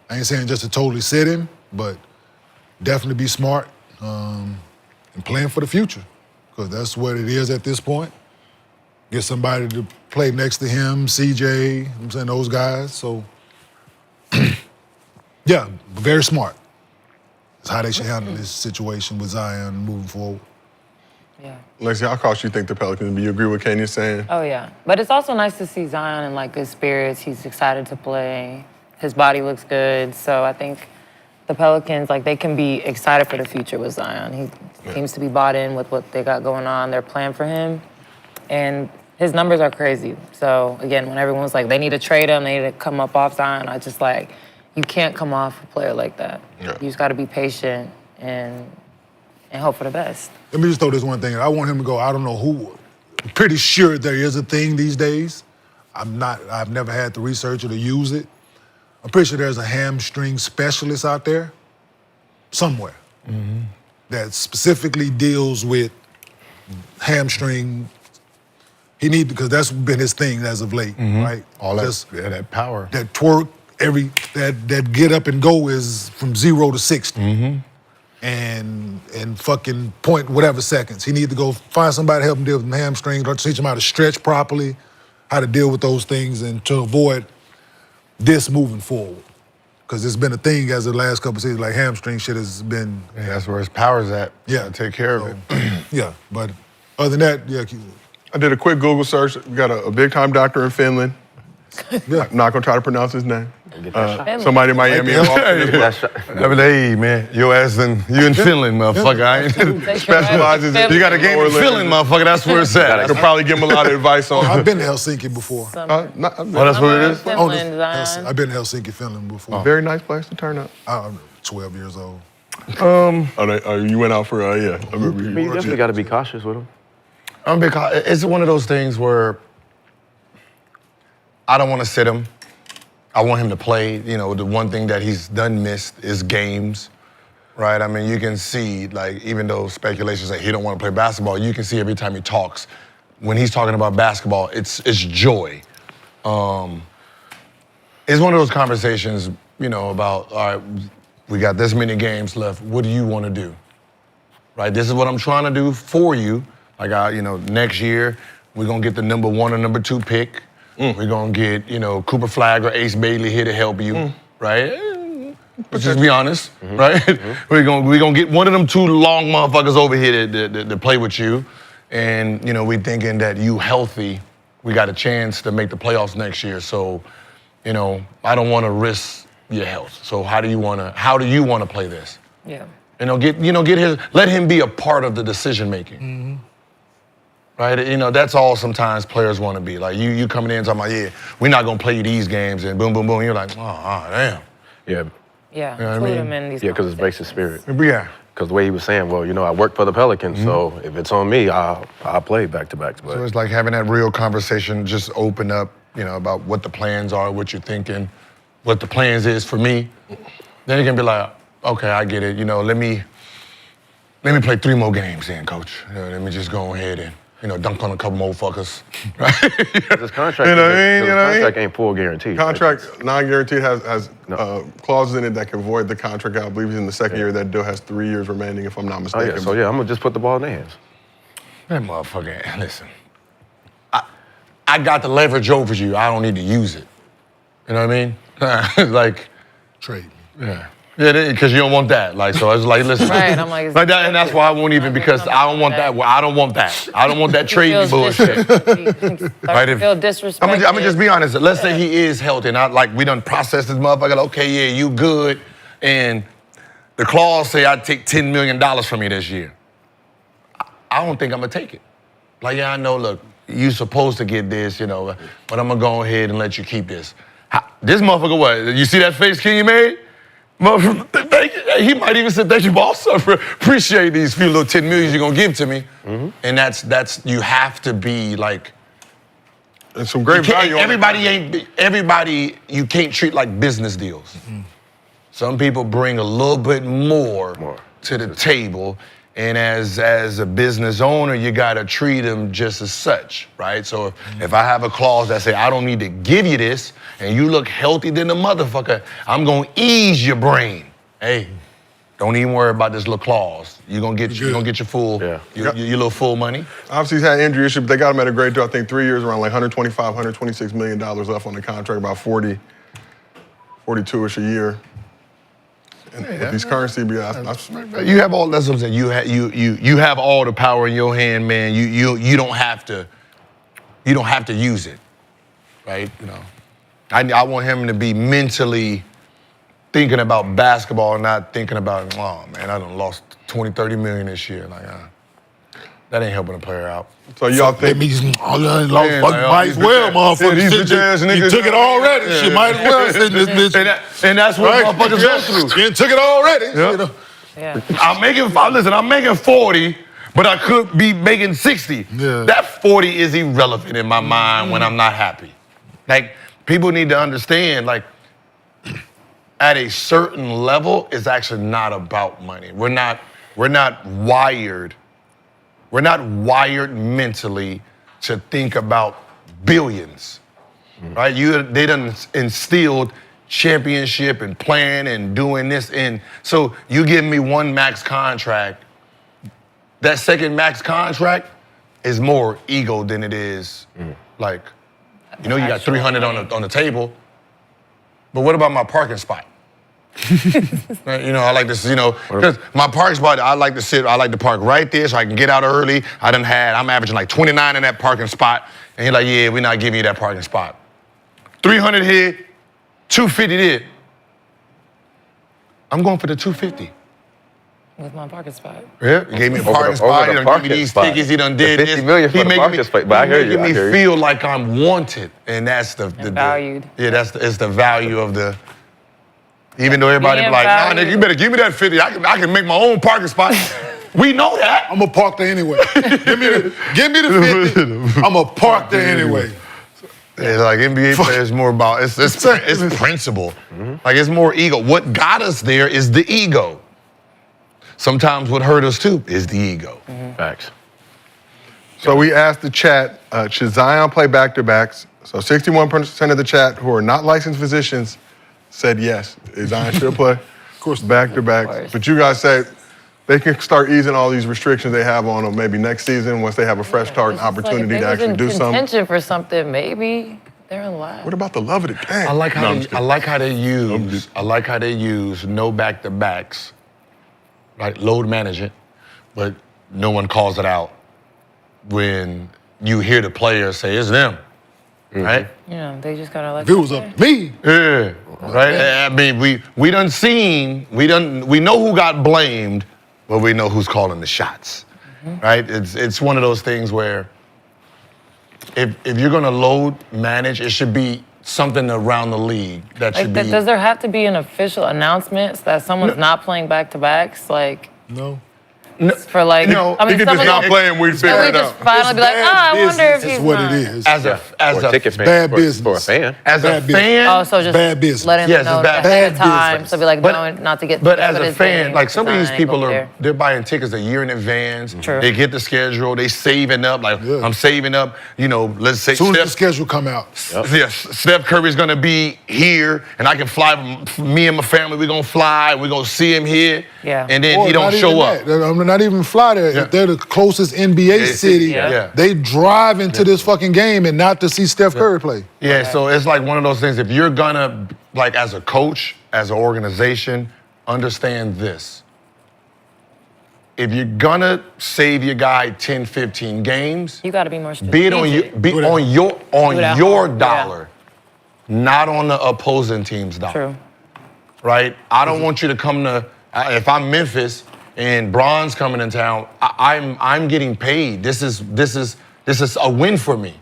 I ain't saying just to totally sit him, but definitely be smart and playing for the future, because that's what it is at this point. Get somebody to play next to him, CJ, I'm saying those guys. So, yeah, very smart. That's how they should handle this situation with Zion moving forward. Yeah. Lexie, how cautious you think the Pelicans be? You agree with Kenyon saying? Oh, yeah. But it's also nice to see Zion in, good spirits. He's excited to play. His body looks good. So I think the Pelicans, they can be excited for the future with Zion. He seems to be bought in with what they got going on. They're playing for him. And his numbers are crazy. So, again, when everyone's like, they need to trade him, they need to come up off Zion, I just you can't come off a player like that. Yeah. You just got to be patient and hope for the best. Let me just throw this one thing. I want him to go, I don't know who. I'm pretty sure there is a thing these days. I've never had to research it or use it. I'm pretty sure there's a hamstring specialist out there somewhere that specifically deals with hamstring. Because that's been his thing as of late, right? All that power. That twerk, that get up and go is from 0 to 60. And fucking point whatever seconds. He need to go find somebody to help him deal with hamstrings, or teach him how to stretch properly, how to deal with those things, and to avoid this moving forward. Because it's been a thing as the last couple of seasons, hamstring shit has been. Yeah, that's where his power's at. Yeah. To take care of it. Yeah, but other than that, yeah. I did a quick Google search. We got a big-time doctor in Finland. Yeah. I'm not going to try to pronounce his name. Somebody in Miami. Hey, man, your ass you in Finland, motherfucker. I ain't Specializes in. You got a game in Finland, motherfucker. That's where it's at. I could probably give him a lot of advice on. I've been to Helsinki before. That's what it is? Finland, Zion. I've been to Helsinki, Finland before. Very nice place to turn up. I'm 12 years old. You went out for yeah. I remember You definitely got to be cautious with him. It's one of those things where I don't want to sit him. I want him to play. You know, the one thing that he's done missed is games, right? I mean, you can see, like, even though speculations that he don't want to play basketball, you can see every time he talks, when he's talking about basketball, it's joy. It's one of those conversations, you know, about, all right, we got this many games left. What do you want to do? Right? This is what I'm trying to do for you. Like, next year, we're going to get the number 1 or number 2 pick. We're going to get, Cooper Flagg or Ace Bailey here to help you, right? Let's just be honest, right? We're gonna get one of them 2 long motherfuckers over here to play with you. And, we thinking that you healthy, we got a chance to make the playoffs next year. So, I don't want to risk your health. So how do you want to play this? Yeah. Let him be a part of the decision making. Right? That's all sometimes players want to be. Like, you coming in and talking about, yeah, we're not going to play you these games, and boom, boom, boom. You're like, oh, damn. Yeah. Yeah, You know what I include mean? him in these Yeah, because it's basic spirit. Yeah. Because the way he was saying, well, I work for the Pelicans, so if it's on me, I'll play back-to-backs. But So it's like having that real conversation, just open up, about what the plans are, what you're thinking, what the plans is for me. Then you can be like, okay, I get it. Let me play 3 more games then, coach. Let me just go ahead and, dunk on a couple more fuckers. Right? this contract, contract ain't full guaranteed. Contract non-guaranteed has clauses in it that can void the contract. I believe he's in the second year. That deal has 3 years remaining, if I'm not mistaken. Oh, yeah. So, I'm going to just put the ball in their hands. That motherfucker, listen. I got the leverage over you. I don't need to use it. You know what I mean? Like, Trade. yeah. Yeah, because you don't want that. Like, so I was like, listen. Right, I'm like that, and that's why I won't even, because I don't want that. Well, I don't want that. I don't want that trading bullshit. Right, feel disrespected. I'm gonna just be honest. Let's say he is healthy, and we done processed this motherfucker. Okay, yeah, you good. And the clause say I take $10 million from you this year. I don't think I'm gonna take it. Like, yeah, I know, look, you supposed to get this, but I'm gonna go ahead and let you keep this. This motherfucker, what? You see that face Kenyon made? He might even say, thank you, boss. Appreciate these few little 10 million you're gonna give to me. And that's you have to be like. And some great value. Everybody you can't treat like business deals. Some people bring a little bit more to the table. And as a business owner, you gotta treat them just as such, right? So if I have a clause that say, I don't need to give you this, and you look healthy than a motherfucker, I'm gonna ease your brain. Hey, don't even worry about this little clause. You're gonna get your full, your little full money. Obviously, he's had injury issues, but they got him at a great deal. I think 3 years, around like $125, $126 million left on the contract, about 40, 42-ish a year. And with these currency, you have all that's what I'm saying. You have all the power in your hand, man. You don't have to use it, right? I want him to be mentally thinking about basketball, not thinking about, oh man, I done lost 20, 30 million this year. Like, that ain't helping a player out. So y'all think might as well, motherfucker. You took it already. Shit, might as well sit in this bitch. And that's what motherfuckers go through. You took it already. Yeah. I'm making 40, but I could be making 60. Yeah. That 40 is irrelevant in my mind when I'm not happy. Like, people need to understand, like, at a certain level, it's actually not about money. We're not wired. We're not wired mentally to think about billions, right? They done instilled championship and plan and doing this. And so you give me one max contract. That second max contract is more ego than it is like, you got 300 on the table, but what about my parking spot? I like this, because my parking spot, I like to park right there so I can get out early. I'm averaging like 29 in that parking spot. And you're like, yeah, we're not giving you that parking spot. 300 here, 250 did. I'm going for the 250. With my parking spot. Yeah, he gave me a parking spot. He done gave me these tickets. He done did the this. 50 million for the parking spot. But I hear you. He making me feel like I'm wanted, and that's the valued. It's the value of the. Even though everybody be like, nah, nigga, you better give me that 50. I can make my own parking spot. We know that. I'm gonna park there anyway. give me the 50. I'm gonna park there anyway. Yeah, like NBA players more about it's principle. Like it's more ego. What got us there is the ego. Sometimes what hurt us too is the ego. Facts. So we asked the chat, should Zion play back-to-backs? So 61% of the chat who are not licensed physicians said yes. Zion should play, of course, back-to-backs. But you guys said they can start easing all these restrictions they have on them maybe next season once they have a fresh start and opportunity to actually do something. Contention for something, maybe they're in line. What about the love of the game? I like how they use no back-to-backs, right? Load management, but no one calls it out when you hear the players say it's them, right? Yeah, they just gotta let. If it was up to me, yeah, right. I mean, we know who got blamed, but we know who's calling the shots, right? It's one of those things where if you're gonna load manage, it should be something around the league that should be. Does there have to be an official announcement that someone's not playing back-to-backs? Like, no. For like, no, I mean, he could just not play and we'd figure it just out. finally be like, I wonder if he's That's what not. it is. As a ticket fan, bad for business. a fan. As a Bad fan, Oh, so just bad business. letting Yes, them know it's bad- ahead of bad time. business. So be like, But- no, not to get. but as a his fan, game, like some of these design, people go are, there. they're buying tickets a year in advance. True. They get the schedule, they saving up. Like Yeah. I'm saving up. You know, let's say As soon as the Steph, schedule come out, yes, Steph Curry's gonna be here, and I can fly. Me and my family, we're gonna fly. We're gonna see him here. Yeah. And then Or he don't not show even up. that. I'm not even fly there. Yeah. If they're the closest NBA city, Yeah. they drive into this fucking game and not to see Steph Curry play. Yeah, so it's like one of those things. If you're gonna, like, as a coach, as an organization, understand this. If you're gonna save your guy 10, 15 games, You got to be more strategic. be it on you, be Do it at on your Do it at your home, dollar, not on the opposing team's dollar. True. Right? I don't want you to come to. If I'm Memphis and Bron's coming in town, I'm getting paid. This is a win for me.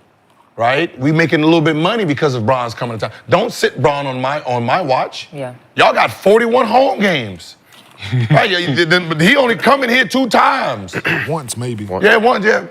Right? We making a little bit of money because of Bron's coming to town. Don't sit Bron on my watch. Yeah. Y'all got 41 home games. Right? He only coming here 2 times. Once, maybe. Yeah, once. Yeah.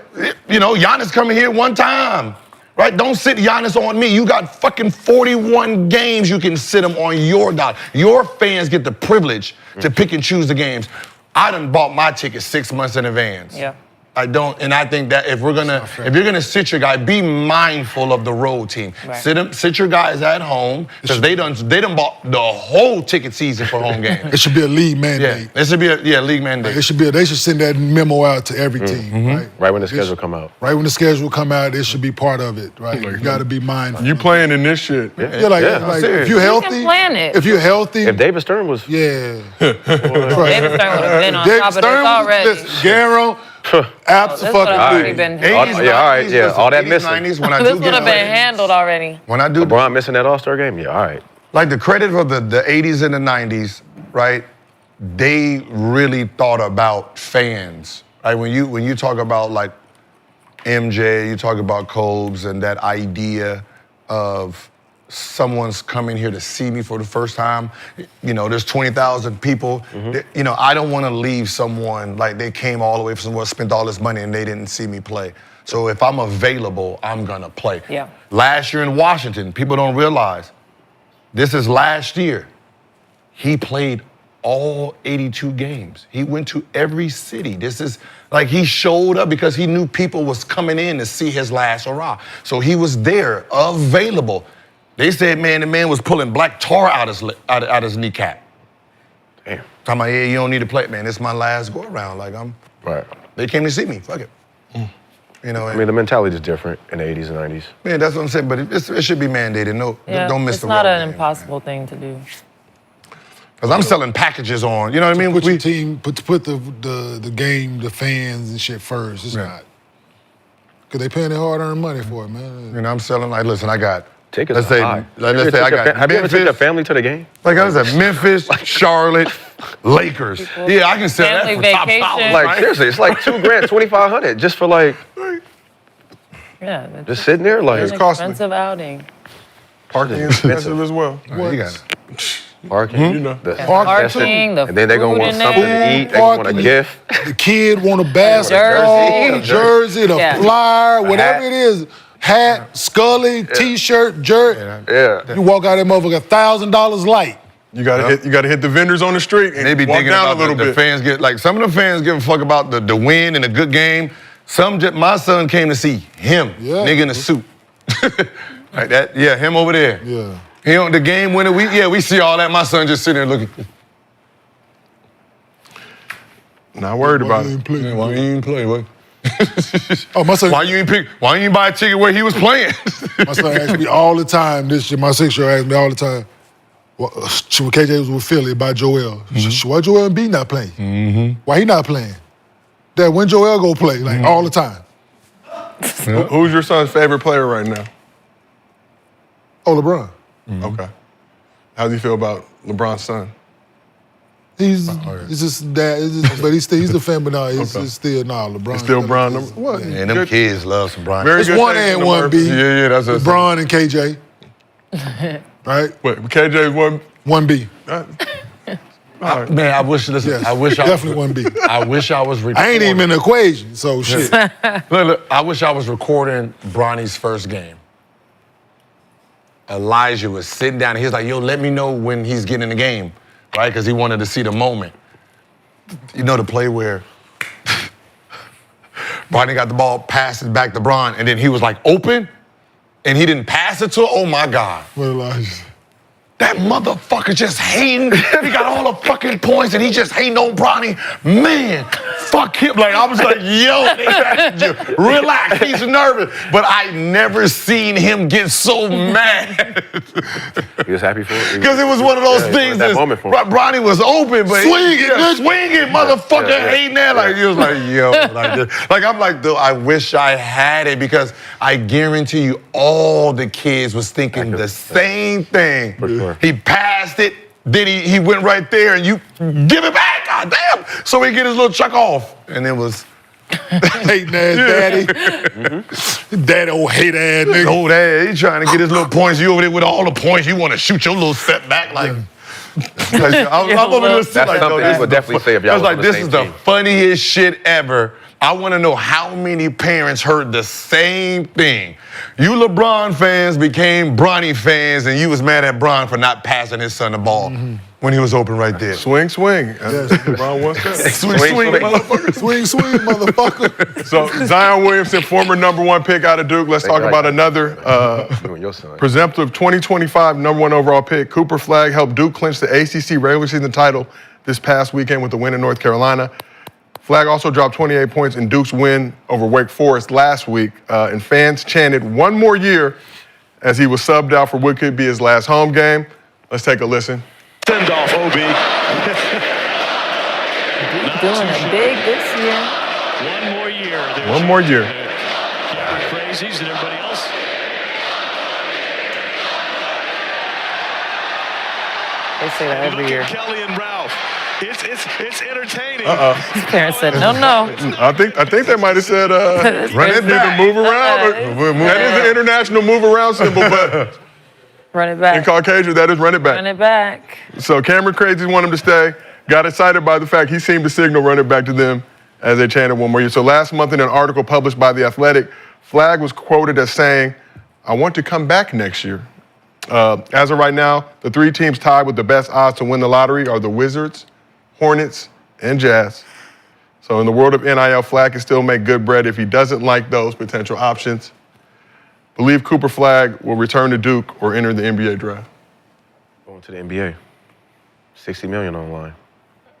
You know, Giannis coming here 1 time. Right? Don't sit Giannis on me. You got fucking 41 games you can sit him on your dollar. Your fans get the privilege to pick and choose the games. I done bought my ticket 6 months in advance. Yeah. I don't, and I think that if you're gonna sit your guy, be mindful of the road team. Right. Sit your guys at home because they done bought the whole ticket season for home game. It should be a league Yeah, mandate. it should be a league mandate. They should send that memo out to every team, right? Right when the schedule come out. Right when the schedule come out, it should be part of it, right? You got to be mindful. You playing in this shit. Yeah, like serious. if you're healthy, can plan it. if you're healthy, If David Stern was, yeah. David Stern would have been on top of this Stern, already. listen, Garo, This would have already been handled. all right, yeah, all that 80s, missing. 90s, when I This do would get have been credit, handled already. when I do LeBron missing that All-Star game? Yeah, all right. like the credit of the 80s and the 90s, right? They really thought about fans. Right? When you talk about like MJ, you talk about Cobes and that idea of someone's coming here to see me for the first time. You know, there's 20,000 people. You know, I don't want to leave someone like they came all the way from somewhere, spent all this money, and they didn't see me play. So if I'm available, I'm gonna play. Yeah. Last year in Washington, people don't realize, this is last year. He played all 82 games. He went to every city. This is like he showed up because he knew people was coming in to see his last hurrah. So he was there, available. They said, man, the man was pulling black tar out his kneecap. Damn. Talking about, yeah, you don't need to play, man. It's my last go around. Like Right. they came to see me. Fuck it. You know, I mean, the mentality is different in the 80s and 90s. man, that's what I'm saying. But it should be mandated. No, Yeah, don't miss it's the not road an game. impossible thing to do. Because I'm selling packages on. You know what I mean? Put your team, put the game, the fans and shit first. It's not. Because they paying their hard-earned money for it, man. You know, I'm selling, like, listen, I got Tickets let's are say, high. let's say I got Have you ever taken a family to the game? Like I said, Memphis, Charlotte, Lakers. Yeah, I can sell that Family for top vacation. dollar. Like seriously, it's like $2,000, $2,500 just for like Yeah. That's just sitting there like an expensive outing. Parking is expensive as well. You got it. parking. You know. Parking, the And then they're gonna food want in something there. to eat. They want a Parking. gift. The kid want a basketball, jersey, the Yeah. flyer, whatever it is. Hat, Scully, T-shirt, jerk. Yeah. You walk out of that motherfucker $1,000 light. You gotta hit the vendors on the street and They be walk thinking down about a little the bit. fans get like some of the fans give a fuck about the win and a good game. My son came to see him, Yeah. nigga in a suit. Like that, yeah, him over there. Yeah. He on the game winner. We see all that. My son just sitting there looking. Not worried about it. Why you ain't play? What? Oh, my son. Why you ain't buy a ticket where he was playing? My son asks me all the time. This shit, my 6-year-old asks me all the time. When KJ was with Philly by Joel. Why Joel Embiid not playing? Why he not playing? Dad, when Joel go play? Like all the time. Who's your son's favorite player right now? Oh, LeBron. Okay. How does he feel about LeBron's son? He's just dad. But he's the fan. But no, it's still LeBron. Still Bron number what? Man, them kids love some Brian. Very It's good 1 taste in and the 1 B. Yeah, that's a LeBron and KJ. Right? Wait, KJ one. 1 B. Man, I wish. Listen, Yes. I wish Definitely 1 B. I wish I was. I ain't even in the equation. So shit. Look, I wish I was recording Bronny's first game. Elijah was sitting down and he was like, yo, let me know when he's getting in the game, right? Because he wanted to see the moment. You know the play where Bronny got the ball, passed it back to Bron, and then he was like open, and he didn't pass it to him? Oh my God. What Elijah? That motherfucker just hating. He got all the fucking points and he just hating on Bronny. Man, fuck him. Like, I was like, yo, relax, he's nervous. But I never seen him get so mad. He was happy for it. Because it was one of those things that moment for him. Bronny was open, but swinging, motherfucker, hating that. Like, he was like, yo, like this. Like, I'm like, dude, I wish I had it because I guarantee you all the kids was thinking the same thing. For sure. He passed it, then he went right there and you give it back, god damn. So he get his little chuck off. And it was Hating ass daddy. Daddy old hate ass nigga. old ass. He trying to get his little points. You over there with all the points. You want to shoot your little step back like. I'm over there sitting like, something this he would is definitely say if y'all I was was like, on the this same is the team. funniest shit ever. I want to know how many parents heard the same thing. You LeBron fans became Bronny fans, and you was mad at Bron for not passing his son the ball when he was open right there. Swing, swing. LeBron wants that. Swing, motherfucker. Swing, swing, motherfucker. So Zion Williamson, former #1 pick out of Duke. Let's talk about another You and your son. presumptive 2025 #1 overall pick. Cooper Flagg helped Duke clinch the ACC regular season title this past weekend with the win in North Carolina. Flagg also dropped 28 points in Duke's win over Wake Forest last week, and fans chanted 1 more year as he was subbed out for what could be his last home game. Let's take a listen. Send off, OB. Doing it big this year. 1 more year. There's 1 more year. Crazies and everybody else. They say that every year. Kelly and Ralph. It's entertaining. His parents said, no, no. I think they might have said, Run it back. either move around or that is the international move around symbol, but Run it in back. Caucasian, that is run it back. Run it back. So Cameron Crazies want him to stay. Got excited by the fact he seemed to signal run it back to them as they chanted 1 more year. So last month in an article published by The Athletic, Flagg was quoted as saying, I want to come back next year. As of right now, the 3 teams tied with the best odds to win the lottery are the Wizards, Hornets, and Jazz. So in the world of NIL, Flagg can still make good bread if he doesn't like those potential options. Believe Cooper Flagg will return to Duke or enter the NBA draft. Going to the NBA. $60 million on the line.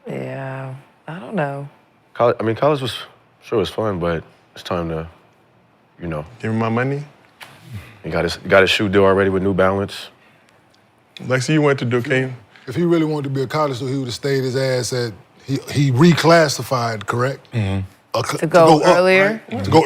Yeah, I don't know. College was was fun, but it's time to, Give me my money. he got his shoe deal already with New Balance. Lexie, you went to Duke, Kenyon? If he really wanted to be a college student, he would have stayed his ass at, he reclassified, correct? To go up, earlier? right? To go.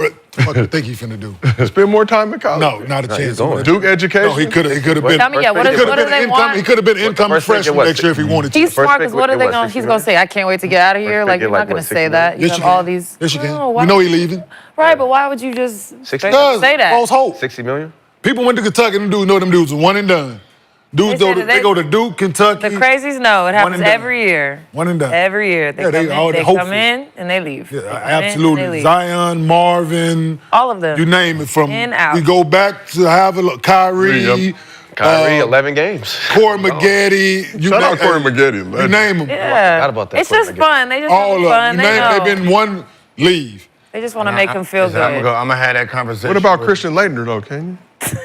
What do you think he finna do? Spend more time in college. No, not a chance. Duke education. No, he could have been. Tell me, yeah, what do they want? He could have been incoming freshman next year if he wanted to. He's smart because what are they going? $60 He's going to say, I can't wait to get out of here. Like you're not going to say that. You have all these. Yes, you can. No, You know he leaving. Right, but why would you just straight Because up say that? false hope. $60 million? People went to Kentucky and know them dudes are one and done. Dudes they go to Duke, Kentucky. The crazies know it happens every year. One and done. Every year they come in and they leave. Yeah, absolutely. Zion, Marvin, all of them. You name it. From in, out. We go back to Kyrie. Kyrie, 11 games. Corey Maggette. Shout out Corey Maggette. You name them. Yeah. Forgot about that. It's just fun. They just all have fun. You name it, they've been one leave. They just want to make them feel good. I'm gonna have that conversation. What about Christian Laettner though, Kenyon?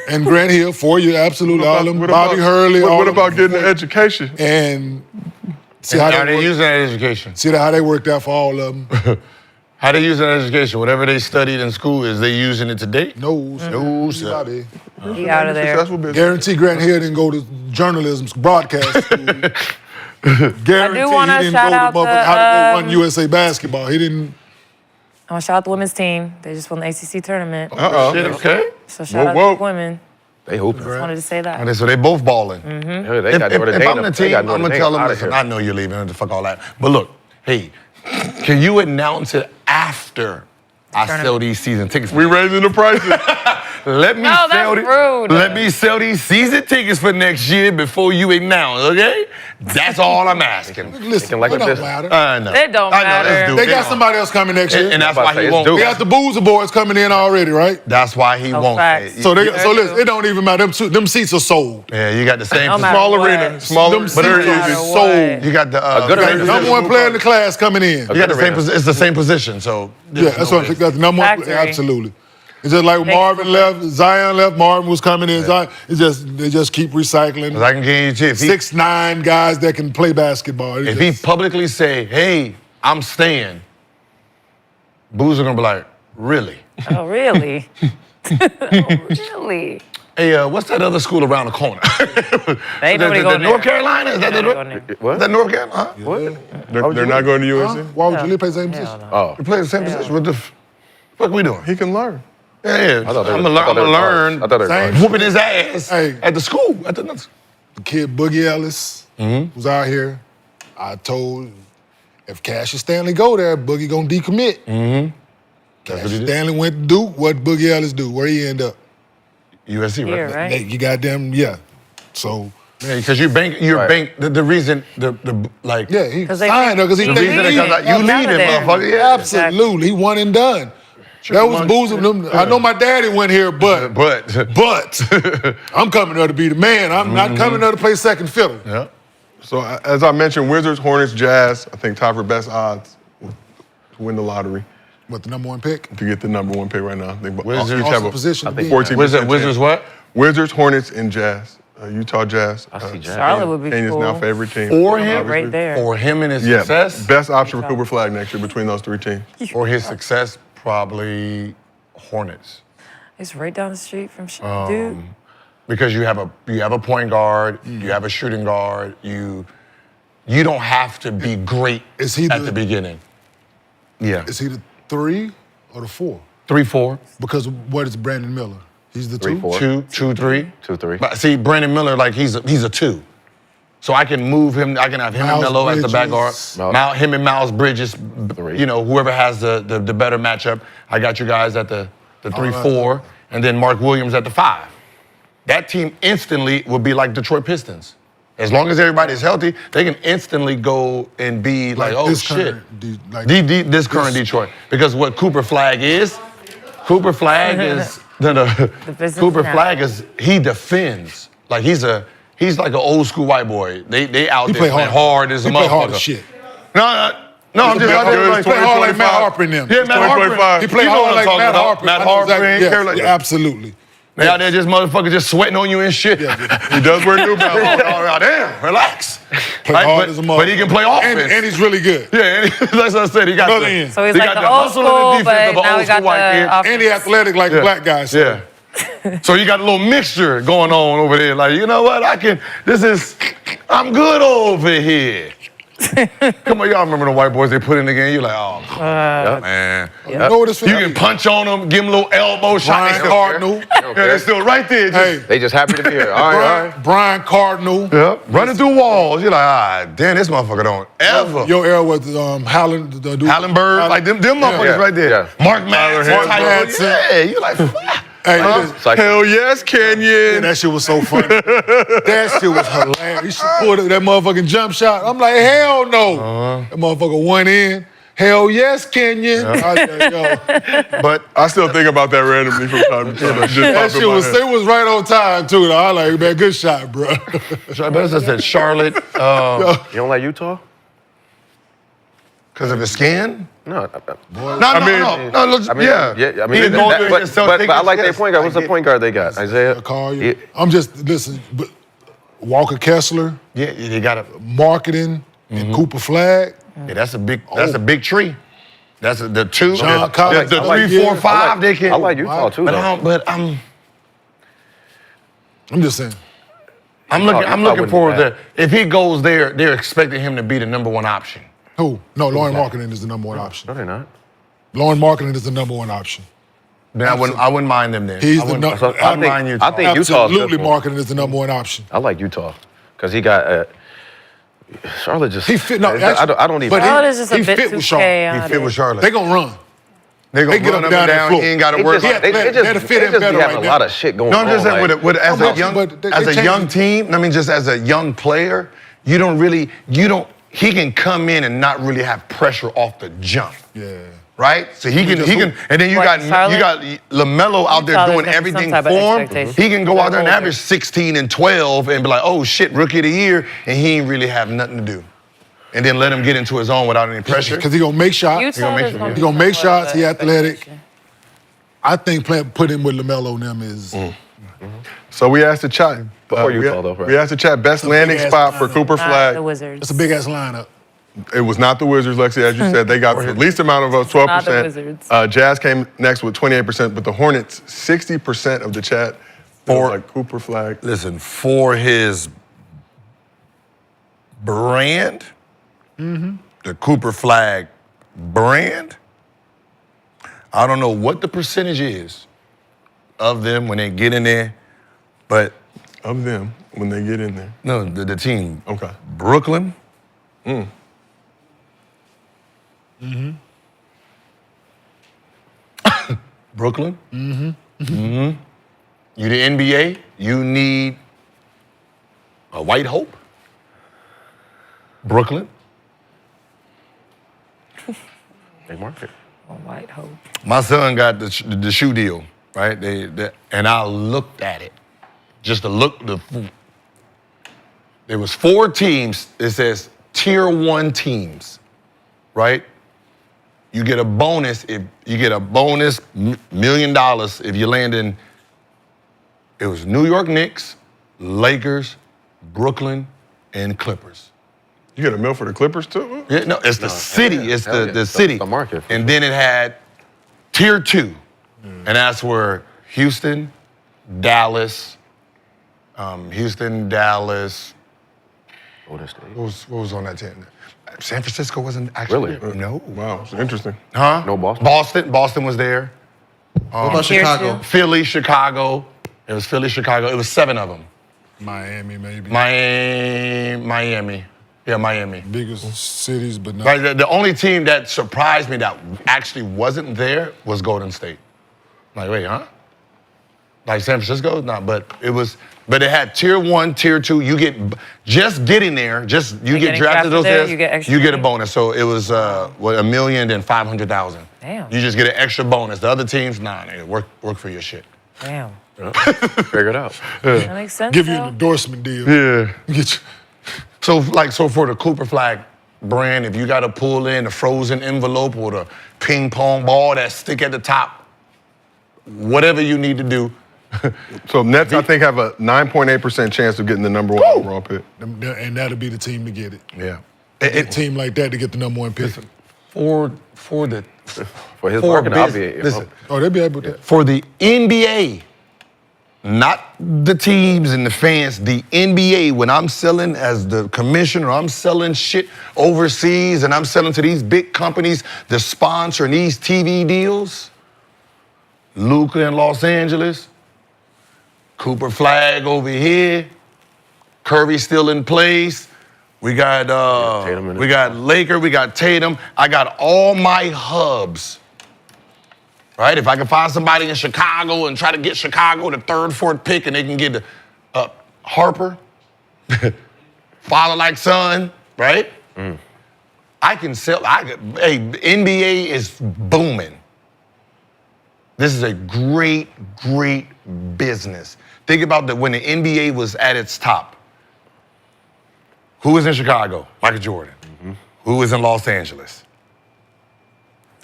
And Grant Hill, 4 years, absolutely. All them. Bobby Hurley. What about getting an education? And see how they using that education. See how they worked out for all of them. How they using that education? Whatever they studied in school, is they using it today? No, sir. He out of there. Guarantee Grant Hill didn't go to journalism broadcast school. Guarantee I do want to shout out how to run USA basketball. He didn't. I want to shout out the women's team. They just won the ACC tournament. Shit, okay. So shout out to the women. They hooping. Just wanted to say that. Okay, so they both balling. Mm-hmm. They got Notre Dame. If I'm the team, I'm gonna tell them, listen, I know you're leaving, fuck all that. But look, hey, can you announce it after I sell these season tickets? We raising the prices. Let me sell these season tickets for next year before you announce, okay? That's all I'm asking. Listen, it don't matter. No. It don't matter. They got somebody else coming next year. And that's why he won't. They got the Boozer boys coming in already, right? That's why he won't. So listen, it don't even matter. Them seats are sold. Yeah, you got the same small arena, smaller, them seats are sold. You got the number one player in the class coming in. You got the same. It's the same position. So yeah, that's what I think. That's the number one player. Absolutely. It's just like Marvin left, Zion left, Marvin was coming in. Zion, they just keep recycling. I can guarantee you, 6'9" guys that can play basketball. If he publicly say, "Hey, I'm staying," Boozer gonna be like, "Really? Oh, really? Really? Hey, what's that other school around the corner? Ain't nobody going North there. Carolina? Is that What? Is that North Carolina? Huh? What? They're not going to USC? Why would you play the same position? Oh. You play the same position. What the fuck we doing? He can learn. Yeah. I thought they I'm were- I thought they gonna were learn. guards. I thought they were Same. guards. Whooping his ass Hey. at the school. The kid Boogie Ellis was out here. I told if Cassius Stanley go there, Boogie gonna decommit. Cassius Stanley went to Duke. What Boogie Ellis do? Where he end up? USC, Here, right? right? You goddamn So Yeah, because you're bank. The reason like yeah, he 'Cause they signed her because he think- the reason it comes out, you Out of leaving, there. motherfucker. Yeah, absolutely he one and done. That was boozing. I know my daddy went here, but I'm coming there to be the man. I'm not coming there to play second fiddle. Yeah. So as I mentioned, Wizards, Hornets, Jazz, I think tie for best odds to win the lottery. What, the number one pick? To get the number one pick right now. I think Wizards each have a position to be in. 14% Wizards chance. what? Wizards, Hornets, and Jazz. Utah Jazz. I see Jazz. Charlotte would be Kenya's cool. now favorite team. For him? Right there. For him and his Yeah, success? best option for Cooper Flagg next year between those three teams. For his success, probably Hornets. It's right down the street from dude. Because you have a point guard, you have a shooting guard, you don't have to be great Is he at the beginning. Yeah. Is he the 3 or the 4? 3-4. Because what is Brandon Miller? He's the 2? 3-4. 2-3. 2-3. But see, Brandon Miller, like he's a 2. So I can move him. I can have him Miles and Melo as the back guard. Bridges. Him and Miles Bridges. 3. You know, whoever has the better matchup. I got you guys at the 3-4, and then Mark Williams at the 5. That team instantly would be like Detroit Pistons. As long as everybody's healthy, they can instantly go and be like, oh this shit, current this current Detroit. Because what Cooper Flagg is Cooper Flagg is he defends like he's like an old school white boy. They out He there play playing hard. hard as a He play motherfucker. hard as shit. No, I'm just out there He like play hard like Matt Harper and them. Yeah, Matt Harper. He play You know hard what I'm like talking Matt about. Harper. Matt I know Harper exactly. and Carolina. Yeah, absolutely. They out there just motherfucker just sweating on you and shit. He does wear New Balance. Oh, damn, relax. Play hard as a mother. But he can play offense. And he's really good. Yeah, and that's what I said. He got Another the, end. So he's he like got the old hustle and school, defense but of an now old we got school white kid. the And he athletic like a black guy. So. Yeah. So you got a little mixture going on over there. Like, you know what? I'm good over here. Come on, y'all remember the white boys they put in the game? You're like, oh, man. You know what it's You can punch on them, give them a little elbow shot. Brian Cardinal. Yeah, they're still right there. Hey, They just happy to be here. All right. Brian Cardinal. Yep. Running through walls. You're like, damn, this motherfucker don't ever. Your era was Haaland, the dude. Hallenberg, like them motherfuckers right there. Yeah. Mark Madsen. Mark Madsen. Yeah, you like, fuck. Hey, It's like, Hell yes, Kenyon. that shit was so funny. That shit was hilarious. He should pull that motherfucking jump shot. I'm like, hell no. That motherfucker went in. Hell yes, Kenyon. I was like, yo. But I still think about that randomly from time to time. Just That pop in shit my was, head. it was right on time, too. Though. I like, man, good shot, bro. I said Charlotte, you don't like Utah? because of his skin? No. No, I mean, yeah. I mean, He didn't go that- there but, and sell but I tickets, like their yes. point guard. What's the point guard they got? Isaiah? Call you. Yeah. I'm just, listen, but Walker Kessler, Yeah, they got a. marketing, and Cooper Flagg. Yeah, that's a big tree. That's the two. John the Collins. the I like- 3, 4, yeah. 5. They can. I like Utah too, though. But I'm I'm just saying. looking wouldn't forward be to if he goes there. They're expecting him to be the number one option. Who? No, Lauren Marketing is the number one option. No, they're not. Lauren Marketing is the number one option. Then I wouldn't mind them then. He's I the wouldn't- number. I think Utah's Absolutely, good. Marketing is the number one option. I like Utah because he got Charlotte. Just He fit. No, I don't even. But Charlotte is just a he bit fit too with Charlotte. chaotic. He fit with Charlotte. They gonna run. They they gonna get run up up and and down that down. floor. He ain't got to They work. just- they That'll just fit in be better having right a lot now. of shit going No, on. I'm just saying, as but a young, they as a changed young it. team, I mean, just as a young player, you don't. He can come in and not really have pressure off the jump. Yeah. Right? So he can, and then you What, got Charlotte? LaMelo out there Charlotte's doing got some everything type of for him. expectation. He can go out there and They're average 16 and 12 and be like, oh shit, rookie of the year, and he ain't really have nothing to do. And then let him get into his own without any pressure. Because he gonna make shots. Utah is He gonna gonna be make somewhat shots. of He an athletic. expectation. I think putting him with LaMelo and them is. So we asked the chat. Before Utah, though, right? We asked the chat best landing big-ass spot for lineup. Cooper Not Flagg. the Wizards. That's a big ass lineup. It was not the Wizards, Lexie, as you said. They got the least amount of votes, 12%. Not the Wizards. Jazz came next with 28%, but the Hornets, 60% of the chat. For like Cooper Flagg. Listen, for his brand, the Cooper Flagg brand, I don't know what the percentage is of them when they get in there, but Of them when they get in there. no, the team. Okay. Brooklyn. Brooklyn. You the NBA, you need a white hope. Brooklyn. Big market. A white hope. My son got the shoe deal, right? And I looked at it. Just to look, there was 4 teams. It says tier 1 teams, right? You get a bonus if you get a bonus $1 million if you land in. It was New York Knicks, Lakers, Brooklyn, and Clippers. You get a mill for the Clippers too? Yeah, no, it's the city. yeah, It's hell the yeah. city. The market for And then it had tier 2, and that's where Houston, Dallas. Golden State. What was on that team? San Francisco wasn't actually. Really? No. Wow, it's interesting. Huh? No Boston? Boston was there. What about Tier Chicago? two? Philly, Chicago. It was Philly, Chicago. It was 7 of them. Miami, maybe. Miami. Yeah, Miami. Biggest cities, but not. Right, the only team that surprised me that actually wasn't there was Golden State. Like, wait, huh? Like San Francisco? No, but it had tier 1, tier 2. You get, just getting there, you get getting drafted those there, days, you get extra you get a money. bonus. So it was, $1,500,000. Damn. You just get an extra bonus. The other teams, nah, nigga, work for your shit. Damn. Figure it out. That makes sense. Give you though. an endorsement deal. Yeah. Get you. So for the Cooper Flagg brand, if you got to pull in the frozen envelope or the ping pong ball that stick at the top, whatever you need to do. So Nets, I think, have a 9.8% chance of getting the number 1 overall pick. And that'll be the team to get it. Yeah. A team like that to get the number 1 pick. For For his For market, I'll be. listen, Oh, they'll be able to. for the NBA, Not the teams and the fans, the NBA, when I'm selling as the commissioner, I'm selling shit overseas and I'm selling to these big companies that sponsor these TV deals. Luka in Los Angeles, Cooper Flagg over here, Curry still in place. We got Laker, we got Tatum. I got all my hubs. Right? If I can find somebody in Chicago and try to get Chicago the third, fourth pick and they can get Harper, father like son, right? I can sell. Hey, NBA is booming. This is a great, great business. Think about that when the NBA was at its top. Who was in Chicago? Michael Jordan. Who was in Los Angeles?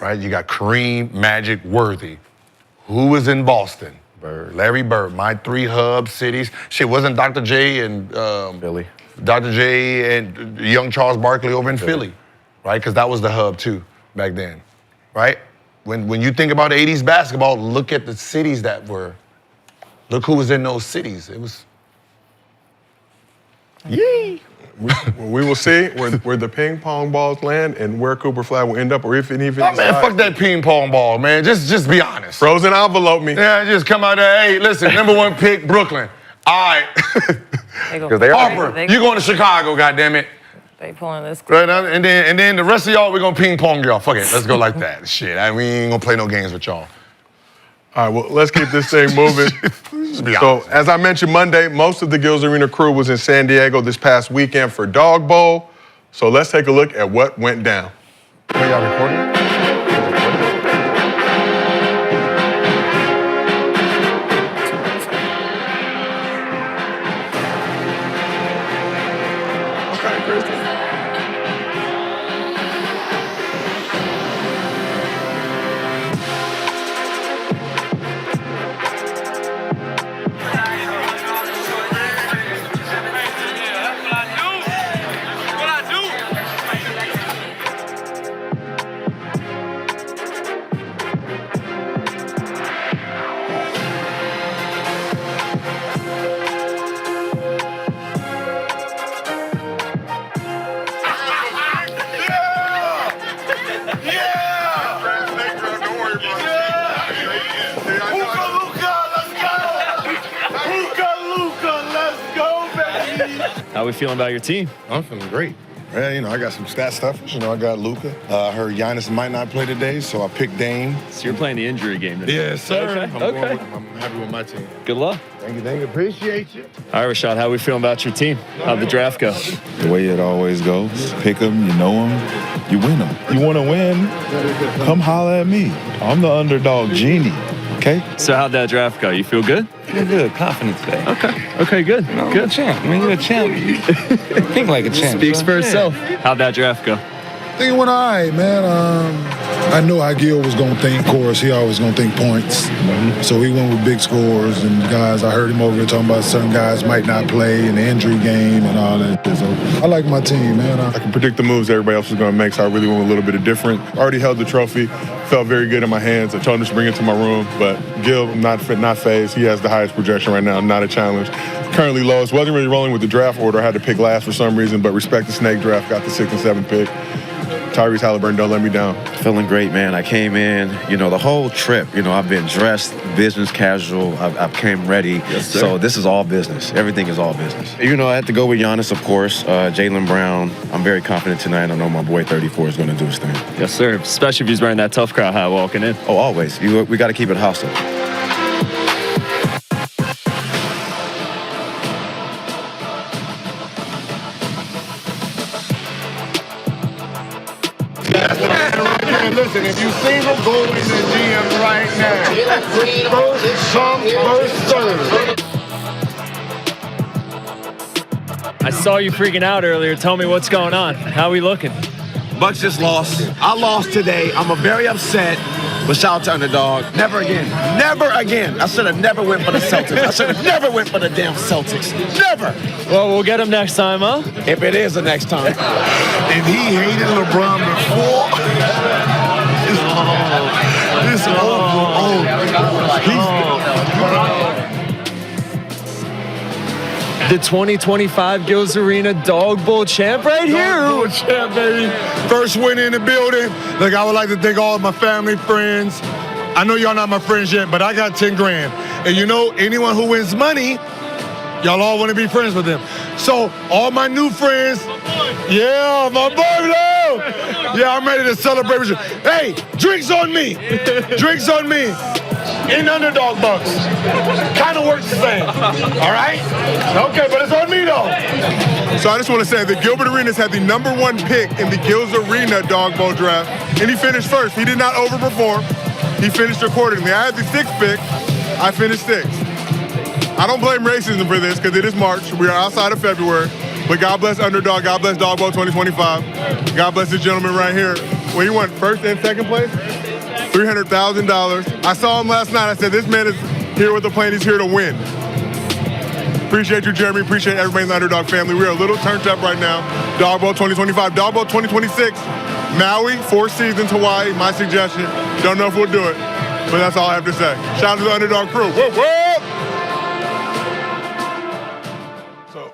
Right, you got Kareem, Magic, Worthy. Who was in Boston? Bird. Larry Bird. My 3 hub cities. Shit, wasn't Dr. J and Philly. Dr. J and young Charles Barkley over in Philly, right? Because that was the hub too back then, right? When you think about 80s basketball, look at the cities that were. Look who was in those cities. It was. Yee. We will see where the ping pong balls land and where Cooper Flagg will end up, or if it even. Oh man, fuck that ping pong ball, man. Just be honest. Frozen envelope me. Yeah, just come out there. Hey, listen, number 1 pick, Brooklyn. All right. Harper, you going to Chicago, goddammit. They pulling this. Right, and then the rest of y'all, we're gonna ping pong y'all. Fuck it, let's go like that. Shit, we ain't gonna play no games with y'all. All right, well, let's keep this thing moving. So, as I mentioned Monday, most of the Gills Arena crew was in San Diego this past weekend for Dawg Bowl. So let's take a look at what went down. Are y'all recording? How are we feeling about your team? I'm feeling great. Yeah, I got some stat stuffers. I got Luka. I heard Giannis might not play today, so I picked Dame. So you're playing the injury game today? Yes, sir. Okay. I'm happy with my team. Good luck. Thank you. Appreciate you. All right, Rashad, how are we feeling about your team? How'd the draft go? The way it always goes. Pick them, you know them, you win them. You want to win? Come holler at me. I'm the underdog genie, okay? So how'd that draft go? You feel good? Feel good, confident today. Okay, good. I'm Good. a champ. You're a champ. Think like a champ. Speaks for Yeah. itself. How'd that draft go? I think it went all right, man. I know how Gil was going to think. Of course, he always going to think points. So he went with big scores and guys. I heard him over here talking about certain guys might not play in the injury game and all that. So I like my team, man. I can predict the moves everybody else was going to make, so I really went a little bit of different. Already held the trophy, felt very good in my hands. I told him to bring it to my room, but Gil, not phased. He has the highest projection right now, not a challenge. Currently lowest. Wasn't really rolling with the draft order. I had to pick last for some reason, but respect the snake draft. Got the 6th and 7th pick. Tyrese Haliburton, don't let me down. Feeling great, man. I came in, the whole trip, I've been dressed, business casual. I've came ready. Yes, sir. So this is all business. Everything is all business. I had to go with Giannis, of course. Jaylon Brown. I'm very confident tonight. I know my boy 34 is going to do his thing. Yes, sir. Especially if he's wearing that tough crowd hat walking in. Oh, always. We got to keep it hostile. Listen, if you single, go in the gym right now. First come, first serve. I saw you freaking out earlier. Tell me what's going on. How are we looking? Bucks just lost. I lost today. I'm very upset. But shout out to Underdog. Never again. Never again. I should have never went for the Celtics. I should have never went for the damn Celtics. Never. Well, we'll get him next time, huh? If it is the next time. And he hated LeBron before. It's over. The 2025 Gills Arena Dawg Bowl champ right here. Dawg Bowl champ, baby. First win in the building. Look, I would like to thank all of my family, friends. I know y'all not my friends yet, but I got 10 grand. And you know, anyone who wins money, y'all all want to be friends with them. So all my new friends, yeah, my boy, love. Yeah, I'm ready to celebrate with you. Hey, drinks on me. Drinks on me. In underdog bucks. Kind of works the same. All right? Okay, but it's on me though. So I just want to say that Gilbert Arenas had the #1 pick in the Gills Arena Dawg Bowl draft, and he finished first. He did not overperform. He finished accordingly. I had the 6th pick. I finished 6th. I don't blame racism for this because it is March. We are outside of February. But God bless Underdog. God bless Dawg Bowl 2025. God bless this gentleman right here. Well, he won 1st and 2nd place? $300,000. I saw him last night. I said, this man is here with a plan. He's here to win. Appreciate you, Jeremy. Appreciate everybody in the Underdog family. We are a little turned up right now. Dawg Bowl 2025. Dawg Bowl 2026. Maui, 4 seasons, Hawaii. My suggestion. Don't know if we'll do it, but that's all I have to say. Shout out to the Underdog crew. Whoop, whoop! So,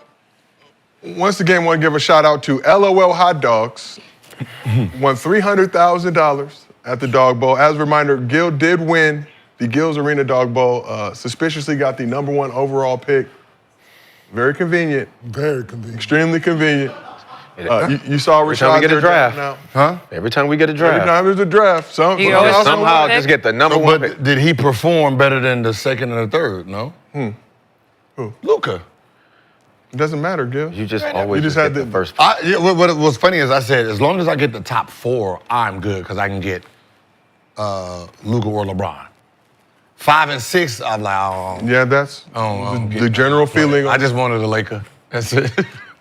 once again, I want to give a shout out to LOL Hot Dogs. Won $300,000 at the Dawg Bowl. As a reminder, Gil did win the Gills Arena Dawg Bowl. Suspiciously got the #1 overall pick. Very convenient. Very convenient. Extremely convenient. You saw Rashad. Every time we get a draft. Now. Huh? Every time we get a draft. Every time there's a draft. Somehow just get the #1 pick. Did he perform better than the 2nd and the 3rd? No? Who? Luka. It doesn't matter, Gil. You just always had the first pick. What was funny is I said, as long as I get the top 4, I'm good because I can get Luka or LeBron. 5 and 6, I'm like, oh. Yeah, that's the general feeling. I just wanted a Laker. That's it.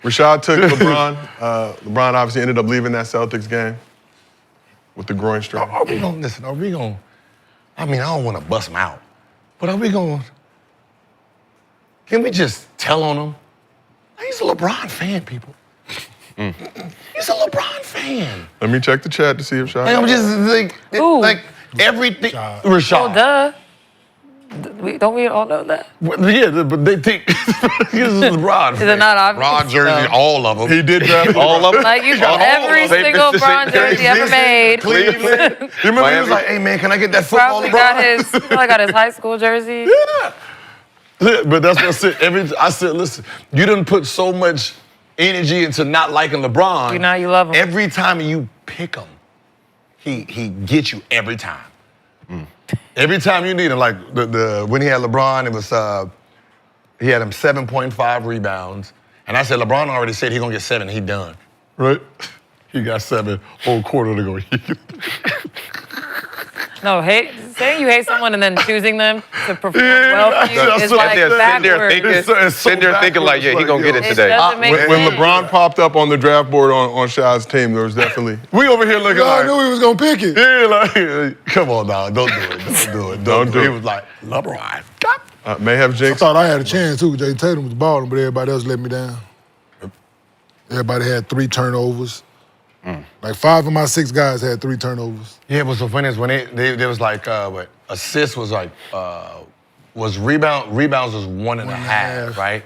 Rashad took LeBron. LeBron obviously ended up leaving that Celtics game with the groin strain. Are we going to, I mean, I don't want to bust him out, but are we going, can we just tell on him? He's a LeBron fan, people. He's a LeBron fan. Let me check the chat to see if Shaq. I'm just like everything. Rashad. Oh, duh. Don't we all know that? Yeah, but they think he's LeBron. Is it not obvious? Bron jersey, all of them. He did draft all of them. Like you got every single Bron jersey ever made. Cleveland. You remember he was like, "Hey man, can I get that football Probably LeBron?" got his high school jersey. Yeah, but that's what I said. I said, listen, you didn't put so much energy into not liking LeBron. Now you love him. Every time you pick him, he gets you every time. Every time you need him, like when he had LeBron, it was he had him 7.5 rebounds, and I said LeBron already said he's gonna get 7. He done, right? He got 7 whole quarter to go. No, saying you hate someone and then choosing them to perform well for you is like backwards. Sitting there thinking like, yeah, he gonna get it today. When LeBron popped up on the draft board on Shaq's team, there was definitely we over here looking like I knew he was gonna pick it. Yeah, like come on, dog, don't do it, don't do it. He was like LeBron. May have jinx. I thought I had a chance too. Jay Tatum was balling, but everybody else let me down. Everybody had 3 turnovers. Like 5 of my 6 guys had 3 turnovers. Yeah, it was so funny is when they was like what assists was like was rebounds was 1.5, right?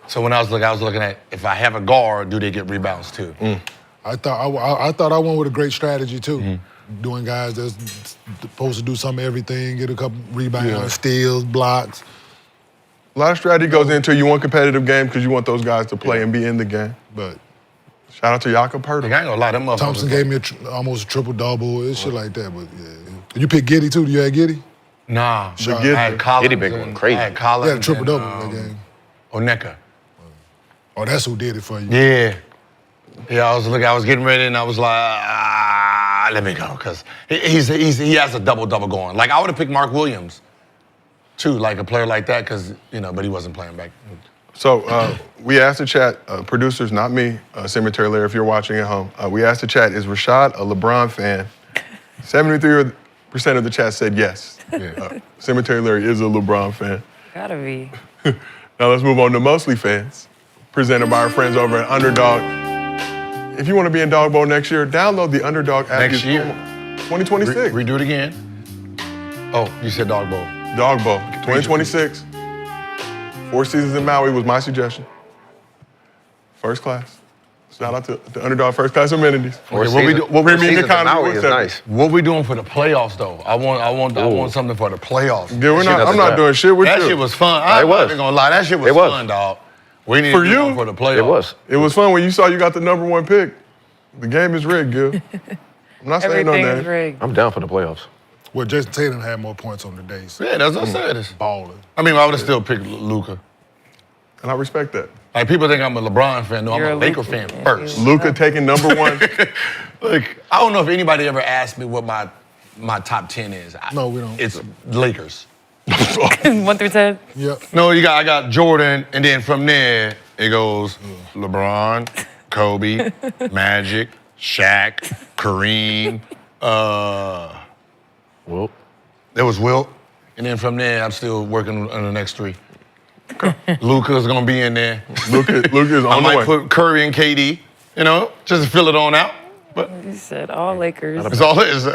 So when I was looking at if I have a guard, do they get rebounds too? I thought I went with a great strategy too. Doing guys that's supposed to do some of everything, get a couple rebounds, steals, blocks. A lot of strategy goes into you want competitive game because you want those guys to play and be in the game. But shout out to Jakob Poeltl. I ain't gonna lie, them motherfuckers. Thompson gave me almost a triple-double, and shit like that. But yeah. You pick Giddey too? Do you have Giddey? Nah. Giddey. I had Collins. Giddey been going crazy. I had Collins. He had a triple-double in that game. Oneka. Oh, that's who did it for you. Yeah. Yeah, I was getting ready and I was like, let me go. Because he has a double-double going. Like, I would have picked Mark Williams, too, like a player like that, because, but he wasn't playing back. So we asked the chat, producers, not me, Cemetery Larry, if you're watching at home. We asked the chat, is Rashad a LeBron fan? 73% of the chat said yes. Cemetery Larry is a LeBron fan. Gotta be. Now let's move on to MostlyFans, presented by our friends over at Underdog. If you want to be in Dawg Bowl next year, download the Underdog app. Next year? 2026. Redo it again. Oh, you said Dawg Bowl. Dawg Bowl, 2026. 4 seasons in Maui was my suggestion. First class. Shout out to the Underdog first class amenities. What we doing for the playoffs though? I want something for the playoffs. Yeah, I'm not doing shit with you. That shit was fun. I'm not even gonna lie. That shit was fun, dog. We need to do one for the playoffs. It was fun when you saw you got the #1 pick. The game is rigged, Gil. I'm not saying no Everything name. is rigged. I'm down for the playoffs. Well, Jason Tatum had more points on the day. So. Yeah, that's what I said. It's balling. I mean, I would have still picked Luka. And I respect that. Like, people think I'm a LeBron fan. No, I'm a Laker fan first. Luka taking #1. Like, I don't know if anybody ever asked me what my top 10 is. No, we don't. It's Lakers. 1 through 10? Yep. No, I got Jordan, and then from there, it goes LeBron, Kobe, Magic, Shaq, Kareem, Wilt. There was Wilt. And then from there, I'm still working on the next 3. Luka's gonna be in there. Luka is on I the might way. put Curry and KD, just to fill it on out. But You said all Lakers. that's all it is.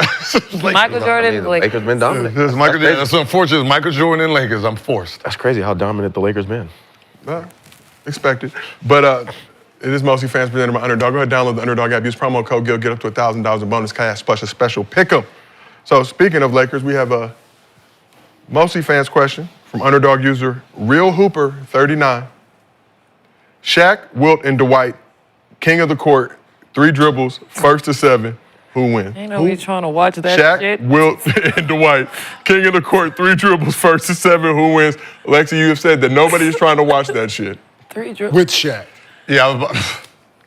Michael Jordan, Lakers. Lakers been dominant. That's unfortunate. It's Michael Jordan and Lakers. I'm forced. That's crazy how dominant the Lakers been. Expected. But it is Mostly Fans presented by Underdog. Go ahead, download the Underdog app. Use promo code GIL. Get up to $1,000 in bonus cash plus a special pick'em. So speaking of Lakers, we have a Mostly Fans question from Underdog user Real Hooper 39. Shaq, Wilt, and Dwight, king of the court, 3 dribbles, first to 7. Who wins? Ain't nobody trying to watch that Shaq, shit. Wilt, and Dwight, king of the court, 3 dribbles, first to 7. Who wins? Lexie, you have said that nobody is trying to watch that shit. 3 dribbles. With Shaq. Yeah,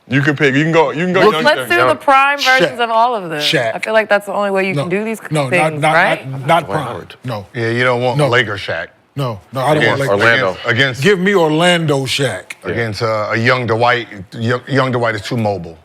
You can pick. You can go. Young Let's do the prime versions of all of them. Shaq. I feel like that's the only way you can do these No, things, right? not prime. No. Yeah, you don't want Laker Shaq. No, I don't want Lakers. Orlando. Against Give me Orlando Shaq. against a young Dwight. Young Dwight is too mobile.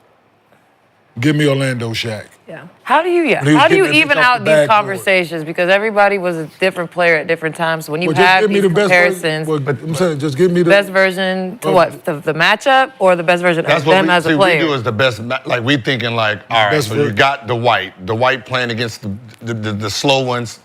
Give me Orlando Shaq. Yeah. How do you When he was how do you getting that even bitch off out the these backboard. conversations? Because everybody was a different player at different times. So when you Well, just have give me these the best comparisons, version. Well, I'm saying, just give me the best version to what? The matchup or the best version That's of what them as a we player? do is the best. Like we thinking like, all right, Best so you version. got Dwight playing against the slow ones.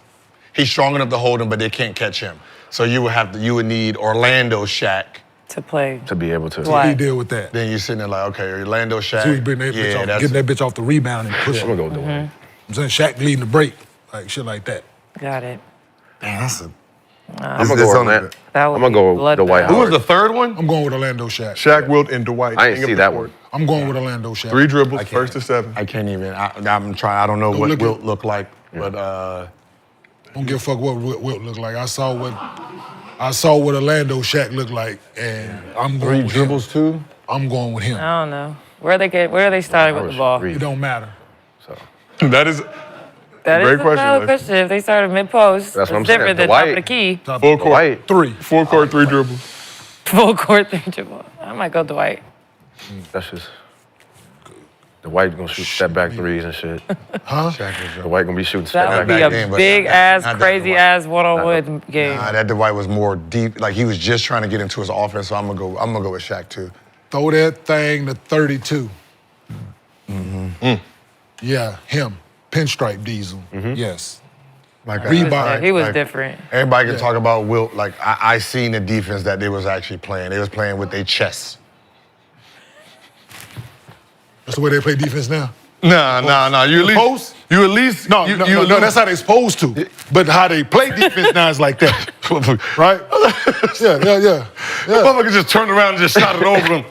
He's strong enough to hold him, but they can't catch him. So you would need Orlando Shaq. To play. To be able to. Why? he deal with that. Then you're sitting there like, okay, Orlando Shaq. So he's getting that bitch off the rebound and pushing. I'm gonna go Dwight. I'm saying Shaq leading the break, like shit like that. Got it. Damn, that's a. I'm gonna go Orlando. That I'm would gonna be go bloodbath. Dwight Who was Howard. the third one? I'm going with Orlando Shaq. Shaq, Wilt, and Dwight. I didn't king of see the that court. one. I'm going with Orlando Shaq. 3 dribbles, first to 7. I can't even. I'm trying. I don't know what look Wilt at- looked like, but Don't give a fuck what Wilt look like. I saw what Orlando Shaq looked like, and I'm going 3 with dribbles him. too. I'm going with him. I don't know. Where are they starting with the ball? It don't matter. That is That great is a question, valid Lexie. question. If they started mid-post, That's what I'm it's different saying. than top of Dwight. the key. full court. Dwight. 3. Full court, 3 dribbles. Full court 3 dribble. I might go Dwight. That's just. Dwight gonna shoot step back 3s and shit. Huh? Dwight gonna be shooting step That would back. be a then, but big not ass, that crazy Dwight. ass one-on-one game. Nah, that Dwight was more deep. Like he was just trying to get into his offense. So I'm gonna go with Shaq too. Throw that thing to 32. Yeah, him. Pinstripe Diesel. Yes. Like Reebok. He was like, different. Everybody can talk about Wilt. Like I seen the defense that they was actually playing. They was playing with their chests. That's the way they play defense now. Nah. You at least. Post? You at least. No, you, no, that's how they supposed to. But how they play defense now is like that. Right? Yeah. Motherfucker just turned around and just shot it over them.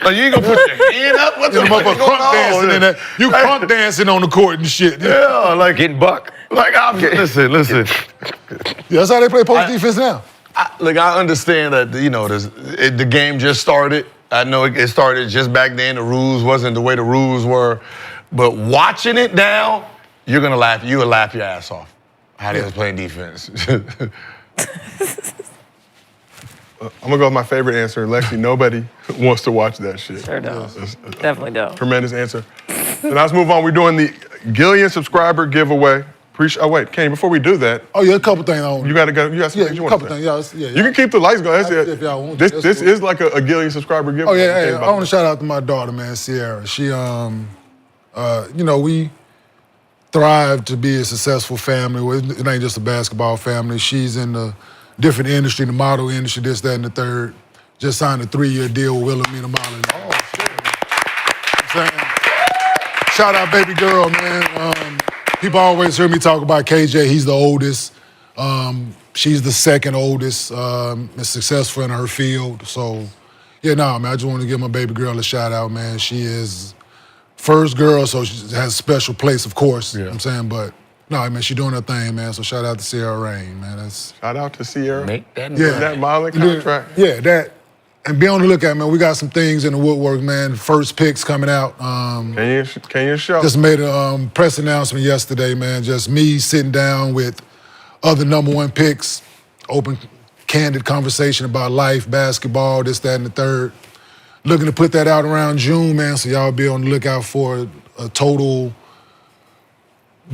Like you ain't gonna put your hand up. What the The fuck is motherfucker going crunk dancing on? in that. You crunk dancing on the court and shit. Yeah, like Getting buck. Like listen. Yeah, that's how they play post defense now. I understand that the game just started. I know it started just back then. The rules wasn't the way the rules were, but watching it now, you're gonna laugh. You would laugh your ass off. How they was playing defense. I'm gonna go with my favorite answer. Lexie, nobody wants to watch that shit. Sure don't. That's a Definitely don't. tremendous answer. So now let's move on. We're doing the Gillian subscriber giveaway. Oh wait, Kenny, before we do that, Oh yeah, a couple things on. you gotta go. You got some Yeah, things you a want couple to things. say. Yeah, You can keep the lights going. That's If y'all want it. to, This that's is like a Gillian subscriber giveaway. Oh yeah, Kenny, hey, I want to shout out to my daughter, man, Sierra. She, we thrive to be a successful family. It ain't just a basketball family. She's in the different industry, the model industry, this, that, and the third. Just signed a 3-year deal with Williamson Model. I'm saying? Shout out baby girl, man. People always hear me talk about KJ. He's the oldest. She's the second oldest, is successful in her field. So, yeah, man, I just want to give my baby girl a shout out, man. She is first girl, so she has a special place, of course. You know what I'm saying? But, no, man, she's doing her thing, man. So shout out to Sierra Rain, man. Shout out to Sierra. Make that that modeling contract. Yeah, that. And be on the lookout, man. We got some things in the woodwork, man. First picks coming out. Can you show? Just made a press announcement yesterday, man. Just me sitting down with other number one picks, open, candid conversation about life, basketball, this, that, and the third. Looking to put that out around June, man, so y'all be on the lookout for a total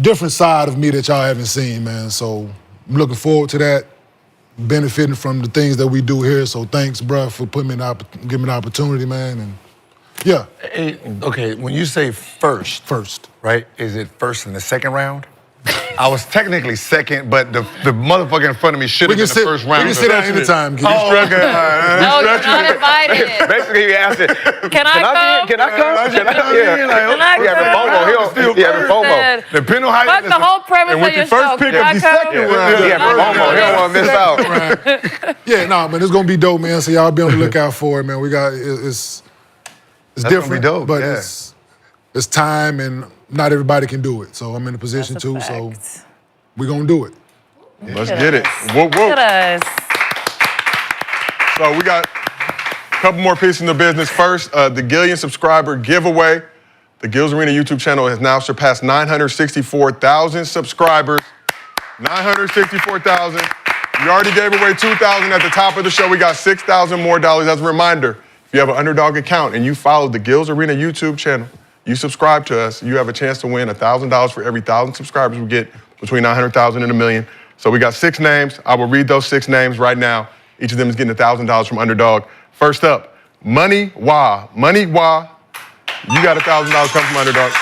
different side of me that y'all haven't seen, man. So I'm looking forward to that, benefiting from the things that we do here. So thanks, bruh, for giving me an opportunity, man. And yeah. Hey, okay, when you say first, right? Is it first in the second round? I was technically second, but the motherfucker in front of me should have been the first round. We can sit down anytime. Oh, okay. No, you're not invited. Basically, he asked it. Can I come? Can I come? Can I He having FOMO. He having FOMO. Depending on how Fuck the whole premise of your show. Can I come? He having FOMO. He don't want to miss out. Yeah, man, it's gonna be dope, man. So y'all be on the lookout for it, man. We got it's different, dope, but yeah. it's time, and not everybody can do it. So I'm in a position to, so we're gonna do it. Let's get it. Whoa, Look at us. So we got a couple more pieces in the business. First, the Gillian subscriber giveaway. The Gills Arena YouTube channel has now surpassed 964,000 subscribers. 964,000. We already gave away 2,000 at the top of the show. We got $6,000 more dollars. As a reminder, if you have an Underdog account and you follow the Gills Arena YouTube channel, you subscribe to us, you have a chance to win $1,000 for every 1,000 subscribers we get, between 900,000 and 1 million. So we got 6 names. I will read those 6 names right now. Each of them is getting $1,000 from Underdog. First up, Money Wah. Money Wah, you got $1,000 coming from Underdog.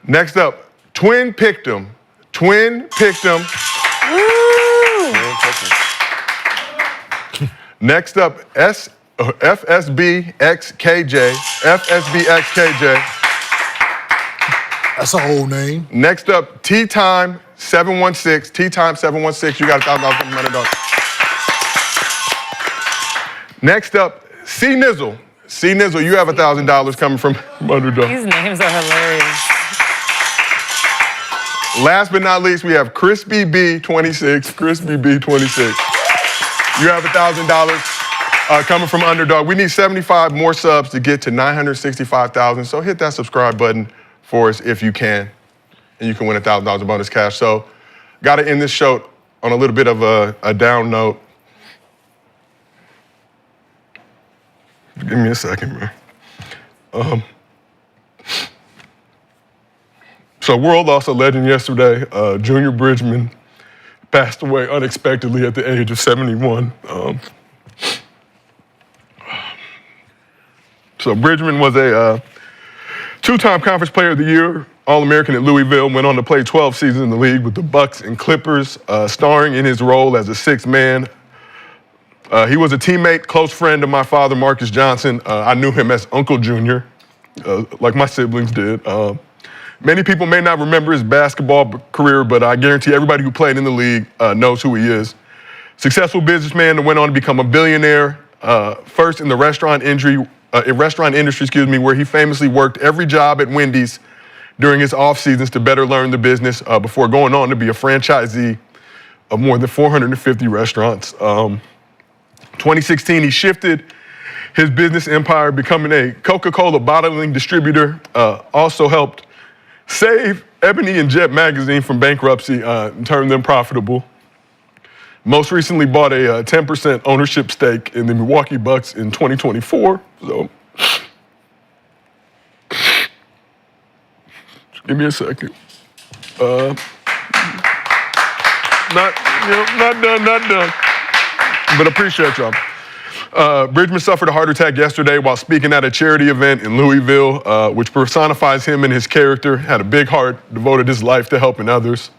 Next up, Twin Pick'em. Twin Pick'em. Next up, FSBXKJ. FSBXKJ. That's a whole name. Next up, T-Time 716. T-Time 716, you got $1,000 from Underdog. Next up, C-Nizzle. C-Nizzle, you have $1,000 coming from Underdog. These names are hilarious. Last but not least, we have Crispy B26. Crispy B26. You have $1,000 coming from Underdog. We need 75 more subs to get to 965,000. So hit that subscribe button for us if you can, and you can win $1,000 of bonus cash. So, got to end this show on a little bit of a down note. Give me a second, man. So, world lost a legend yesterday. Junior Bridgeman passed away unexpectedly at the age of 71. So, Bridgeman was a 2-time Conference Player of the Year, All-American at Louisville, went on to play 12 seasons in the league with the Bucks and Clippers, starring in his role as a 6th man. He was a teammate, close friend of my father, Marcus Johnson. I knew him as Uncle Junior, like my siblings did. Many people may not remember his basketball career, but I guarantee everybody who played in the league knows who he is. Successful businessman that went on to become a billionaire, first in the restaurant industry, where he famously worked every job at Wendy's during his off seasons to better learn the business before going on to be a franchisee of more than 450 restaurants. 2016, he shifted his business empire, becoming a Coca-Cola bottling distributor. Also helped save Ebony and Jet magazine from bankruptcy and turn them profitable. Most recently bought a 10% ownership stake in the Milwaukee Bucks in 2024. So, give me a second. Not done. But appreciate y'all. Bridgeman suffered a heart attack yesterday while speaking at a charity event in Louisville, which personifies him and his character. Had a big heart, devoted his life to helping others.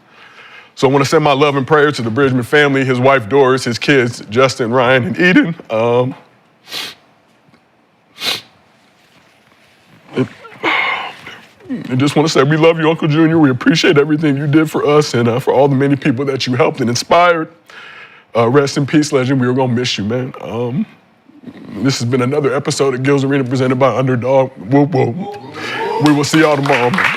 So I want to send my love and prayers to the Bridgeman family, his wife Doris, his kids Justin, Ryan, and Eden. I just want to say we love you, Uncle Junior. We appreciate everything you did for us and for all the many people that you helped and inspired. Rest in peace, legend. We were going to miss you, man. This has been another episode of Gil's Arena presented by Underdog. Whoop, whoop. We will see y'all tomorrow, man.